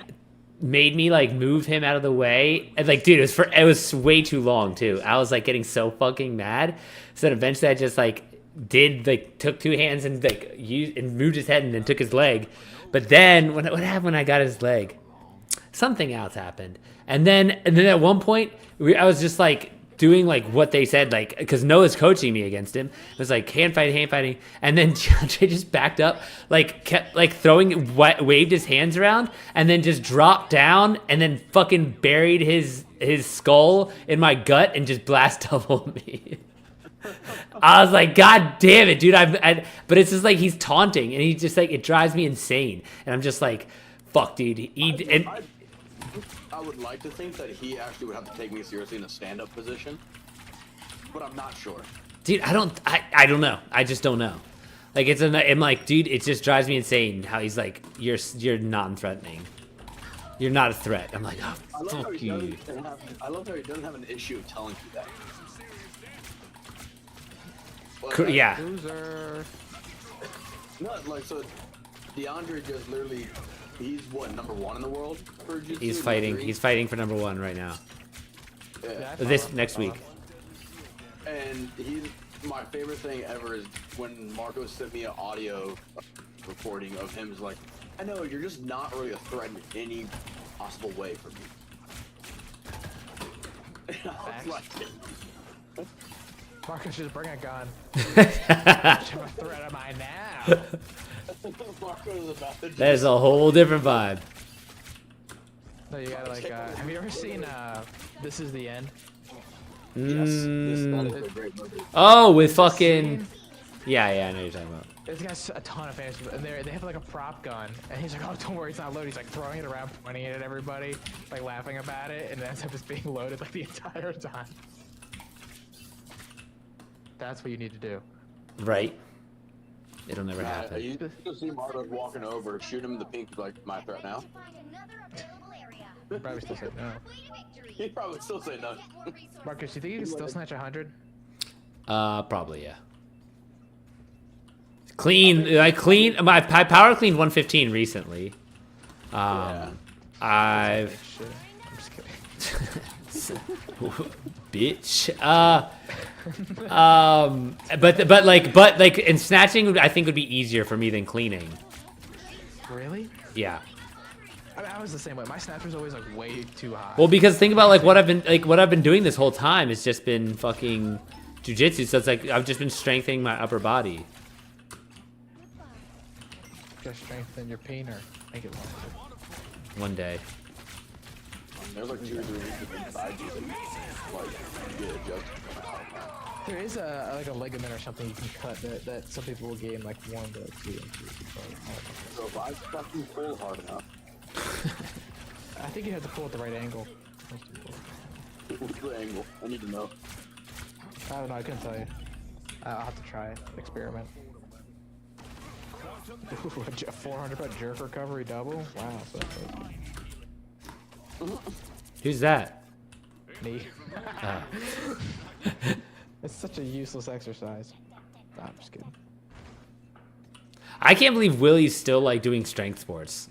made me like move him out of the way. And like, dude, it was way too long too. I was like getting so fucking mad. So then eventually I just like took two hands and like used and moved his head and then took his leg. But then what happened when I got his leg? Something else happened. And then at one point I was just like doing like what they said, like because Noah's coaching me against him. It was like hand fighting, and then DeAndre just backed up, like kept like throwing, waved his hands around, and then just dropped down, and then fucking buried his skull in my gut and just blast doubled me. I was like, God damn it, dude! But it's just like he's taunting, and he's just like it drives me insane, and I'm just like, fuck, dude. I would like to think that he actually would have to take me seriously in a stand-up position, but I'm not sure. Dude, I don't know. I just don't know. Like I'm like, dude, it just drives me insane how he's like, you're non-threatening. You're not a threat. I'm like, oh, I love, how fuck he you. I love how he doesn't have an issue telling you that. Yeah. Loser. No, like so, DeAndre just literally, he's what, number 1 in the world for jiu-jitsu? He's Number fighting. 3? He's fighting for number 1 right now. Yeah. Yeah, I follow This him, next I follow week. And my favorite thing ever is when Marco sent me an audio recording of him. Is like, I know you're just not really a threat in any possible way for me. And I was like, Marcus, just bring a gun. How much of a threat am I now? Marco is about to just, That is a whole different vibe. No, you gotta like, have you ever seen, This Is the End? yes, that Mm. is a great movie. Oh, with fucking. Yeah, I know what you're talking about. It's got a ton of fans, and they have like a prop gun, and he's like, "Oh, don't worry, it's not loaded." He's like throwing it around, pointing it at everybody, like laughing about it, and it ends up just being loaded like the entire time. That's what you need to do. Right? It'll never You happen. just see Marco walking over, shoot him in the pink, like, my threat now. He'd probably still say no. He'd probably still say no. Marcus, you think you can still snatch 100? Probably, yeah. I power cleaned 115 recently. Yeah. I've Shit. I'm just kidding. bitch. But like in snatching, I think would be easier for me than cleaning. Really? Yeah. I mean, I was the same way. My snapper's always like way too high. Well, because think about like what I've been doing this whole time has just been fucking jujitsu. So it's like I've just been strengthening my upper body. Just strengthen your painter. Make it longer. One day. There's like 2 or 3 weeks inside you that like get adjusted to come out. There is a like a ligament or something you can cut that some people will gain like 1 to 2 inches. So if I fucking pull hard enough, I think you have to pull at the right angle. what's the angle? I need to know. I don't know. I couldn't tell you. I'll have to try it. Experiment. Ooh, a 400 jerk recovery double. Wow. So Who's that? me. Oh. It's such a useless exercise. Nah, I'm just kidding. I can't believe Willie's still like doing strength sports.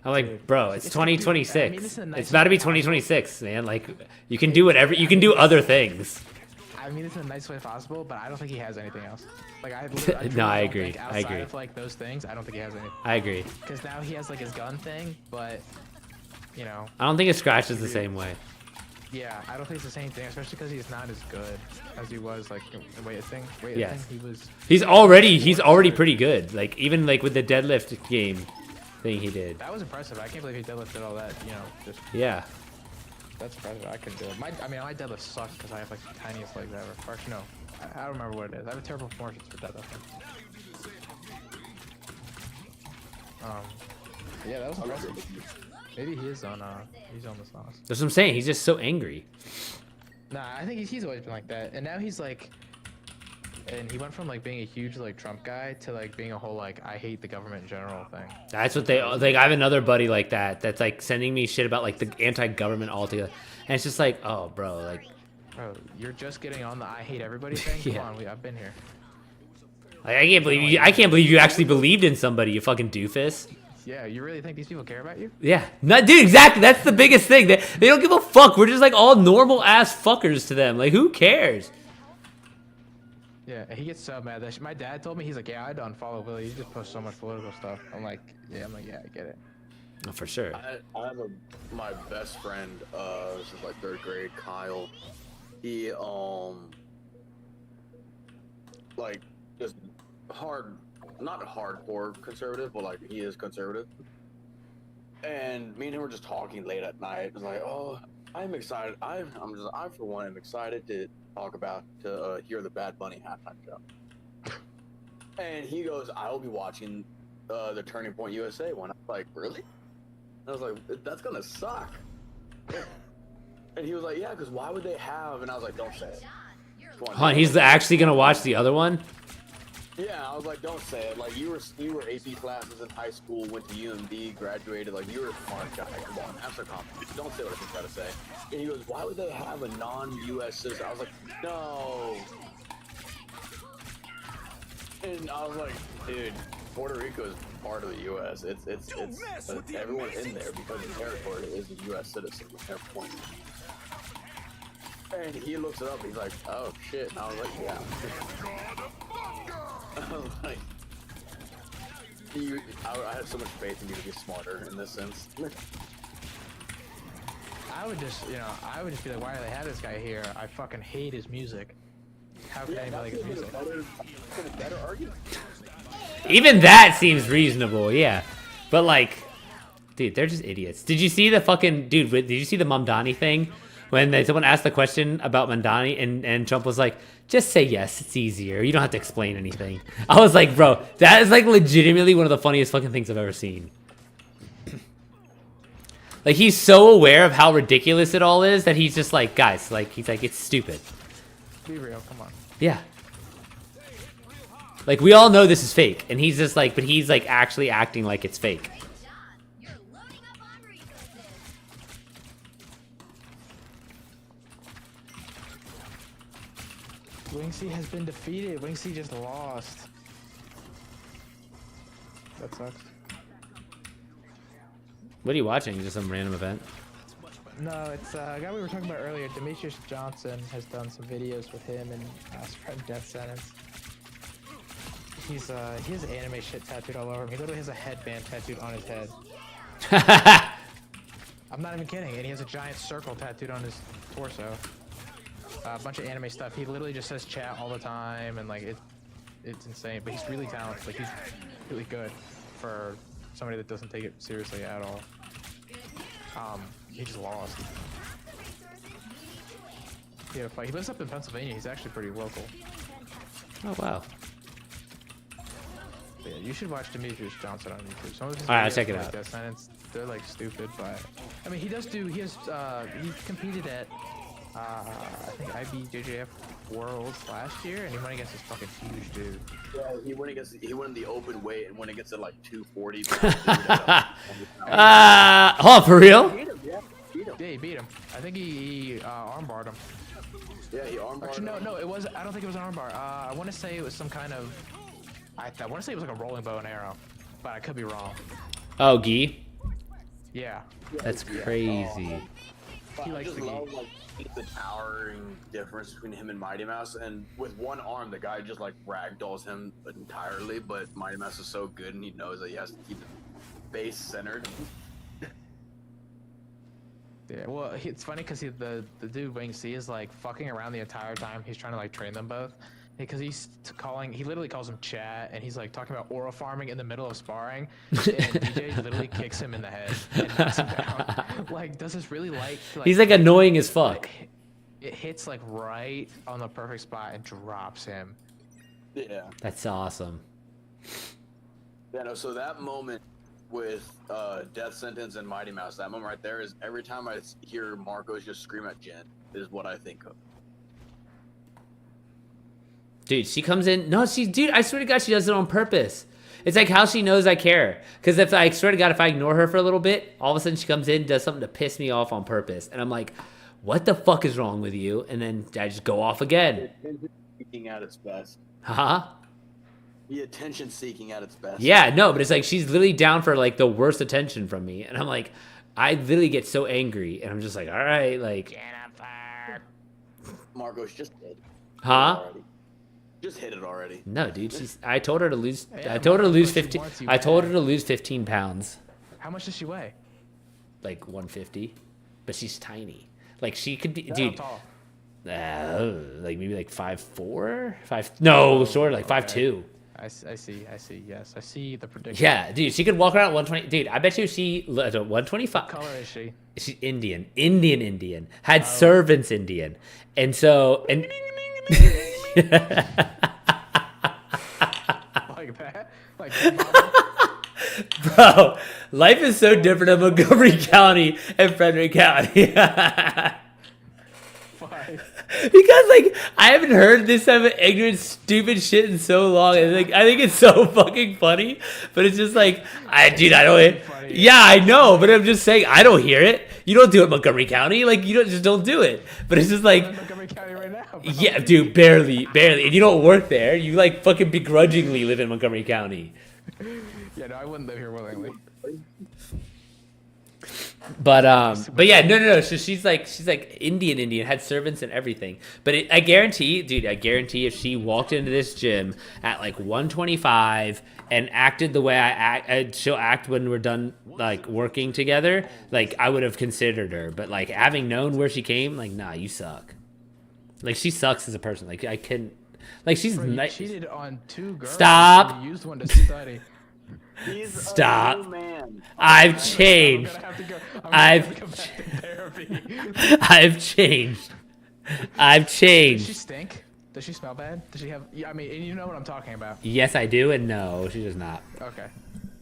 I'm like, Dude, bro, it's it's like, dude, 2026. I mean, it's a nice It's about to be way possible. 2026, man. Like, you can do whatever. You can do other things. I mean, it's in the nicest way possible, but I don't think he has anything else. Like I No, I don't agree. think I outside agree. of like those things, I don't think he has anything. I agree. Because now he has like his gun thing, but you know, I don't think his scratch is the same way. yeah, I don't think it's the same thing, especially because he's not as good as he was like in weightlifting. Yes. He was. He's already pretty good. Like even like with the deadlift game thing he did. That was impressive. I can't believe he deadlifted all that. You know, just Yeah. that's impressive. I couldn't do it. I mean, my deadlift sucked because I have like the tiniest legs ever. Or actually, no, I don't remember what it is. I have a terrible performance for deadlifting. Yeah, that was impressive. Maybe he is on the sauce. That's what I'm saying. He's just so angry. Nah, I think he's always been like that, and now he's like, and he went from like being a huge like Trump guy to like being a whole like I hate the government in general thing. That's what they like. I have another buddy like that. That's like sending me shit about like the anti-government altogether, and it's just like, oh, bro, like, Bro, you're just getting on the I hate everybody thing. Yeah. Come on, I've been here. like I can't believe you actually believed in somebody. You fucking doofus. Yeah, you really think these people care about you? Yeah, no, dude, exactly. That's the biggest thing. They don't give a fuck. We're just like all normal ass fuckers to them. Like, who cares? Yeah, he gets so mad. My dad told me, he's like, yeah, I'd unfollow Willie. He just posts so much political stuff. I'm like, yeah, I get it. Oh, for sure. I have my best friend, this is like 3rd grade, Kyle. He, like, just not hardcore conservative, but like, he is conservative. And me and him were just talking late at night. It was like, oh, I'm excited. I for one am excited to hear the Bad Bunny halftime show. And he goes, I'll be watching the Turning Point USA one. I'm like, really? And I was like, that's gonna suck. And he was like, yeah, because why would they have? And I was like, don't say it. Come on, Hold on, he's actually gonna watch the other one? yeah, I was like, don't say it. Like, you were AP classes in high school, went to UMD, graduated. Like, you were a smart guy. Come on, have some confidence. Don't say what I think you gotta say. And he goes, why would they have a non-U.S. citizen? I was like, no. And I was like, dude, Puerto Rico is part of the U.S. It's everyone in there because the territory is a U.S. citizen at every point. And he looks it up. He's like, oh shit. And I was like, yeah. I was like, I had so much faith in you to be smarter in this sense. I would just be like, why do they have this guy here? I fucking hate his music. How can anybody like his music? Better argument. Even that seems reasonable, yeah. But like, dude, they're just idiots. Did you see the fucking dude? Did you see the Mamdani thing when someone asked the question about Mamdani and Trump was like, just say yes, it's easier. You don't have to explain anything. I was like, bro, that is like legitimately one of the funniest fucking things I've ever seen. Like, he's so aware of how ridiculous it all is that he's just like, guys, like, he's like, it's stupid. Be real, come on. Yeah. Like, we all know this is fake, and he's just like, but he's like actually acting like it's fake. Wingsy has been defeated. Wingsy just lost. That sucks. What are you watching? Just some random event? No, it's a guy we were talking about earlier. Demetrius Johnson has done some videos with him and spread death sentence. He has anime shit tattooed all over him. He literally has a headband tattooed on his head. I'm not even kidding. And he has a giant circle tattooed on his torso. A bunch of anime stuff. He literally just says chat all the time, and like it's insane. But he's really talented. Like he's really good for somebody that doesn't take it seriously at all. He just lost. Yeah, he lives up in Pennsylvania. He's actually pretty local. Oh wow. But yeah, you should watch Demetrius Johnson on YouTube. Some of his All right, I'll videos check it are, like, out. death sentence, they're like stupid, but I mean he has he competed at I think IBJJF Worlds last year, and he went against this fucking huge dude. Yeah, he went in the open weight and went against it like 240. Hold on, for real? Beat him, yeah. Beat him. Yeah, he beat him. I think he armbarred him. Yeah, he armbarred Actually, him. no, it was. I don't think it was an armbar. I want to say it was some kind of. I want to say it was like a rolling bow and arrow, but I could be wrong. Oh, Gee? Yeah. That's crazy. He I likes just the love like the towering difference between him and Mighty Mouse, and with one arm, the guy just like ragdolls him entirely. But Mighty Mouse is so good, and he knows that he has to keep the base centered. Yeah, well, it's funny because the dude Wing C is like fucking around the entire time. He's trying to like train them both, because he literally calls him chat, and he's like talking about aura farming in the middle of sparring, and DJ literally kicks him in the head and knocks him down. Like, does this really He's like annoying as fuck. It hits like right on the perfect spot and drops him. Yeah. That's awesome. Yeah. No. So that moment with Death Sentence and Mighty Mouse, that moment right there is every time I hear Marcos just scream at Jen, is what I think of. Dude, she comes in. No, dude, I swear to God, she does it on purpose. It's like how she knows I care. Because if I swear to God, if I ignore her for a little bit, all of a sudden she comes in, does something to piss me off on purpose. And I'm like, what the fuck is wrong with you? And then I just go off again. Seeking at its best. Huh? The attention seeking at its best. Yeah, no, but it's like she's literally down for like the worst attention from me. And I'm like, I literally get so angry. And I'm just like, all right, like. Jennifer. Marcos just did. Huh? Just hit it already. No, dude. I told her to lose. Yeah, I told her to lose Marcos, 15. she wants you I told her back. to lose 15 pounds. How much does she weigh? Like 150, but she's tiny. Like she could be, How dude. tall? Like maybe like 5'4", 5. No, short, like 5'2". I see. Yes, I see the prediction. Yeah, dude. She could walk around at 120. Dude, I bet you she 125. What color is she? She's Indian. Had servants Indian, and so and. Like that? Like Bro, life is so different in Montgomery County and Frederick County. Why? Because like I haven't heard this type of ignorant, stupid shit in so long, and like I think it's so fucking funny. But it's just like, I don't. Yeah, I know, but I'm just saying I don't hear it. You don't do it in Montgomery County, like you don't do it. But it's just like, I'm in Montgomery County right now. Bro. yeah, dude, barely, and you don't work there. You like fucking begrudgingly live in Montgomery County. Yeah, no, I wouldn't live here willingly. But yeah, no. So she's like Indian, had servants and everything. But I guarantee, dude, if she walked into this gym at like 125 and acted the way she'll act when we're done like working together, like I would have considered her. But like having known where she came, like nah, you suck. Like she sucks as a person. Like I couldn't. Like she's Bro, you nice. cheated on 2 girls. Stop. And you used one to study. He's Stop. a new man. I've changed. I'm gonna have to go. I've I'm gonna have to go back to therapy. I've changed. I've Does changed. she stink? Does she smell bad? Does she have? Yeah, I mean, and you know what I'm talking about. Yes, I do, and no, she does not. Okay.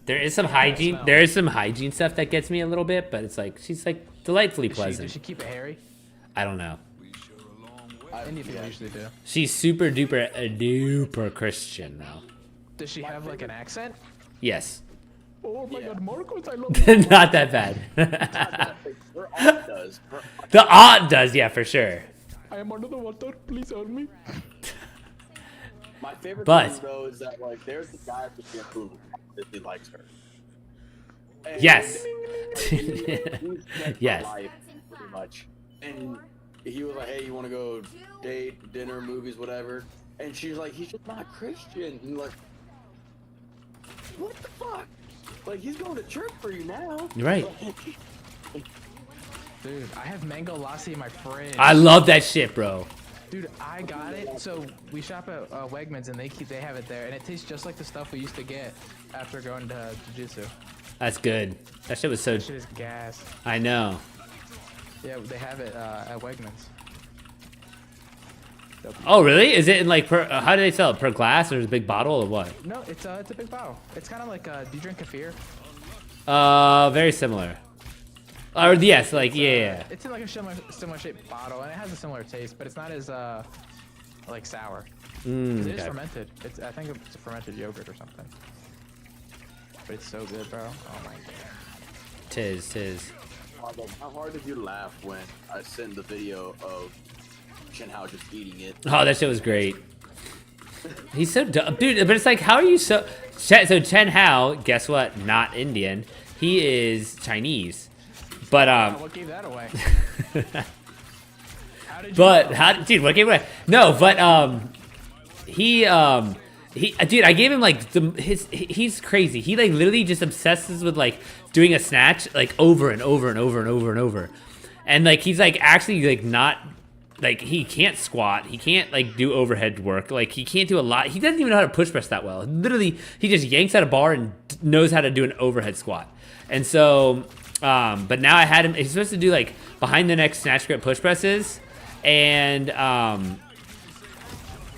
There is some hygiene. smell. There is some hygiene stuff that gets me a little bit, but it's like she's like delightfully pleasant. Does she keep it hairy? I don't know. Indian people usually do. She's super duper Christian though. Does she have like an accent? Yes, Oh my God, Marcos, I love you. not that bad. Her aunt does. The aunt does, yeah, for sure. I am under the water. Please help me. My favorite But- thing though is that like there's the guy at the gym who obviously likes her. And Yes. he's met Yes. for life, pretty much. And he was like, "Hey, you want to go date, dinner, movies, whatever?" And she's like, "He's just not Christian." And like, what the fuck? Like he's going to church for you now. You're right. Dude, I have mango lassi in my fridge. I love that shit, bro. Dude, I got it. So we shop at Wegmans and they have it there, and it tastes just like the stuff we used to get after going to jiu-jitsu. That's good. That shit was so. That shit is gas. I know. Yeah, they have it at Wegmans. Oh, really? Is it in like per? How do they sell it? Per glass or is it a big bottle or what? No, it's a big bottle. It's kind of like do you drink kefir? Very similar. Or yes, like yeah. It's in like a similar shaped bottle, and it has a similar taste, but it's not as like sour. 'Cause it is Okay. fermented. I think it's a fermented yogurt or something. But it's so good, bro. Oh my god. Tis. How hard did you laugh when I sent the video of Chen Hao just eating it? Oh, that shit was great. He's so dumb, dude. But it's like, how are you so? So Chen Hao, guess what? Not Indian. He is Chinese. But What gave that away? How did you But know? how, dude? What gave away? No, but he, dude, I gave him like he's crazy. He like literally just obsesses with like doing a snatch like over and over and over and over and over, and like he's like actually like not like he can't squat, he can't like do overhead work, like he can't do a lot. He doesn't even know how to push press that well. Literally, he just yanks at a bar and knows how to do an overhead squat, and so. But now I had him. He's supposed to do like behind the neck snatch grip push presses, and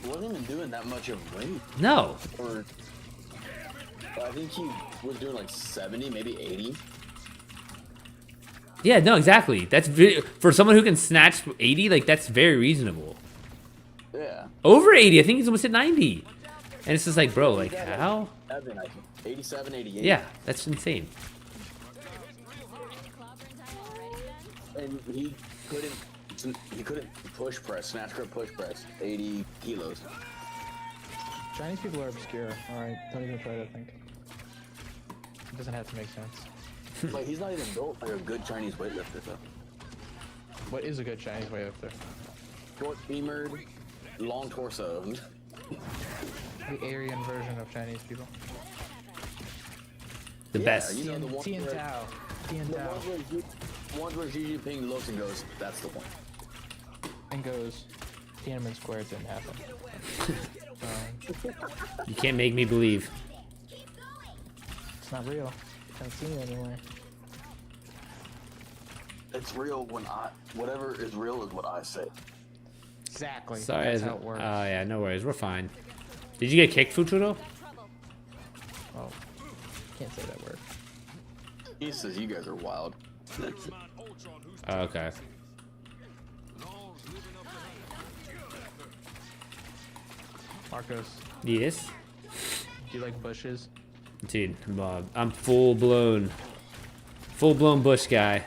He wasn't even doing that much of weight. no, Or I think he was doing like 70, maybe 80. yeah, no, exactly. That's for someone who can snatch 80. Like that's very reasonable. Yeah. Over 80, I think he's almost at 90, and it's just like, bro, like how? 87, 88. Yeah, that's insane. And he couldn't push press, snatch grip push press, 80 kilos. Chinese people are obscure. All right, don't even try to think. It doesn't have to make sense. Like he's not even built like a good Chinese weightlifter though. What is a good Chinese weightlifter? Short femored, long torso. The Aryan version of Chinese people. The best. You know the ones Tian where, Tao. Tian the Tao. ones where Xi Jinping looks and goes, that's the one. And goes, Tiananmen Square didn't happen. You can't make me believe. It's not real. Can't see you anywhere. It's real when whatever is real is what I say. Exactly. Sorry. That's Oh how it works. yeah, no worries. We're fine. Did you get kicked, Futuro? Oh, can't say that word. He says you guys are wild. Oh, okay. Marcos, Yes, do you like bushes? dude. I'm full blown bush guy.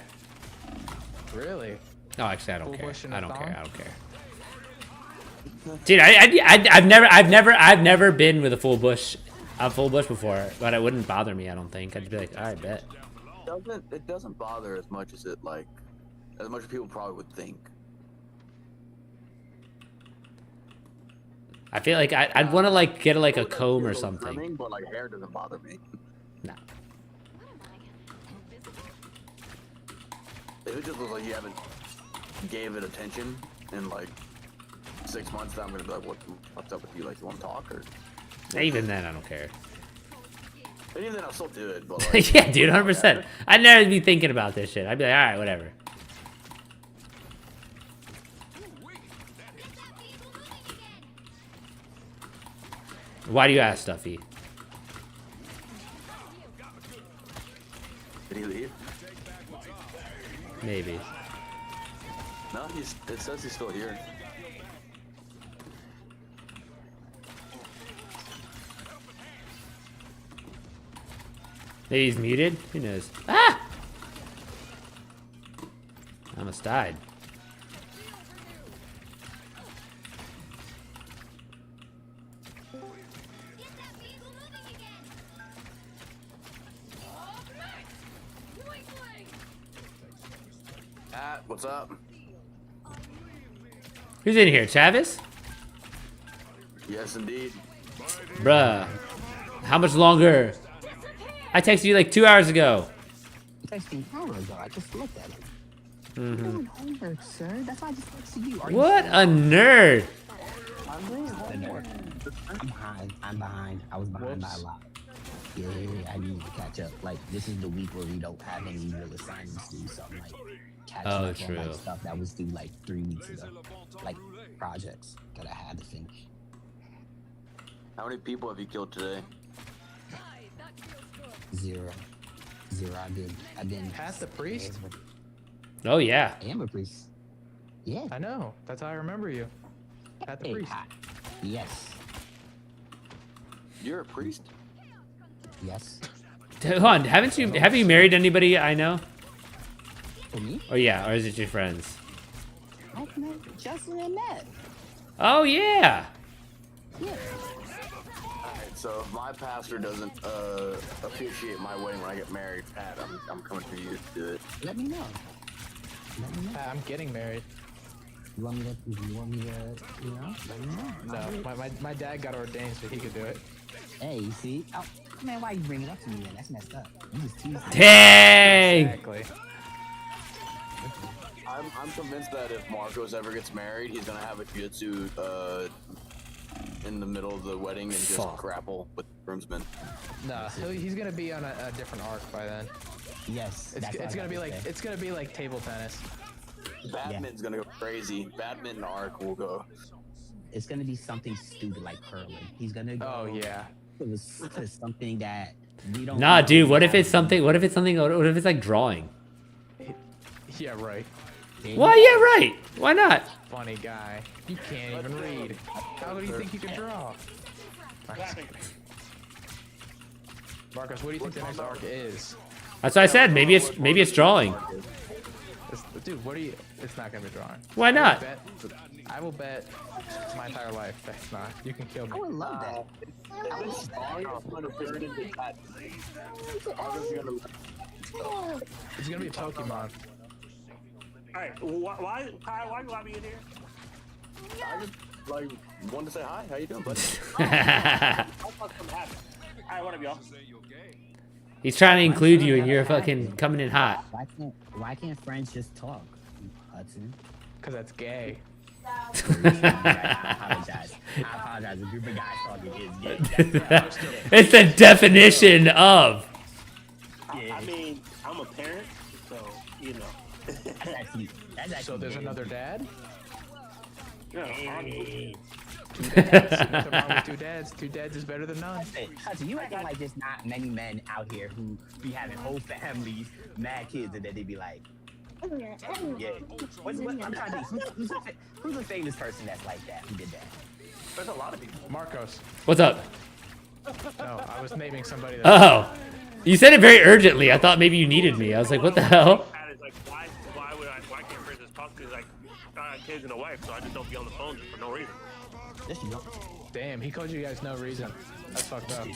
Really? No, actually, I don't Full care. bush in I a don't care. thong? I don't care. Dude, I've never been with a full bush before, but it wouldn't bother me. I don't think. I'd be like, all right, bet. It doesn't bother as much as as much as people probably would think. I feel like I'd want to like get like a comb or something. Trimming, but like hair doesn't bother me. No. If it just looks like you haven't gave it attention in like 6 months, then I'm gonna be like, what's up with you? Like, you want to talk or? Even then, I don't care. And even then, I'll still do it. But like, Yeah, dude, 100%. I'd never be thinking about this shit. I'd be like, all right, whatever. Why do you ask, Stuffy? Did he leave? Maybe. No, it says he's still here. Maybe he's muted? Who knows? Ah! I almost died. What's up? Who's in here? Travis? Yes, indeed. Bruh. How much longer? I texted you like 2 hours ago. Texting an hour ago. I just looked at it. Mhm. I'm doing homework, sir. That's why I just texted you. Are What you a nerd. I'm behind. I'm behind. I was behind by a lot. Yeah, I need to catch up. Like, this is the week where we don't have any real assignments due, so I'm like catching Oh, up on like true. stuff that was due like 3 weeks ago. Like projects that I had to finish. How many people have you killed today? Zero. I didn't. Pat the priest? Oh yeah. I am a priest. Yeah. I know. That's how I remember you. Pat the Hey, priest. yes. You're a priest? Yes. Hold on, have you married anybody I know? For me? Or yeah, or is it your friends? I've met Justin and Matt. Oh yeah. Yeah. Alright, so if my pastor doesn't officiate my wedding when I get married, Pat, I'm coming for you to do it. Let me know. Pat, I'm getting married. You want me to, you know, let me know. No, my dad got ordained so he could do it. Hey, you see? Oh, man, why you bring it up to me then? That's messed up. You just teased me. Dang. Exactly. I'm convinced that if Marcos ever gets married, he's gonna have a jiu-jitsu in the middle of the wedding and just Fuck. grapple with groomsmen. No, he's gonna be on a different arc by then. Yes. It's gonna be like table tennis. Badminton's gonna go crazy. Badminton arc will go. It's gonna be something stupid like curling. He's gonna go. Oh yeah. To something that we don't. Nah, know dude. What if yet. it's something? What if it's like drawing? Yeah, right. Why? Yeah, right. Why not? Funny guy. You can't even read. How do you think you can draw? Marcus, what do you think the next arc is? That's what I said. Maybe it's drawing. Dude, what do you? It's not gonna be drawing. Why not? I will bet my entire life that's not. You can kill me. I would love that. It's gonna be Pokemon. Alright, why you want me in here? I just like wanted to say hi. How you doing, buddy? Alright, what up, y'all? He's trying to include you, and you're fucking coming in hot. Why can't friends just talk, Hudson? Cause that's gay. I apologize. A group of guys talking is gay. It's the definition of. I mean, I'm a parent, so you know. That's actually So there's another dad? Yeah, Nothing wrong with 2 dads. 2 dads is better than none. Hey, Hudson, you acting like there's not many men out here who be having whole families, mad kids, and then they be like, yeah. I'm trying to think, who's a famous person that's like that, who did that? there's a lot of people. Marcos. What's up? No, I was naming somebody that. Oh, you said it very urgently. I thought maybe you needed me. I was like, what the hell? Like, why can't friends just talk to me? Like, I got kids and a wife, so I just don't be on the phone for no reason. Yes, you know. Damn, he called you guys no reason. That's fucked up.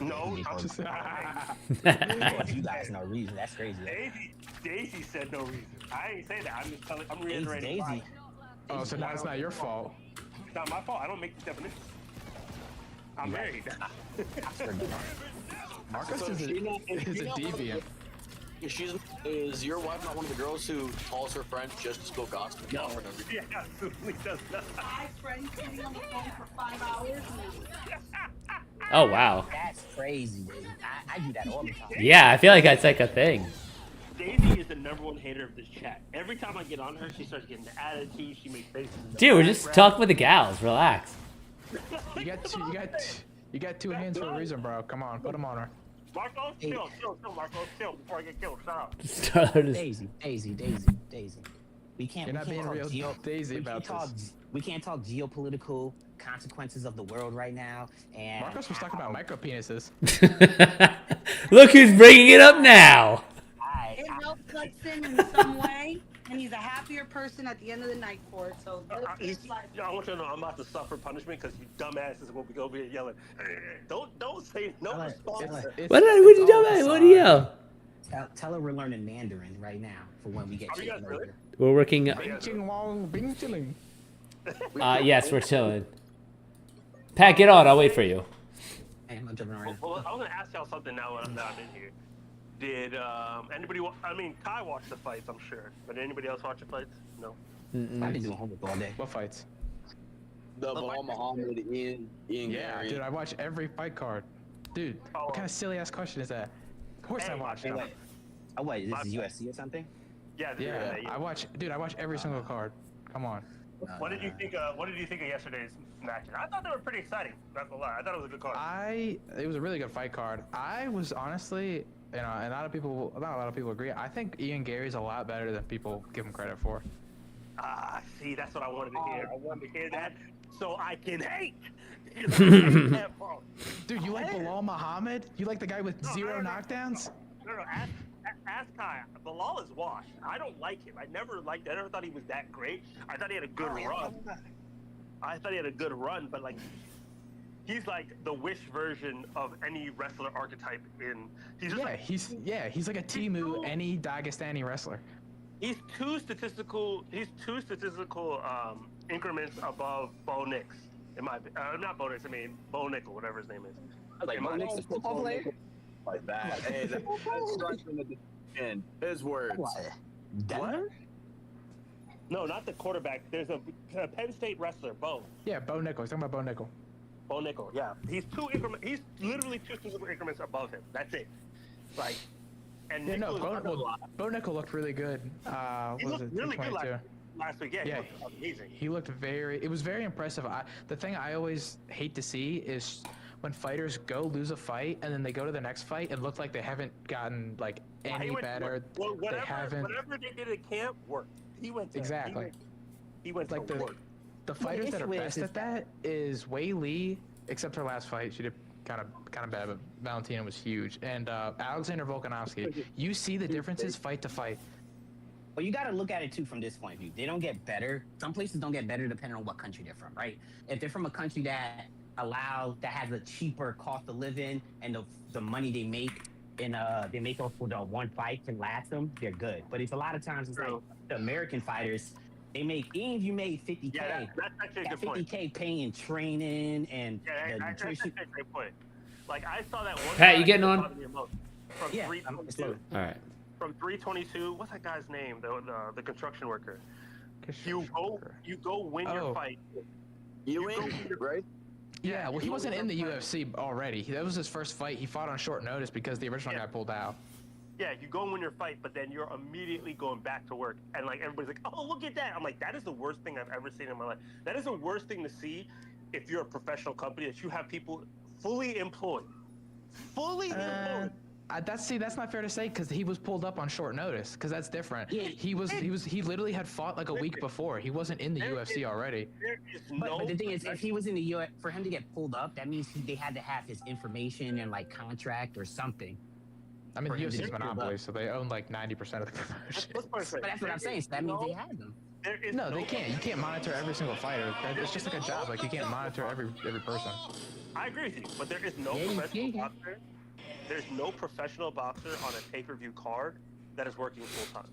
No, I'm just You guys no reason. That's crazy. Daisy said no reason. I ain't say that. I'm reiterating. Daisy. Oh, so now it's not your fault. It's not my fault. I don't make the definition. I'm married. Marcus is a deviant. Is your wife not one of the girls who calls her friends just to spill gossip? No. Yeah, absolutely does not. My friend sitting on the phone for 5 hours. Oh wow. That's crazy, dude. I do that all the time. Yeah, I feel like that's like a thing. Daisy is the #1 hater of this chat. Every time I get on her, she starts getting the attitude. She makes faces. Dude, we're just talking with the gals. Relax. You got 2 hands for a reason, bro. Come on, put them on her. Marcos, chill, Marcos, chill before I get killed. Shut up. Daisy. We can't. You're not being real Daisy about this. We can't talk geopolitical consequences of the world right now. And Marcos was talking about micro penises. Look who's bringing it up now. It helps Hudson in some way, and he's a happier person at the end of the night for it. So it's like, I want you to know I'm about to suffer punishment because you dumbasses will be over here yelling. Don't say no response. What did you do, man? What do you yell? Tell her we're learning Mandarin right now for when we get Are you guys taken really? over. We're working. Bing ching wong, bing chilling. Yes, we're chilling. Pat, get on. I'll wait for you. I'm not jumping around. Well, I was gonna ask y'all something now that I'm in here. Did anybody? I mean, Kai watched the fights, I'm sure. But did anybody else watch the fights? No. I've been doing homework all day. What fights? The Bilal Muhammad, Ian Yeah, Gary. dude, I watch every fight card. Dude, what kind of silly ass question is that? Of course I watch them. Oh wait, this is UFC or something? Yeah. Yeah, I watch every single card. Come on. What did you think? What did you think of yesterday's matches? I thought they were pretty exciting. Not gonna lie, I thought it was a good card. It was a really good fight card. I was honestly, and not a lot of people agree. I think Ian Gary's a lot better than people give him credit for. See, that's what I wanted to hear. I wanted to hear that so I can hate. Dude, you like Bilal Muhammad? You like the guy with zero knockdowns? No, ask Kai. Bilal is washed. I don't like him. I never thought he was that great. I thought he had a good run. But like, he's like the Wish version of any wrestler archetype in. He's like a Timu, any Dagestani wrestler. He's two statistical increments above Bo Nix. Not Bo Nix. I mean Bo Nickel, whatever his name is. Like Bo Nix, the football player. Like that. Hey, that's striking at the end. His words. What? No, not the quarterback. There's a Penn State wrestler, Bo. Yeah, Bo Nickel. He's talking about Bo Nickel. Bo Nickel, yeah. He's literally two statistical increments above him. That's it. Like, and yeah, Nickel Bo Nickel looked really good. He looked really good last week. Yeah, he looked amazing. He looked it was very impressive. The thing I always hate to see is when fighters go lose a fight and then they go to the next fight and look like they haven't gotten like any better. Whatever they did at camp worked. He went to, exactly. He went like to work. The fighters that are best at that is Wei Li, except her last fight. She did kind of bad, but Valentina was huge. And Alexander Volkanovski. You see the differences fight to fight. Well, you got to look at it too from this point of view. They don't get better. Some places don't get better depending on what country they're from, right? If they're from a country that has a cheaper cost of living and the money they make off for the one fight can last them, they're good. But it's a lot of times it's like the American fighters. They make, even if you made 50K, that's actually a good 50K point. paying training and the That's nutrition. a great point. Like, I saw that one Pat, guy you getting on? From Yeah, 322. All right. From 322, what's that guy's name? The construction worker. You go win your fight. You win, right? Yeah, well, he wasn't in the UFC already. That was his first fight. He fought on short notice because the original guy pulled out. Yeah, you go and win your fight, but then you're immediately going back to work. And like everybody's like, oh, look at that. I'm like, that is the worst thing I've ever seen in my life. That is the worst thing to see if you're a professional company, that you have people fully employed. That's not fair to say because he was pulled up on short notice because that's different. Yeah. He literally had fought like a week before. He wasn't in the UFC already. But the thing is, if he was in the UFC, for him to get pulled up, that means they had to have his information and like contract or something. I mean, the UFC is monopoly, so they own like 90% of the promotion. But that's what I'm saying. So that means they had them. No, they can't. You can't monitor every single fighter. It's just like a job. Like you can't monitor every person. I agree with you, but there is no professional boxer. There's no professional boxer on a pay-per-view card that is working full-time.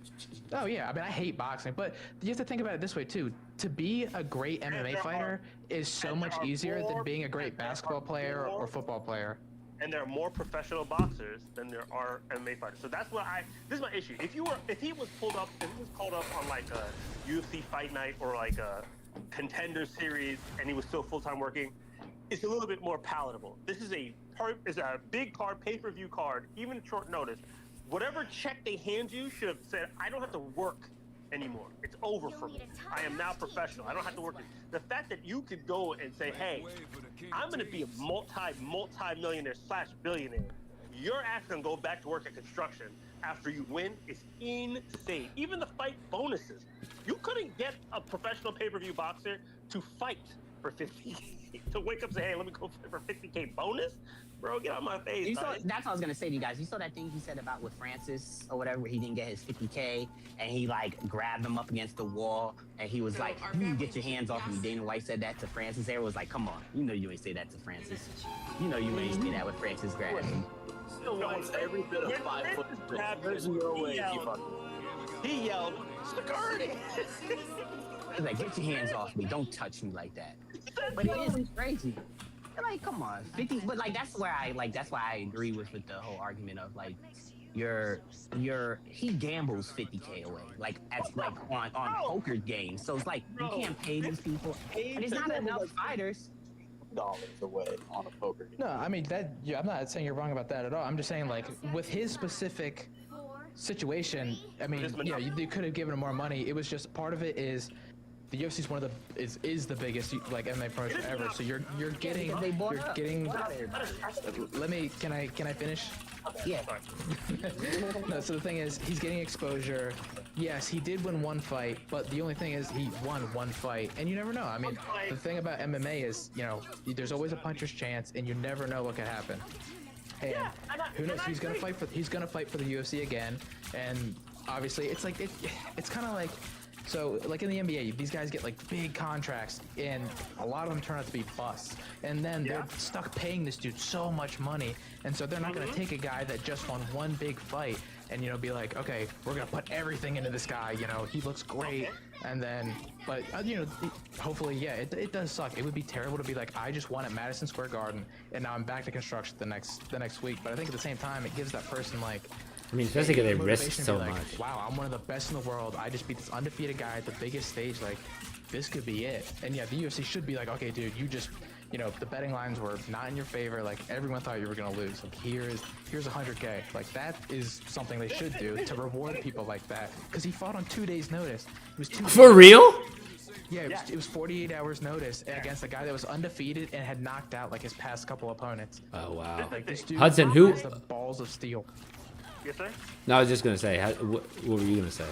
Oh yeah, I mean I hate boxing, but you have to think about it this way too. To be a great MMA fighter is so much easier than being a great basketball player or football player. And there are more professional boxers than there are MMA fighters. So that's what this is my issue. If he was called up on like a UFC fight night or like a contender series and he was still full-time working, it's a little bit more palatable. This is a big card, pay-per-view card, even at short notice. Whatever check they hand you should have said, I don't have to work anymore. It's over for me. I am now professional. I don't have to work. The fact that you could go and say, hey, I'm going to be a multi-millionaire / billionaire. Your ass can go back to work at construction after you win is insane. Even the fight bonuses. You couldn't get a professional pay-per-view boxer to fight for 50 to wake up and say, hey, let me go for 50K bonus? Bro, get out of my face. That's what I was going to say to you guys. You saw that thing he said about with Francis or whatever, where he didn't get his 50K and he like grabbed him up against the wall and he was like, you get your hands off me. Dana White said that to Francis. There was like, come on. You know you ain't say that to Francis. You know you ain't say that with Francis grabbing him. Still wants every bit of 5 foot. There's no way he yelled, security! He's like, get your hands off me. Don't touch me like that. But it is crazy. Like, come on, 50. But like, that's why I agree with the whole argument of like, he gambles 50K away, like on poker games. So it's like you can't pay these people, and there's not enough fighters. Dollars away on a poker game. No, I mean I'm not saying you're wrong about that at all. I'm just saying like with his specific situation, I mean, yeah, you could have given him more money. It was just part of it is the UFC is one of the is the biggest like MMA promotion ever. So you're getting. Let me can I finish? Yeah. No, so the thing is, he's getting exposure. Yes, he did win one fight, but the only thing is he won one fight, and you never know. I mean, the thing about MMA is, you know, there's always a puncher's chance, and you never know what could happen. And who knows? He's gonna fight for the UFC again, and obviously, it's like it's kind of like. So, like in the NBA, these guys get like big contracts, and a lot of them turn out to be busts. And then they're stuck paying this dude so much money, and so they're not going to take a guy that just won one big fight and, you know, be like, okay, we're going to put everything into this guy. You know, he looks great, and then, but you know, hopefully, yeah, it does suck. It would be terrible to be like, I just won at Madison Square Garden, and now I'm back to construction the next week. But I think at the same time, it gives that person like. I mean, especially because they risk so like, much. Wow, I'm one of the best in the world. I just beat this undefeated guy at the biggest stage. Like, this could be it. And yeah, the UFC should be like, okay, dude, you just, you know, the betting lines were not in your favor. Like, everyone thought you were gonna lose. Like, here's 100K. Like, that is something they should do to reward people like that. Because he fought on 2 days' notice. It was 2 days. For real? Yeah, it was 48 hours notice against a guy that was undefeated and had knocked out like his past couple opponents. Oh wow. Like, this dude Hudson, who? has the balls of steel. Yes, sir? No, I was just gonna say. What were you gonna say?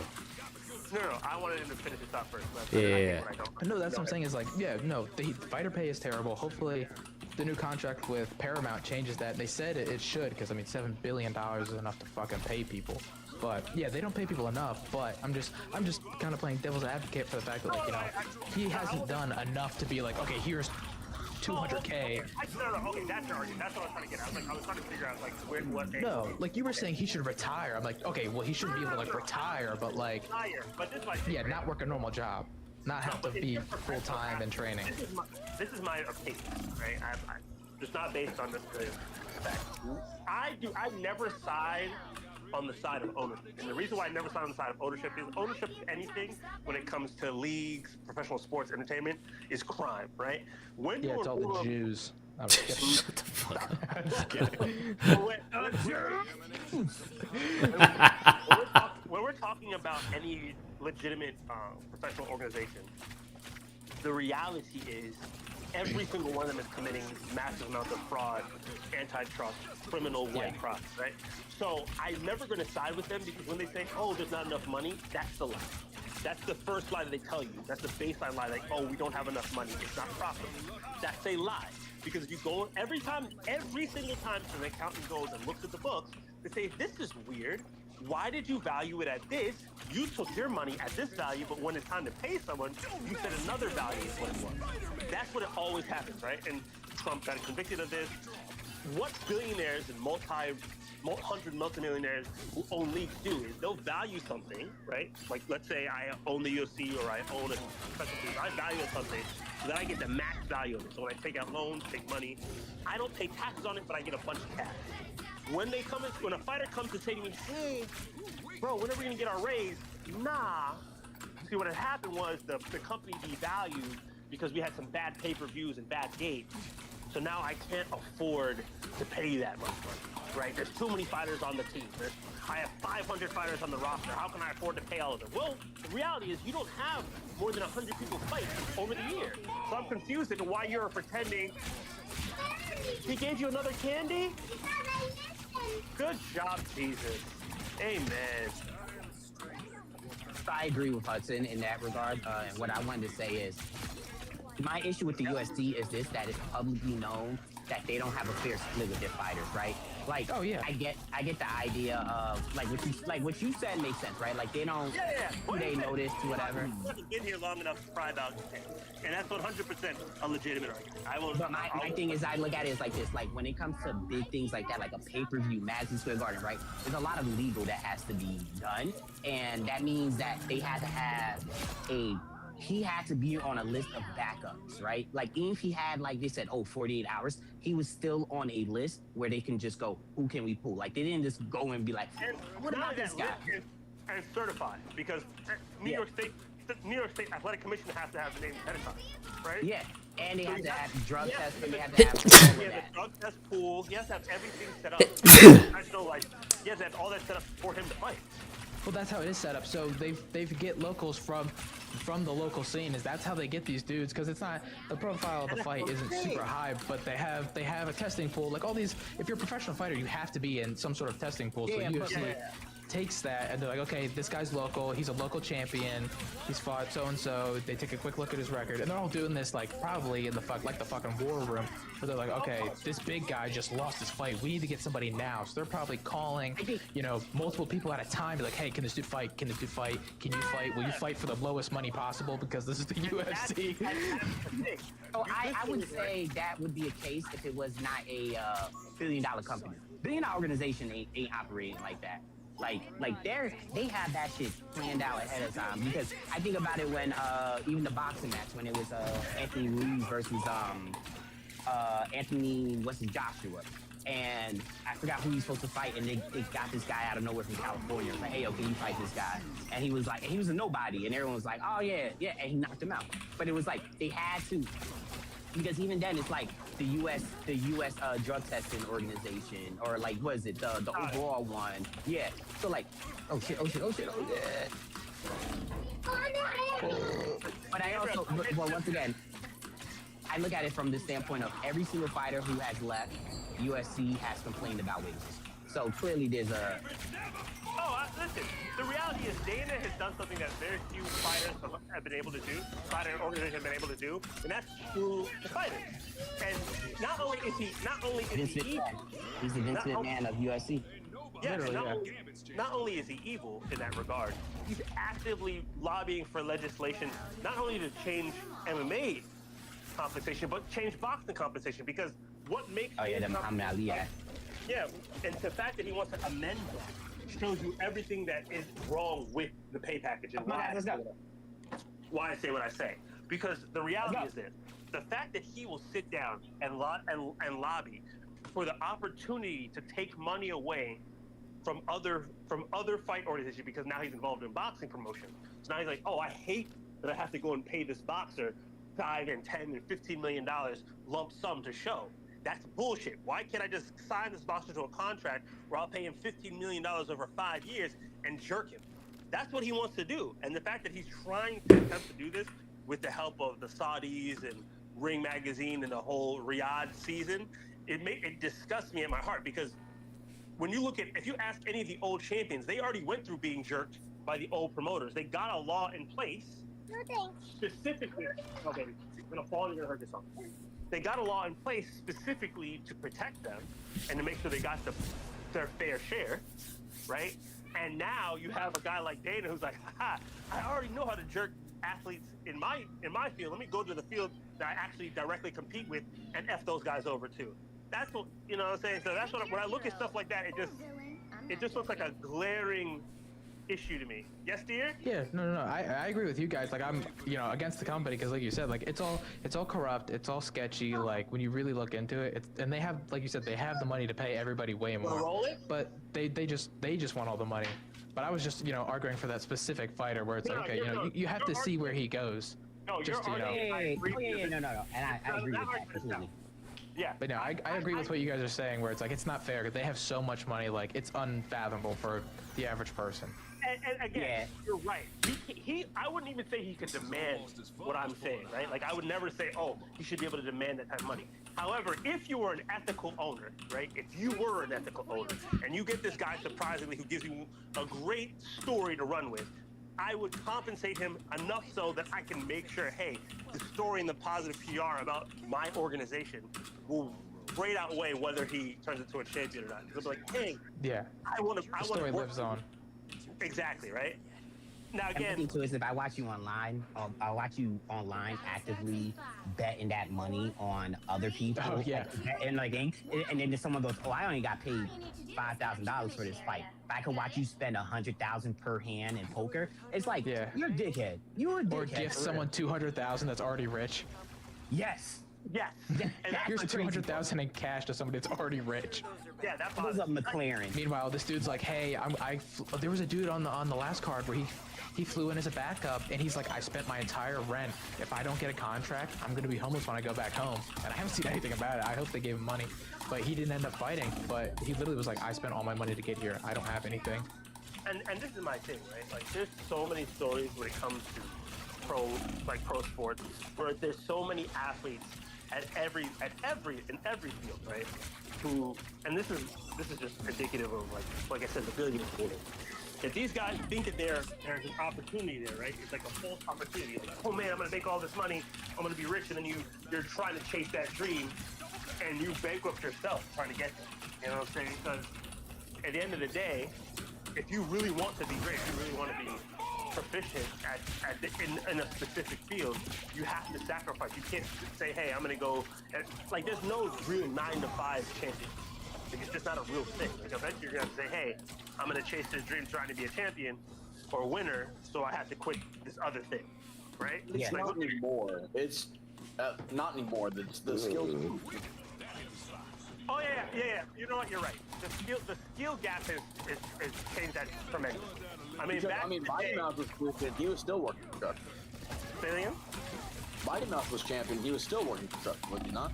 No, I wanted him to finish his thought first. Yeah. No, that's what I'm saying is like, yeah, no, the fighter pay is terrible. Hopefully, the new contract with Paramount changes that. They said it should, because I mean, $7 billion is enough to fucking pay people. But yeah, they don't pay people enough. But I'm just kind of playing devil's advocate for the fact that, like, you know, he hasn't done enough to be like, okay, here's 200K. No, okay, that's the argument. That's what I was trying to get at. I was trying to figure out, like, what. No, like you were saying he should retire. I'm like, okay, well, he shouldn't be able to, like, retire, but, like, yeah, not work a normal job. Not have to be full-time in training. This is my opinion, right? It's not based on the fact. I never side on the side of ownership. And the reason why I never side on the side of ownership is anything when it comes to leagues, professional sports, entertainment, is crime, right? When yeah, it's all the Jews. I'm just kidding. Shut the fuck up. I'm just kidding. When we're talking about any legitimate professional organization, the reality is every single one of them is committing massive amounts of fraud, antitrust, criminal white crimes, right? So I'm never going to side with them because when they say, oh, there's not enough money, that's the lie. That's the first lie that they tell you. That's the baseline lie, like, oh, we don't have enough money, it's not profitable. That's a lie. Because if you go, every single time an accountant goes and looks at the books, they say, this is weird. Why did you value it at this? You took your money at this value, but when it's time to pay someone, you said another value is what it was. That's what it always happens, right? And Trump got convicted of this. What billionaires and multi-millionaires who own leagues do is they'll value something, right? Like, let's say I own the UFC or I own a special team. I value something, so then I get the max value of it. So when I take out loans, take money, I don't pay taxes on it, but I get a bunch of cash. When a fighter comes to say to me, hey, bro, when are we gonna get our raise? Nah. See, what had happened was the company devalued because we had some bad pay-per-views and bad gates. So now I can't afford to pay you that much money, right? There's too many fighters on the team. I have 500 fighters on the roster. How can I afford to pay all of them? Well, the reality is you don't have more than 100 people fight over the year. So I'm confused as to why you're pretending. He gave you another candy? Good job, Jesus. Amen. I agree with Hudson in that regard. And what I wanted to say is, my issue with the UFC is this, that it's publicly known that they don't have a fair split with their fighters, right? Like, oh yeah, I get the idea of like what you said makes sense, right? Like they don't, they notice whatever. I haven't been here long enough to cry about it, and that's 100% a legitimate argument. But my thing is, I look at it as like this: like when it comes to big things like that, like a pay-per-view, Madison Square Garden, right? There's a lot of legal that has to be done, and that means that they had to have a he had to be on a list of backups, right? Like, even if he had, like they said, 48 hours, he was still on a list where they can just go, who can we pull? Like, they didn't just go and be like, And what not about only this that, guy? list and certified, because New York State Athletic Commission has to have the name ahead of time, right? Yeah, and they So have you to have- have drug yeah. tests, and they have to have all He of has that. a drug test pool. He has to have everything set up. Professional, like, he has to have all that set up for him to fight. Well, that's how it is set up. So they get locals from the local scene. Is that's how they get these dudes? Because it's not the profile of the fight isn't super high, but they have a testing pool. Like all these, if you're a professional fighter, you have to be in some sort of testing pool. So UFC takes that and they're like, okay, this guy's local. He's a local champion. He's fought so and so. They take a quick look at his record, and they're all doing this like probably in the fucking war room. Where they're like, okay, this big guy just lost his fight. We need to get somebody now. So they're probably calling, multiple people at a time. Be like, hey, can this dude fight? Can this dude fight? Can you fight? Will you fight for the lowest money possible? Because this is the UFC. So I would say that would be a case if it was not a $1 billion company. $1 billion organization ain't operating like that. Like they have that shit planned out ahead of time. Because I think about it when even the boxing match when it was Anthony Ruiz versus Anthony Joshua. And I forgot who he's supposed to fight, and they got this guy out of nowhere from California. It was like, hey, yo, can you fight this guy? And he was like, he was a nobody, and everyone was like, oh yeah, and he knocked him out. But it was like they had to, because even then it's like the U.S. drug testing organization, or like what is it, the overall one? Yeah. So like, oh shit. But I also, well, once again, I look at it from the standpoint of every single fighter who has left, UFC has complained about wages. So clearly there's a... Listen, the reality is Dana has done something that very few fighters have been able to do, fighter organizations have been able to do, and that's screw the fighters. And not only is he evil, he's the Vince McMahon of UFC. Yes, not only is he evil in that regard, he's actively lobbying for legislation not only to change MMA compensation, but change boxing compensation, because what makes the Muhammad Ali Act. Yeah, and the fact that he wants to amend that shows you everything that is wrong with the pay package and why I say what I say. Because the reality is this: the fact that he will sit down and lobby for the opportunity to take money away from other fight organizations, because now he's involved in boxing promotion. So now he's like, oh, I hate that I have to go and pay this boxer $5 and $10 and $15 million lump sum to show. That's bullshit. Why can't I just sign this boxer to a contract where I'll pay him $15 million over 5 years and jerk him? That's what he wants to do. And the fact that he's trying to attempt to do this with the help of the Saudis and Ring Magazine and the whole Riyadh season, it disgusts me in my heart, because when you look at, if you ask any of the old champions, they already went through being jerked by the old promoters. They got a law in place specifically. Okay, I'm gonna fall and you're gonna hurt yourself. They got a law in place specifically to protect them and to make sure they got their fair share, right? And now you have a guy like Dana who's like, haha, I already know how to jerk athletes in my field. Let me go to the field that I actually directly compete with and F those guys over too. That's what, you know what I'm saying? So that's what, when I look at stuff like that, it just looks like a glaring issue to me. Yes, dear? Yeah, no. I agree with you guys. Like, I'm, against the company, because like you said, like it's all corrupt, it's all sketchy. Like when you really look into it, and they have, like you said, they have the money to pay everybody way more. But they just want all the money. But I was just, arguing for that specific fighter where it's like, okay, you have to see where he goes. No, just to, no. And I agree with that completely. Yeah. But no, I agree with what you guys are saying, where it's like, it's not fair, because they have so much money, like it's unfathomable for the average person. And again, you're right. I wouldn't even say he could demand what I'm saying, right? Like, I would never say, oh, he should be able to demand that type of money. However, if you were an ethical owner, right? If you were an ethical owner, and you get this guy, surprisingly, who gives you a great story to run with, I would compensate him enough so that I can make sure, hey, the story and the positive PR about my organization will great outweigh whether he turns into a champion or not. Because like, hey, yeah, I want to. The story lives on. Exactly, right? Now Another again, thing too is if I watch you online, actively betting that money on other people. Oh, yeah. And like, and then someone goes, "Oh, I only got paid $5,000 for this fight. If I could watch you spend $100,000 per hand in poker, it's like Yeah. you're a dickhead. You're a dickhead. Or gift for real. someone 200,000 that's already rich. Yes. yes, That- and that's Here's the crazy 200,000 in cash to somebody that's already rich. yeah, that part. It was a McLaren. Meanwhile, this dude's like, "Hey, there was a dude on the last card where he flew in as a backup, and he's like, I spent my entire rent. If I don't get a contract, I'm gonna be homeless when I go back home." And I haven't seen anything about it. I hope they gave him money, but he didn't end up fighting. But he literally was like, "I spent all my money to get here. I don't have anything." and this is my thing, right? Like, there's so many stories when it comes to pro sports, where there's so many athletes in every field, right? Who, and this is just indicative of like I said, the billion community. If these guys think that there's an opportunity there, right? It's like a false opportunity. Like, oh man, I'm gonna make all this money, I'm gonna be rich, and then you're trying to chase that dream, and you bankrupt yourself trying to get there. You know what I'm saying? Because at the end of the day, if you really want to be great, if you really want to be proficient in a specific field, you have to sacrifice. You can't say, hey, I'm gonna go, like, there's no real 9-to-5 champion. Like, it's just not a real thing. Like, eventually you're gonna say, hey, I'm gonna chase this dream trying to be a champion or a winner, so I have to quit this other thing, right? It's Like, not anymore. It's not anymore. The skills. oh yeah. You know what? You're right. The skill gap is changed that tremendously. I mean, Mighty Mouse was champion. He was still working for Chuck. Say it again? Mighty Mouse was champion. He was still working for Chuck, was he not?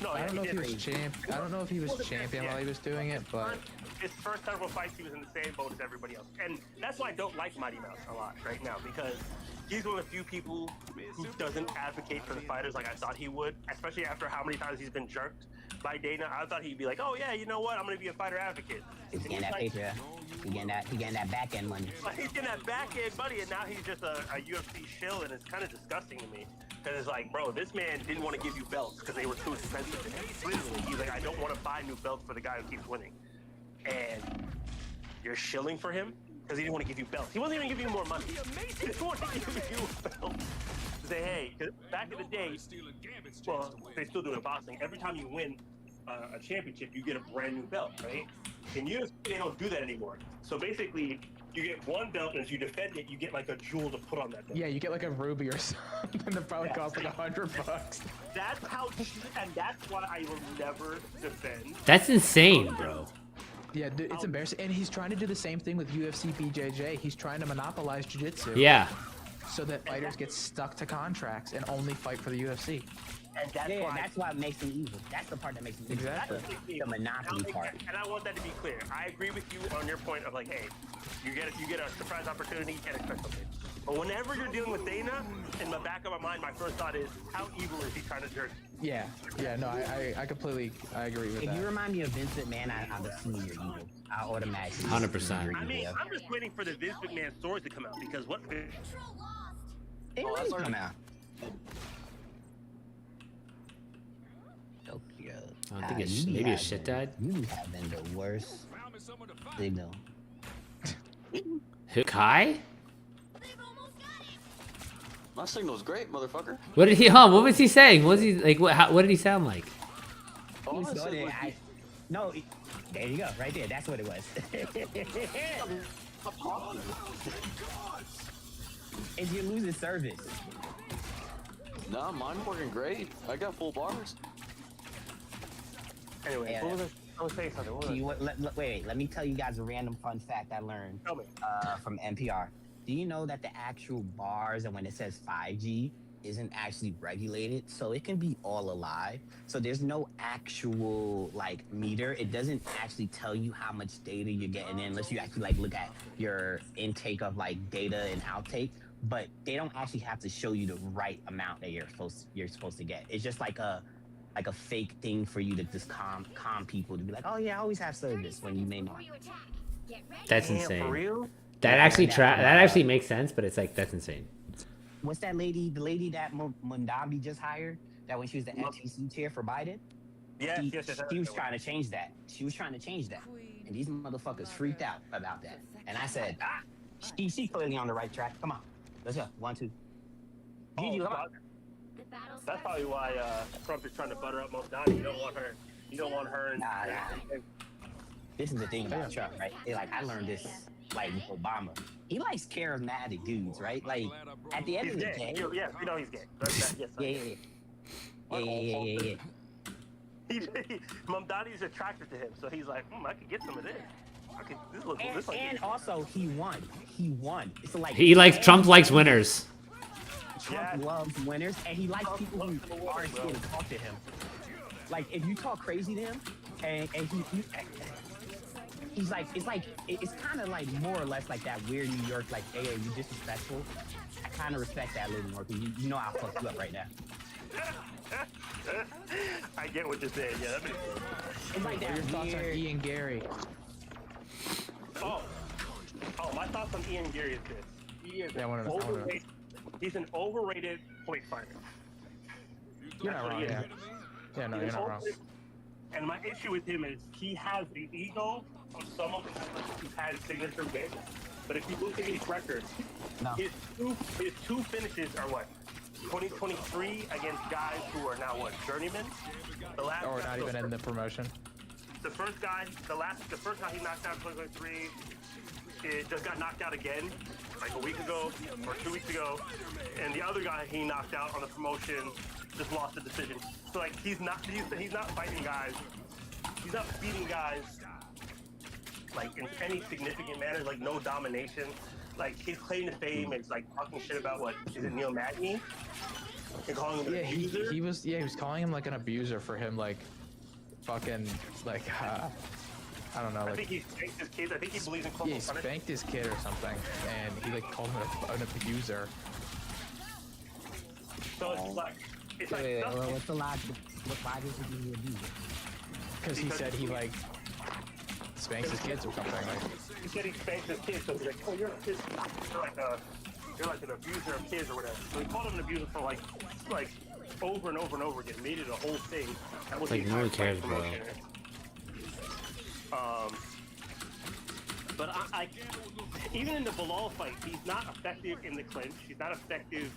No, I don't know if he was champ. I don't know if he was wasn't champion champ, while he was doing it, but his first several fights, he was in the same boat as everybody else. And that's why I don't like Mighty Mouse a lot right now, because he's one of the few people who doesn't advocate for the fighters like I thought he would, especially after how many times he's been jerked by Dana. I thought he'd be like, oh yeah, you know what, I'm gonna be a fighter advocate. He's getting that paper. He getting that back end money. Like, he's getting that back end money, and now he's just a UFC shill, and it's kind of disgusting to me. Because it's like, bro, this man didn't want to give you belts because they were too expensive to him. Literally, he's like, I don't want to buy new belts for the guy who keeps winning. And you're shilling for him because he didn't want to give you belts. He wasn't even giving you more money. He just wanted to give you a belt. To say, hey, because back in the day, well, they still do it in boxing. Every time you win a championship, you get a brand new belt, right? In UFC, they don't do that anymore. So basically, you get one belt, and if you defend it, you get like a jewel to put on that belt. yeah, you get like a ruby or something that probably costs like $100. That's how, and that's why I will never defend. That's insane, bro. Yeah, dude, it's embarrassing. And he's trying to do the same thing with UFC BJJ. He's trying to monopolize jiu-jitsu. Yeah. So that fighters get stuck to contracts and only fight for the UFC. And That's why it makes him evil. That's the part that makes him evil. Exactly. The monopoly part. And I want that to be clear. I agree with you on your point of like, hey, you get a surprise opportunity and expect something. But whenever you're dealing with Dana, in the back of my mind, my first thought is, how evil is he trying to jerk? Yeah, no, I completely agree with that. If you remind me of Vince McMahon, I'll assume you're evil. I automatically. 100%. I mean, I'm just waiting for the Vince McMahon stories to come out because what? They already come out. Tokyo. I don't think it's maybe a shit dad. You having the worst signal. Who? Kai? My signal's great, motherfucker. What did he? What was he saying? What was he like? What did he sound like? Oh, I said, like, No, there you go, right there. That's what it was. Is you losing service? nah, mine's working great. I got full bars. Anyway, Yeah. what was I was saying something. What was Do I- you, wait, let me tell you guys a random fun fact I learned Tell me. from NPR. Do you know that the actual bars and when it says 5G isn't actually regulated? So it can be all a lie. So there's no actual like meter. It doesn't actually tell you how much data you're getting in unless you actually like look at your intake of like data and outtake. But they don't actually have to show you the right amount that you're supposed to get. It's just like a fake thing for you to just calm people to be like, oh yeah, I always have service when you may not. That's Damn, insane. for real? That actually makes sense, but it's like that's insane. What's that lady? The lady that Mundambi just hired? That when she was the FTC chair for Biden? Yes, She was trying to change that. And these motherfuckers freaked out about that. And I said, She's clearly on the right track. Come on, let's go. 1, 2. Gigi, come on. That's probably why Trump is trying to butter up Mamdani. You don't want her. You don't want her. Nah. This is the thing about Trump, right? I learned this like with Obama. He likes charismatic dudes, right? Like at the end of the day. Yeah, we know he's gay. Yes, Yeah. Mamdani's attracted to him, so he's like, I could get some of this. And also, he won. It's like Trump likes winners. Trump loves winners, and he likes people who aren't scared to talk to him. Like if you talk crazy to him, and he's like, it's kind of like more or less like that weird New York, like, hey, are you disrespectful? I kind of respect that a little more because you know I'll fuck you up right now. I get what you're saying. Yeah, that makes sense. It's like What are your thoughts on Ian Gary? Oh, my thoughts on Ian Gary is this. He is overrated. He's an overrated point fighter. You're not wrong. Yeah, no, you're not wrong. And my issue with him is he has the ego of someone who has signature wins. But if you look at his records, his two finishes are what? 2023 against guys who are now what? Journeymen? Or not even in the promotion. The first guy he knocked out in 2023, it just got knocked out again, like a week ago or 2 weeks ago. And the other guy he knocked out on the promotion just lost the decision. So like he's not fighting guys. He's not beating guys like in any significant manner, like no domination. Like his claim to fame is like talking shit about what is it, Neil Magny? And calling him an abuser. He was calling him like an abuser for him like fucking like I don't know. I think he spanked his kids. I think he believes in corporal punishment. He spanked his kid or something, and he like called him an abuser. So it's like what's the logic? What logic would you use? Because he said he like spanks his kids or something. Like he said he spanks his kids, so he's like, oh, you're like an abuser of kids or whatever. So he called him an abuser for like over and over and over again. Made it a whole thing. That was like no one cares, bro. But I even in the Bilal fight, he's not effective in the clinch. He's not effective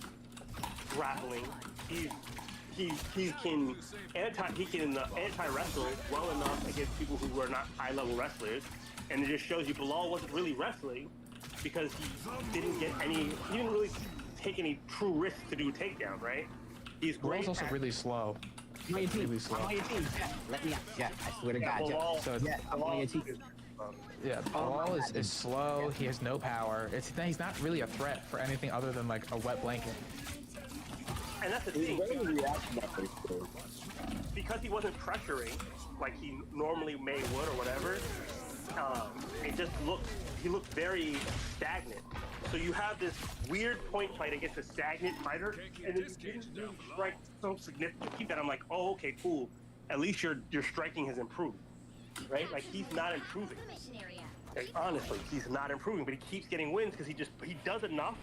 grappling. He can anti-wrestle well enough against people who are not high-level wrestlers, and it just shows you Bilal wasn't really wrestling because he didn't really take any true risks to do takedown, right? He's great. Bilal's also really slow. Really slow. Let me out. Yeah, I swear to God. Bilal, so I'm on your team. Yeah, Bilal is slow. He has no power. He's not really a threat for anything other than like a wet blanket. And that's the thing. Because he wasn't pressuring like he normally would or whatever, he looked very stagnant. So you have this weird point fight against a stagnant fighter, and then you didn't strike so significant that I'm like, oh, okay, cool. At least your striking has improved, right? Like he's not improving. Like, honestly, he's not improving, but he keeps getting wins because he does enough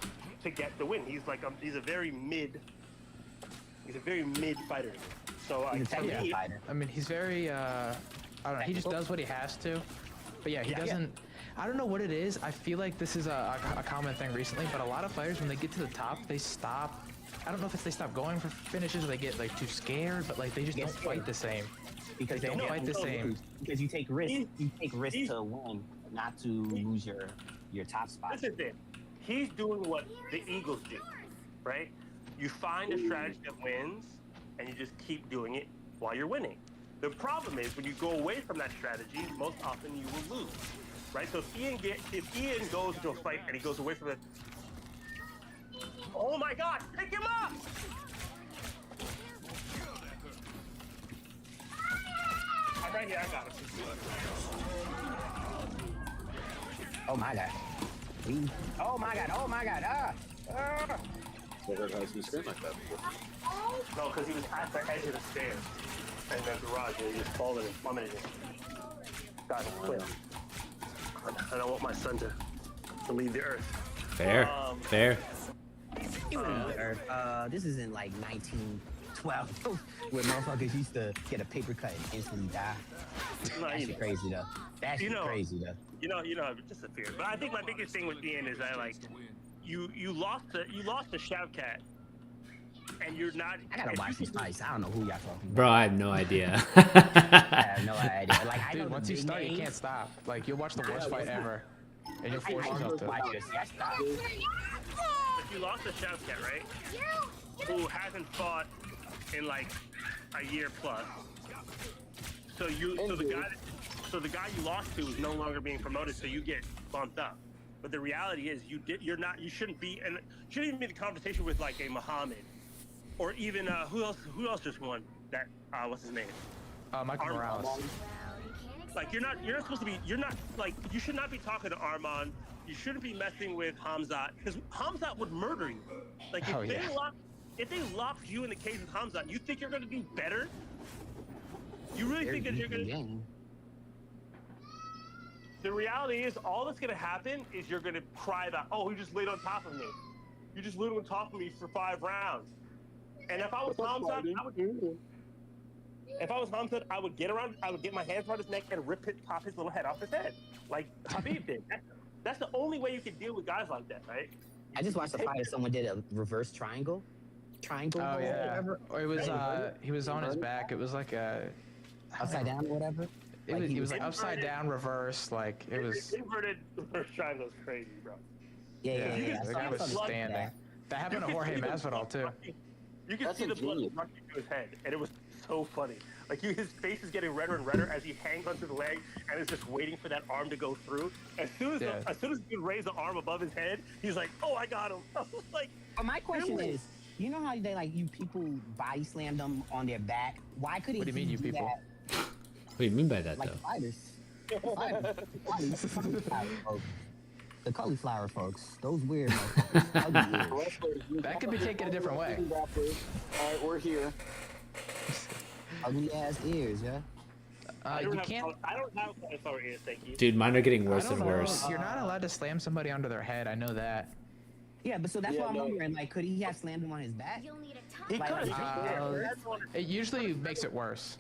to get the win. He's like he's a very mid fighter. So I mean, he's very I don't know. He just does what he has to. But yeah, he doesn't. I don't know what it is. I feel like this is a common thing recently, but a lot of fighters when they get to the top, they stop. I don't know if it's they stop going for finishes or they get like too scared, but like they just don't fight the same. Because they don't fight the same. Because you take risks. You take risks to win, not to lose your top spot. This is it. He's doing what the Eagles do, right? You find a strategy that wins, and you just keep doing it while you're winning. The problem is when you go away from that strategy, most often you will lose, right? So if Ian goes into a fight and he goes away from it, oh my God, pick him up! I'm right here, I got him. Oh my God. Oh my God, oh my God, Never heard husband scream like that before. No, because he was at the edge of the stairs. And the garage, and he just fallen and plummeted. God, quit. I don't want my son to leave the earth. Fair. This is in like 1912, where motherfuckers used to get a paper cut and instantly die. That shit crazy though. That shit crazy though. You know, just a fear. But I think my biggest thing with Ian is that like, you lost the shout cat, and you're not. I gotta watch these fights. I don't know who y'all talking about. Bro, I have no idea. I have no idea. Like, I know Dude, once the you big start, you names. can't stop. Like, you'll watch the worst fight ever, and you'll force I yourself to. watch this. Yes, stop. If you lost the shout cat, right? Who hasn't fought in like a year plus. So the guy you lost to is no longer being promoted, so you get bumped up. But the reality is, you shouldn't be, and shouldn't even be the conversation with like a Muhammad, or even who else just won that? What's his name? Michael Morales. Like you're not supposed to be. You should not be talking to Armand. You shouldn't be messing with Hamzat, because Hamzat would murder you. Like if they locked you in the cage with Hamzat, you think you're gonna do better? You really think that you're gonna? The reality is, all that's gonna happen is you're gonna cry about, oh, he just laid on top of me. You just laid on top of me for 5 rounds. And if I was Hamzat, I would get my hands around his neck and pop his little head off his head, like Habib did. That's the only way you can deal with guys like that, right? I just watched the fight. Someone did a reverse triangle. Oh yeah. Or it was he was on his back. It was like a upside down or whatever. He was like upside down, reverse. Like it was. Inverted reverse triangle is crazy, bro. Yeah. The guy was standing. That happened to Jorge Masvidal too. You can see the blood rushing to his head, and it was so funny. Like his face is getting redder and redder as he hangs onto the leg and is just waiting for that arm to go through. As soon as he raised the arm above his head, he's like, "Oh, I got him!" I was like, but my question is, you know how they like you people body slammed them on their back? Why couldn't What do you mean, you people? That? What do you mean by that, like though? Fighters. The cauliflower folks, those weird motherfuckers. That could be taken a different way. All right, we're here. Ugly ass ears, yeah. I don't have cauliflower ears, thank you. Dude, mine are getting worse and worse. You're not allowed to slam somebody under their head. I know that. Yeah, but so that's why I'm wondering, like, could he have slammed him on his back? He could. It usually makes it worse.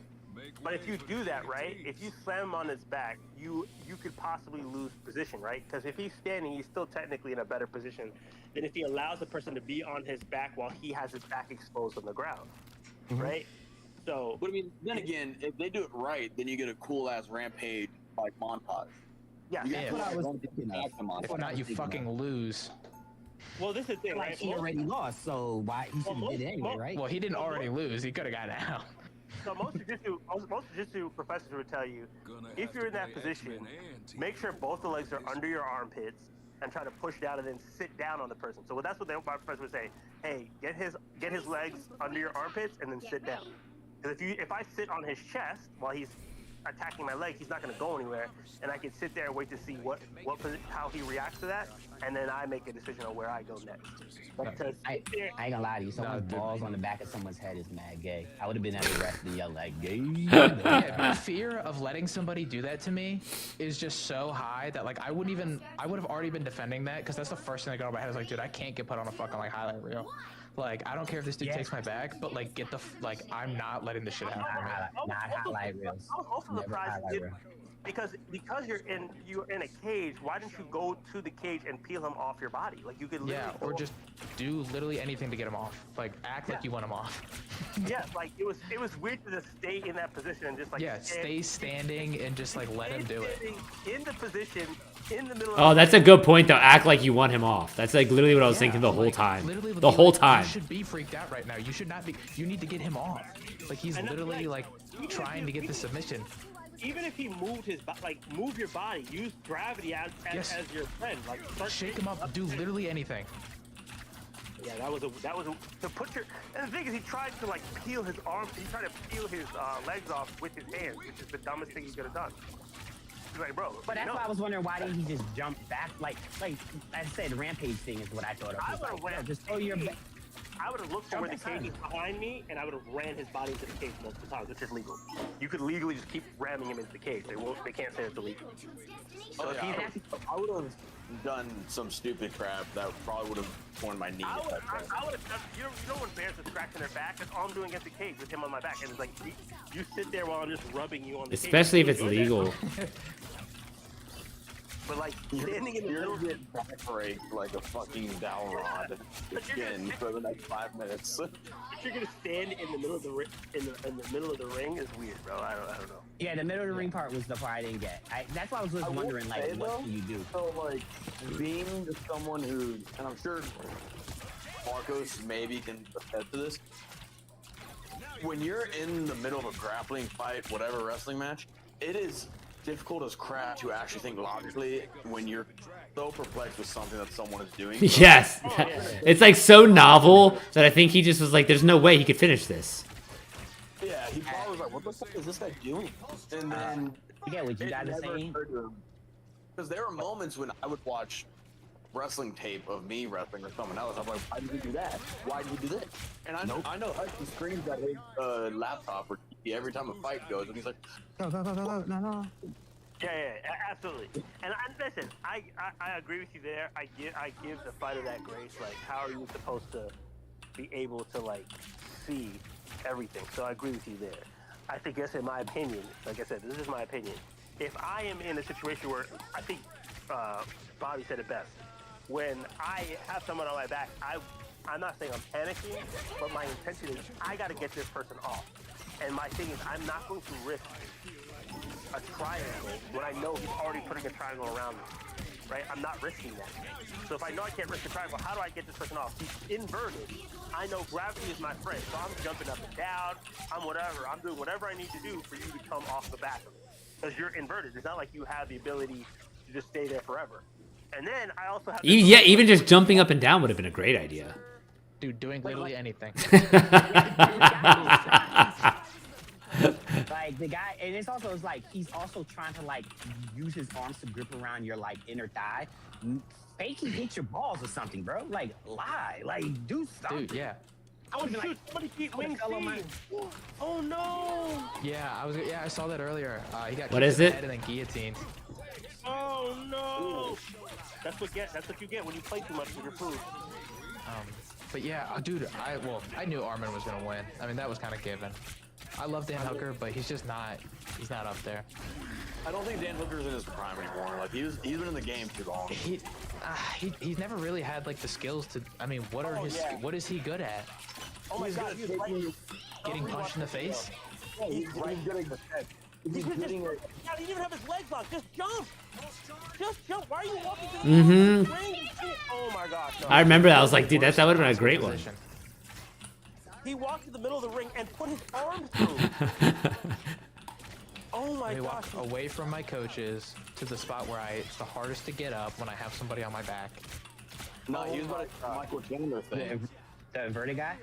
But if you do that, right? If you slam him on his back, you could possibly lose position, right? Because if he's standing, he's still technically in a better position than if he allows the person to be on his back while he has his back exposed on the ground, right? So, but I mean, then again, if they do it right, then you get a cool ass rampage like montage. Yeah, that's what I was thinking of. If not, you fucking lose. Well, this is the thing, like, right? he already lost, so why he should have did it anyway, right? Well, he didn't already lose. He could have gotten out. So most jiu-jitsu professors would tell you, if you're in that position, make sure both the legs are under your armpits and try to push down and then sit down on the person. So that's what my professor would say. Hey, get his legs under your armpits and then sit down. Because if I sit on his chest while he's attacking my leg, he's not going to go anywhere, and I can sit there and wait to see how he reacts to that, and then I make a decision on where I go next. Because I ain't gonna lie to you, someone's balls on the back of someone's head is mad gay. I would have been at the rest to yell like gay. The fear of letting somebody do that to me is just so high that like I would have already been defending that, because that's the first thing that got over my head. I was like, dude, I can't get put on a fucking like highlight reel. Like, I don't care if this dude takes my back, but like, I'm not letting this shit happen. Not highlight reels. I was also surprised because you're in a cage. Why didn't you go to the cage and peel him off your body? Like you could literally or just do literally anything to get him off. Like act like you want him off. Yeah, like it was weird to just stay in that position and just like stay standing and just like let him do it. In the position in the middle. Oh, that's a good point though. Act like you want him off. That's like literally what I was thinking the whole time. The whole time. You should be freaked out right now. You should not be. You need to get him off. Like he's literally like trying to get the submission. Even if he moved move your body, use gravity as your friend. Like shake him up, do literally anything. Yeah, that was to put your. And the thing is, he tried to like peel his arms. He tried to peel his legs off with his hands, which is the dumbest thing he could have done. He's like, bro. But that's why I was wondering, why didn't he just jump back? Like I said, rampage thing is what I thought of. Just throw your back. I would have looked for where the cage is behind me, and I would have ran his body into the cage multiple times, which is legal. You could legally just keep ramming him into the cage. They can't say it's illegal. So Oh, yeah, I would have done some stupid crap that probably would have torn my knee. I would have done. You know when bears are scratching their back? That's all I'm doing against the cage with him on my back, and it's like you sit there while I'm just rubbing you on the Especially if cage. it's legal. But like standing in the middle, you're getting backbreak like a fucking dowel rod again for the next 5 minutes. if you're gonna stand in the middle of the in the middle of the ring is weird, bro. I don't know. Yeah, the middle of the ring part was the part I didn't get. That's why I was just wondering, like, what can you do? So, like, being just someone who, and I'm sure Marcos maybe can attest to this, when you're in the middle of a grappling fight, whatever wrestling match, it is difficult as crap to actually think logically when you're so perplexed with something that someone is doing. Yes. It's like so novel that I think he just was like, there's no way he could finish this. Yeah, he probably was like, what the fuck is this guy doing? And then Yeah, what you guys are saying? because there were moments when I would watch wrestling tape of me wrestling or someone else. I'm like, why did you do that? Why did you do this? And I know Hudson screams at his laptop or TV every time a fight goes, and he's like, No. Yeah, absolutely. And listen, I agree with you there. I give the fighter that grace. Like, how are you supposed to be able to like see everything? So I agree with you there. I think, yes, in my opinion, like I said, this is my opinion. If I am in a situation where I think Bobby said it best, when I have someone on my back, I'm not saying I'm panicking, but my intention is I got to get this person off. And my thing is, I'm not going to risk a triangle when I know he's already putting a triangle around me, right? I'm not risking that. So if I know I can't risk a triangle, how do I get this person off? He's inverted. I know gravity is my friend, so I'm jumping up and down. I'm whatever. I'm doing whatever I need to do for you to come off the back of it. Because you're inverted. It's not like you have the ability to just stay there forever. And then I also have... Even just jumping up and down would have been a great idea. Dude, doing literally anything. Like the guy, and it's also like he's also trying to like use his arms to grip around your like inner thigh. Fake he hit your balls or something, bro. Like lie, like do something. Dude, yeah. I would like, somebody keep wing Oh no! Yeah, I saw that earlier. He got What kicked is in the it? head and then guillotined. Oh no! That's what you get when you play too much with your food. But yeah, dude, I knew Armin was gonna win. I mean, that was kind of given. I love Dan Hooker, but he's not up there. I don't think Dan Hooker's in his prime anymore. Like he's been in the game too long. He's never really had like the skills to. I mean, what is he good at? Oh my god, he's Getting punched in the face? Yeah, he's getting the head. He's getting it. God, he didn't even have his legs locked. Just jump. Just jump. Why are you walking to the ring? Oh my gosh. No. I remember that. I was like, dude, that would have been a great one. He walked to the middle of the ring and put his arm through. Oh my He gosh. walked away from my coaches to the spot where it's the hardest to get up when I have somebody on my back. No, he was like Michael Chandler thing. The inverted guy?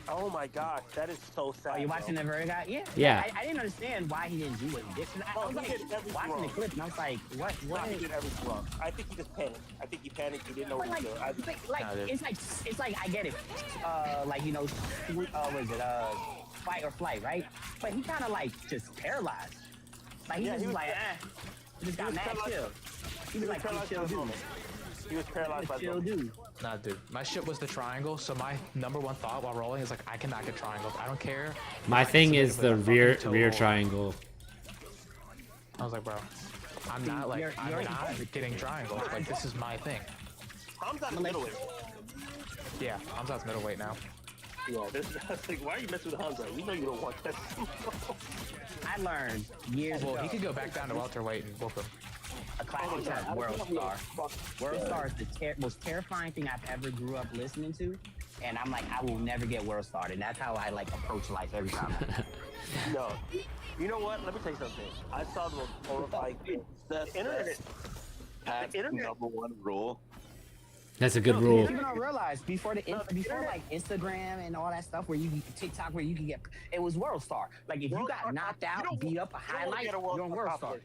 Oh my gosh, that is so sad. Oh, you watching the inverted guy? Yeah. Yeah. I didn't understand why he didn't do what he did. I was like, watching the clip and I was like, what? He did everything wrong. I think he just panicked. I think he panicked. He didn't know what he was doing. It's like I get it. Like you know, what is it? Fight or flight, right? But he kind of like just paralyzed. Like he was like, he just got mad chill. He was like, chill dude. He was paralyzed by chill dude. Nah, dude. My shit was the triangle, so my number one thought while rolling is like, I cannot get triangles. I don't care. My thing is the rear triangle. I was like, bro, I'm not getting triangles. Like, this is my thing. Hamza's middleweight. Yeah, Hamza's middleweight now. Yeah, like, why are you messing with Hamza? We know you don't want that. I learned years ago. Well, he could go back down to welterweight and whoop him. A classic term, World Star. World Star is the most terrifying thing I've ever grew up listening to, and I'm like, I will never get World Star, and that's how I like approach life every time. No, you know what? Let me tell you something. I saw the most horrifying thing. The internet. Number one rule. That's a good rule. People don't realize before like Instagram and all that stuff where TikTok where you can get it was World Star. Like if you got knocked out, beat up a highlight, you're on World Star.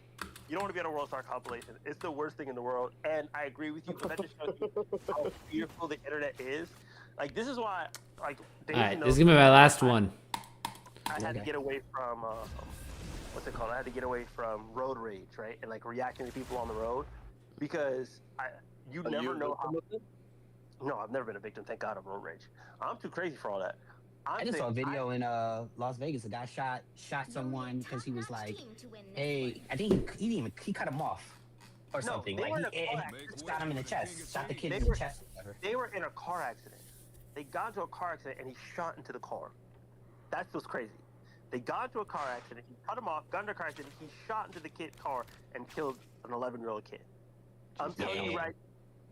You don't want to be on a World Star compilation. It's the worst thing in the world, and I agree with you. But that just shows you how fearful the internet is. Like this is why, like. All right, this is gonna be my last one. I had to get away from what's it called? I had to get away from road rage, right? And like reacting to people on the road because you never know how. No, I've never been a victim. Thank God of road rage. I'm too crazy for all that. I just saw a video in Las Vegas. A guy shot someone because he was like, "Hey," I think he cut him off or something. Like he shot him in the chest. Shot the kid in the chest. They were in a car accident. They got into a car accident and he shot into the car. That's what's crazy. They got into a car accident. He cut him off. Got into a car accident. He shot into the kid's car and killed an 11-year-old kid. I'm telling you right.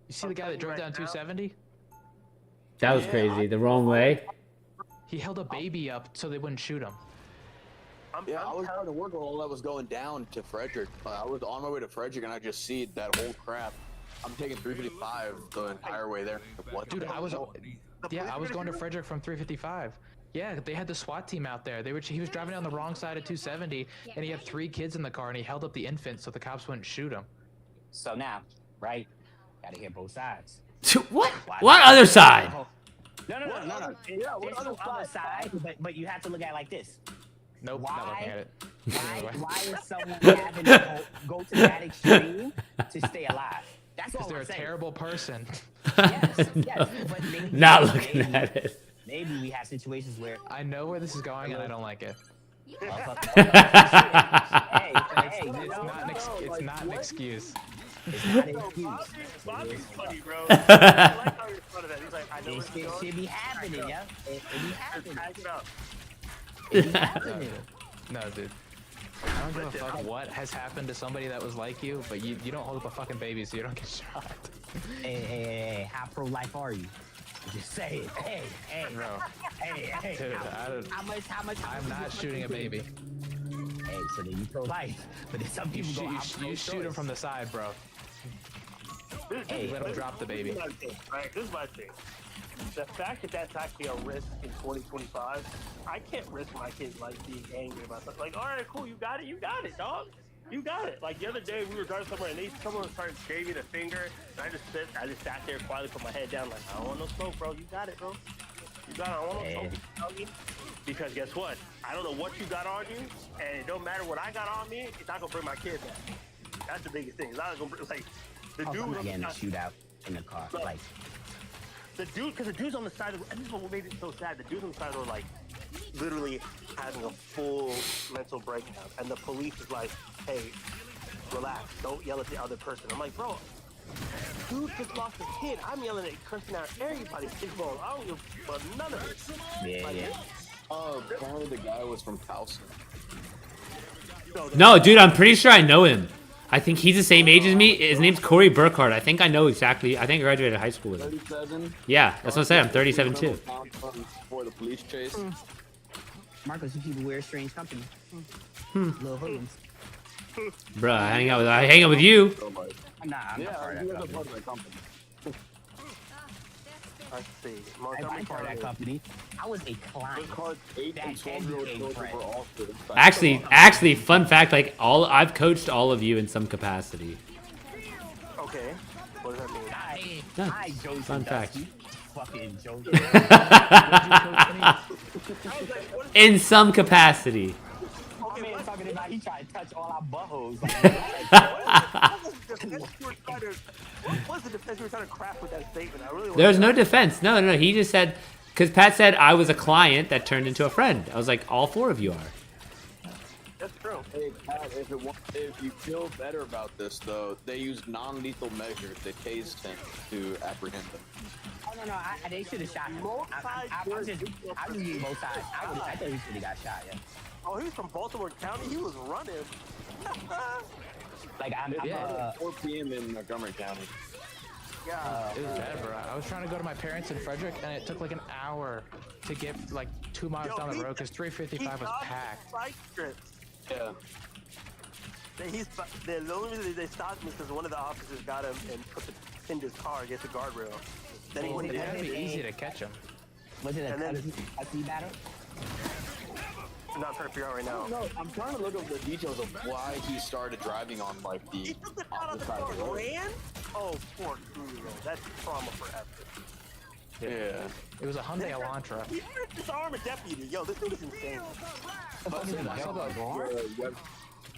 You see the guy that drove down 270? That was crazy. The wrong way. He held a baby up so they wouldn't shoot him. I was trying to work on all that was going down to Frederick. I was on my way to Frederick and I just see that whole crap. I'm taking 355 the entire way there. What? Dude, I was going to Frederick from 355. Yeah, they had the SWAT team out there. He was driving down the wrong side of 270 and he had 3 kids in the car and he held up the infant so the cops wouldn't shoot him. So now, right? Gotta hear both sides. What? What other side? No. There's no other side, but you have to look at it like this. Nope, not looking at it. Why is someone having to go to that extreme to stay alive? That's all I'm saying. Because they're a terrible person. Yes, but maybe, Not looking at it. Maybe we have situations where I know where this is going and I don't like it. It's not an excuse. It's not an excuse. Bobby's funny, bro. I like how you're fun of that. He's like, I know what's going on. It be happening, yeah. It be happening. Pack it up. It be happening. No, dude. I don't give a fuck what has happened to somebody that was like you, but you don't hold up a fucking baby so you don't get shot. Hey, how pro-life are you? Just say it. Hey, bro. Hey. Dude, How much? I'm not shooting a baby. Hey, so then you pro-life. But then some people You shoot him from the side, bro. Hey, let him drop the baby. This is my thing. The fact that that's actually a risk in 2025, I can't risk my kids like being angry about something. Like, all right, cool, you got it, dog. You got it. Like the other day, we were driving somewhere and someone started shaving a finger, and I just sat there quietly, put my head down, like, I don't want no smoke, bro. You got it, bro. You got it. I don't want no smoke. Because guess what? I don't know what you got on you, and it don't matter what I got on me. It's not gonna bring my kids back. That's the biggest thing. It's not gonna bring, like the dude. I'm getting a shootout in the car, like. The dude, because the dude's on the side of, and this is what made it so sad. The dude's on the side of the road, like, literally having a full mental breakdown. And the police is like, hey, relax, don't yell at the other person. I'm like, bro, dude just lost his kid. I'm yelling at cursing out everybody's kid. Bro, I don't give but none of it. Yeah. Apparently the guy was from Towson. No, dude, I'm pretty sure I know him. I think he's the same age as me. His name's Corey Burkhardt. I think I know exactly. I think I graduated high school with him. 37. Yeah, that's what I said. I'm 37 too. For the police chase. Marcos, you people wear strange company. Little hoodlums. Bruh, I hang out with you. Nah, I'm not part of that company. Let's see. I'm part of that company. I was a client. Actually, fun fact, like I've coached all of you in some capacity. Okay. What does that mean? Hi, Josie. Fun fact. Fucking Josie. In some capacity. My man talking about he tried to touch all our buttholes. What was the defense you were trying to craft with that statement? I really There's no defense. No. He just said, because Pat said I was a client that turned into a friend. I was like, all 4 of you are. That's true. Hey, Pat, if you feel better about this, though, they used non-lethal measures. They tased him to apprehend him. Oh, no, they should have shot him. I'm just using both sides. I thought he should have got shot, yeah. Oh, he was from Baltimore County. He was running. Like, I'm 4 p.m. in Montgomery County. Yeah. It was bad, bro. I was trying to go to my parents in Frederick, and it took like an hour to get like 2 miles down the road because 355 was packed. Bike strips. Yeah. The only reason they stopped me is because one of the officers got him and pinned his car against the guardrail. Then he went It had to be easy to catch him. Was it a custody battle? I'm not trying to figure out right now. No, I'm trying to look up the details of why he started driving on like the opposite side of the road. Ran? Oh, poor Julio. That's trauma forever. Yeah. It was a Hyundai Elantra. He tried to disarm a deputy. Yo, this dude is insane. Hudson,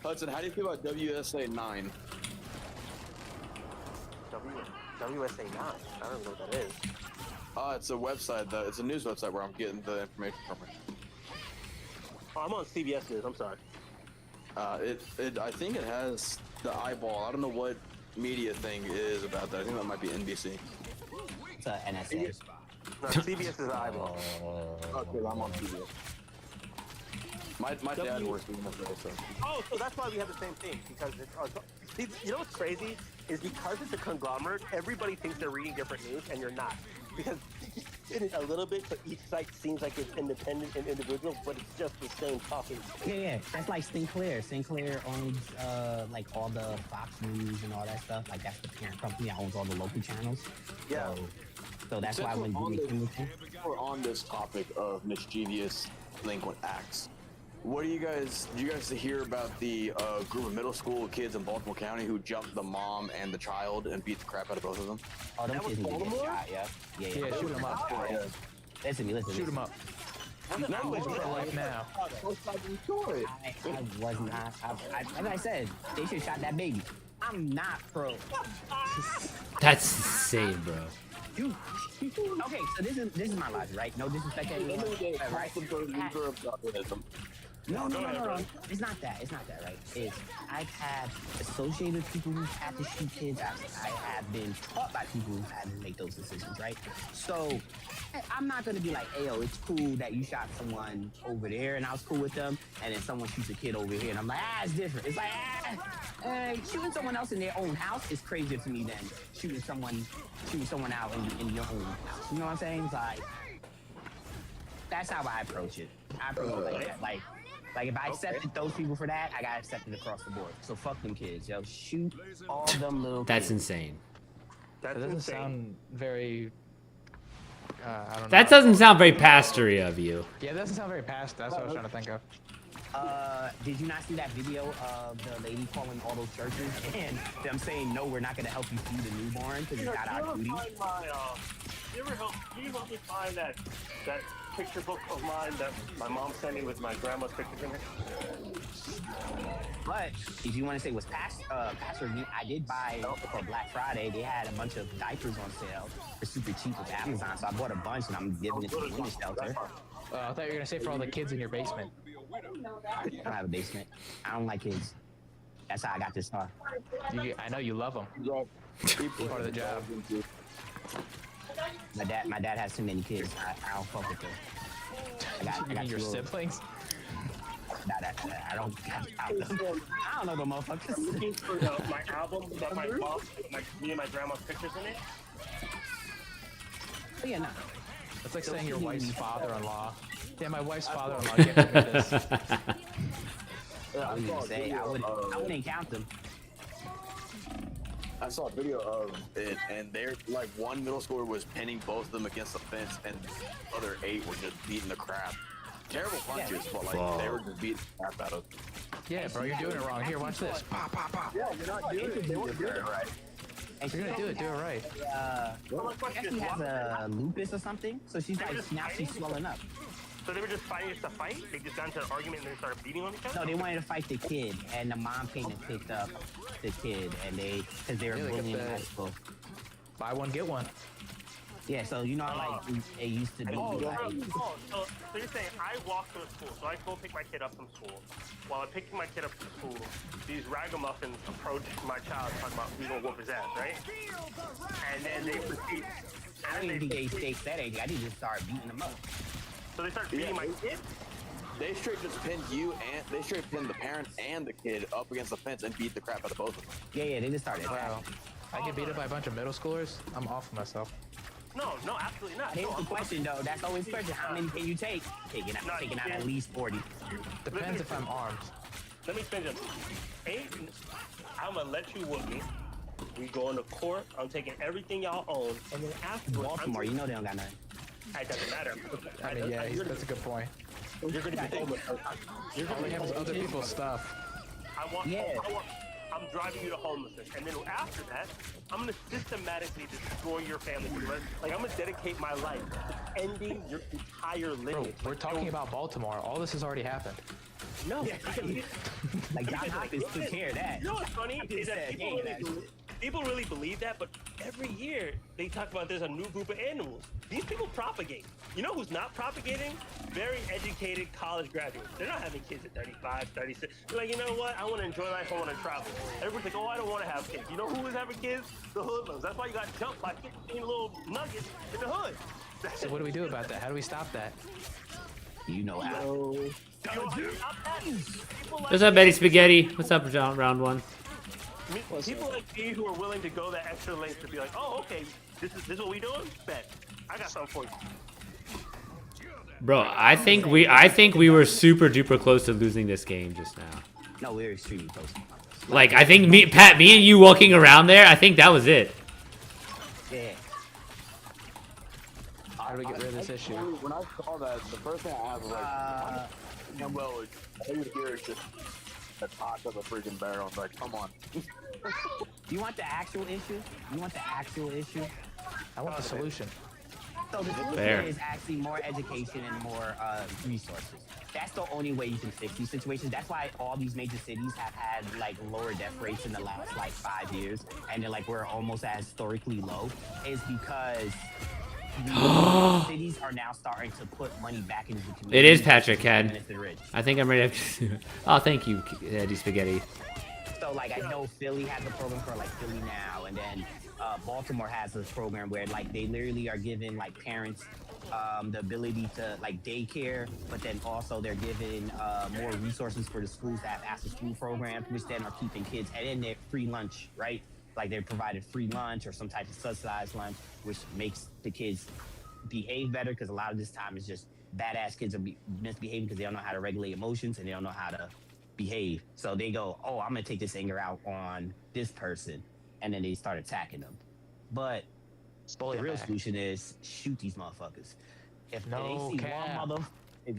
Hudson, how do you feel about WSA 9? WSA 9. I don't know what that is. It's a website. It's a news website where I'm getting the information from. Oh, I'm on CBS News. I'm sorry. I think it has the eyeball. I don't know what media thing is about that. I think that might be NBC. It's a NSA. No, CBS is eyeball. Okay, I'm on CBS. My dad works in the so. Oh, so that's why we have the same thing, because see, you know what's crazy is because it's a conglomerate, everybody thinks they're reading different news, and you're not, because it is a little bit, so each site seems like it's independent and individual, but it's just the same talking. Yeah, that's like Sinclair. Sinclair owns like all the Fox News and all that stuff. Like that's the parent company that owns all the local channels. Yeah. So that's Since why when we're on this topic of mischievous delinquent acts, what do you guys hear about the group of middle school kids in Baltimore County who jumped the mom and the child and beat the crap out of both of them? Oh, them kids need to get shot, yeah. Yeah, shoot him up. Listen to me. Shoot him up. No, He's pro-life now. I was not. As I said, they should have shot that baby. I'm not pro. That's insane, bro. Dude. Okay, so this is my logic, right? No disrespect to anyone, right? No. It's not that. It's not that, right? It's I've had associated people who've had to shoot kids. I have been taught by people who've had to make those decisions, right? So I'm not gonna be like, hey, yo, it's cool that you shot someone over there and I was cool with them, and then someone shoots a kid over here and I'm like, it's different. It's like, shooting someone else in their own house is crazier to me than shooting someone out in your own house. You know what I'm saying? It's like, that's how I approach it. I approach it like that. Like if I accepted those people for that, I got accepted across the board. So fuck them kids, yo. Shoot all them little That's kids. insane. That doesn't sound very. I don't know. That doesn't sound very pastory of you. Yeah, it doesn't sound very past. That's what I was trying to think of. Did you not see that video of the lady calling all those churches and them saying, no, we're not going to help you feed a newborn because it's not our duty? Do you help me find that picture book of mine that my mom sent me with my grandma's pictures in it? But if you want to say it was Pastor, I did buy for Black Friday. They had a bunch of diapers on sale for super cheap with Amazon, so I bought a bunch and I'm giving it to the women's shelter. I thought you were gonna say for all the kids in your basement. I don't have a basement. I don't like kids. That's how I got this far. I know you love them. Part of the job. My dad has too many kids. I don't fuck with them. I got your siblings? I don't know the motherfuckers. Looking for my album that my mom, me and my grandma's pictures in it. Oh, yeah, no. It's like saying your wife's father-in-law. Yeah, my wife's father-in-law gave me this. I wouldn't even say. I wouldn't count them. I saw a video of it, and they're like one middle schooler was pinning both of them against the fence, and the other 8 were just beating the crap. Terrible punches, but like they were just beating the crap out of. Yeah, bro, you're doing it wrong. Here, watch this. Pop, pop, pop. Yeah, you're not doing it. They weren't doing it right. And you're gonna do it right. She has a lupus or something, so she's like now she's swelling up. So they were just fighting just to fight? They just got into an argument and then started beating on each other? No, they wanted to fight the kid, and the mom came and picked up the kid, and because they were bullying in high school. Buy one, get one. Yeah, so you know how like it used to be. So you're saying I walk to a school, so I go pick my kid up from school. While I'm picking my kid up from school, these ragamuffins approach my child talking about we gonna whoop his ass, right? And then they proceed. I didn't think they said anything. I didn't just start beating them up. So they start beating my kid? They straight just pinned you and they straight pinned the parents and the kid up against the fence and beat the crap out of both of them. Yeah, they just started. Wow. I get beat up by a bunch of middle schoolers. I'm off myself. No, absolutely not. Here's the question, though. That's always the question. How many can you take? Taking out at least 40. Depends if I'm armed. Let me finish. I'm gonna let you whoop me. We go into court. I'm taking everything y'all own, and then afterwards, Baltimore, you know they don't got nothing. It doesn't matter. I mean, yeah, that's a good point. You're gonna be All we have is other people's stuff. I want I'm driving you to homelessness, and then after that, I'm gonna systematically destroy your family. Like I'm gonna dedicate my life to ending your entire Bro, lineage. we're talking about Baltimore. All this has already happened. No, Like John Hopkins took care of that. You know what's funny is that said, "Hey, people really believe that, but every year they talk about there's a new group of animals. These people propagate. You know who's not propagating? Very educated college graduates. They're not having kids at 35, 36. They're like, you know what? I want to enjoy life. I want to travel. Everyone's like, oh, I don't want to have kids. You know who is having kids? The hoodlums. That's why you got jumped by 15 little nuggets in the hood. So what do we do about that? How do we stop that? You know how. You know how to stop that? People like What's up, Betty Spaghetti? What's up, John? Round one. People like me who are willing to go that extra length to be like, oh, okay, this is what we doing? Bet. I got something for you. Bro, I think we were super duper close to losing this game just now. No, we were extremely close. Like, I think me and you walking around there, I think that was it. Yeah. How do we get rid of this issue? When I saw that, the first thing I had was like, well, all you hear is just the top of a freaking barrel. It's like, come on. You want the actual issue? You want the actual issue? I want the solution. So the solution Fair. is actually more education and more resources. That's the only way you can fix these situations. That's why all these major cities have had like lower death rates in the last like 5 years, and they're like we're almost at historically low. Is because the cities are now starting to put money back into the community. It is Patrick, Ken. And it's the rich. I think I'm ready to... Oh, thank you, Eddie Spaghetti. So like I know Philly has a program for like Philly Now, and then Baltimore has this program where like they literally are giving like parents the ability to like daycare, but then also they're giving more resources for the schools that have after school programs, which then are keeping kids, and then they're free lunch, right? Like they're provided free lunch or some type of subsidized lunch, which makes the kids behave better because a lot of this time is just badass kids are misbehaving because they don't know how to regulate emotions and they don't know how to behave. So they go, oh, I'm gonna take this anger out on this person, and then they start attacking them. But the real solution is shoot these motherfuckers. If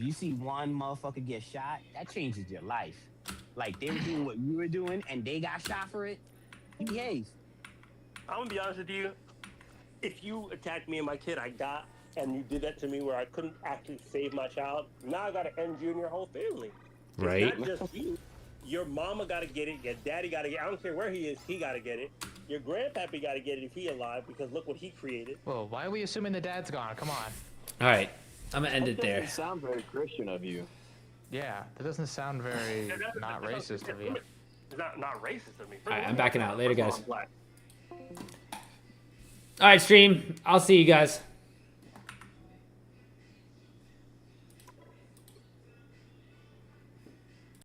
you see one motherfucker get shot, that changes your life. Like they were doing what you were doing and they got shot for it, you behave. I'm gonna be honest with you. If you attacked me and my kid, and you did that to me where I couldn't actually save my child, now I gotta end you and your whole family. It's Right. not just you. Your mama gotta get it. Your daddy gotta get it. I don't care where he is, he gotta get it. Your grandpappy gotta get it if he alive, because look what he created. Whoa, why are we assuming the dad's gone? Come on. All right, I'm gonna end it That there. doesn't sound very Christian of you. Yeah, that doesn't sound very not racist of you. It's not racist of me. All right, I'm backing out. Later, guys. I'm black. All right, stream. I'll see you guys.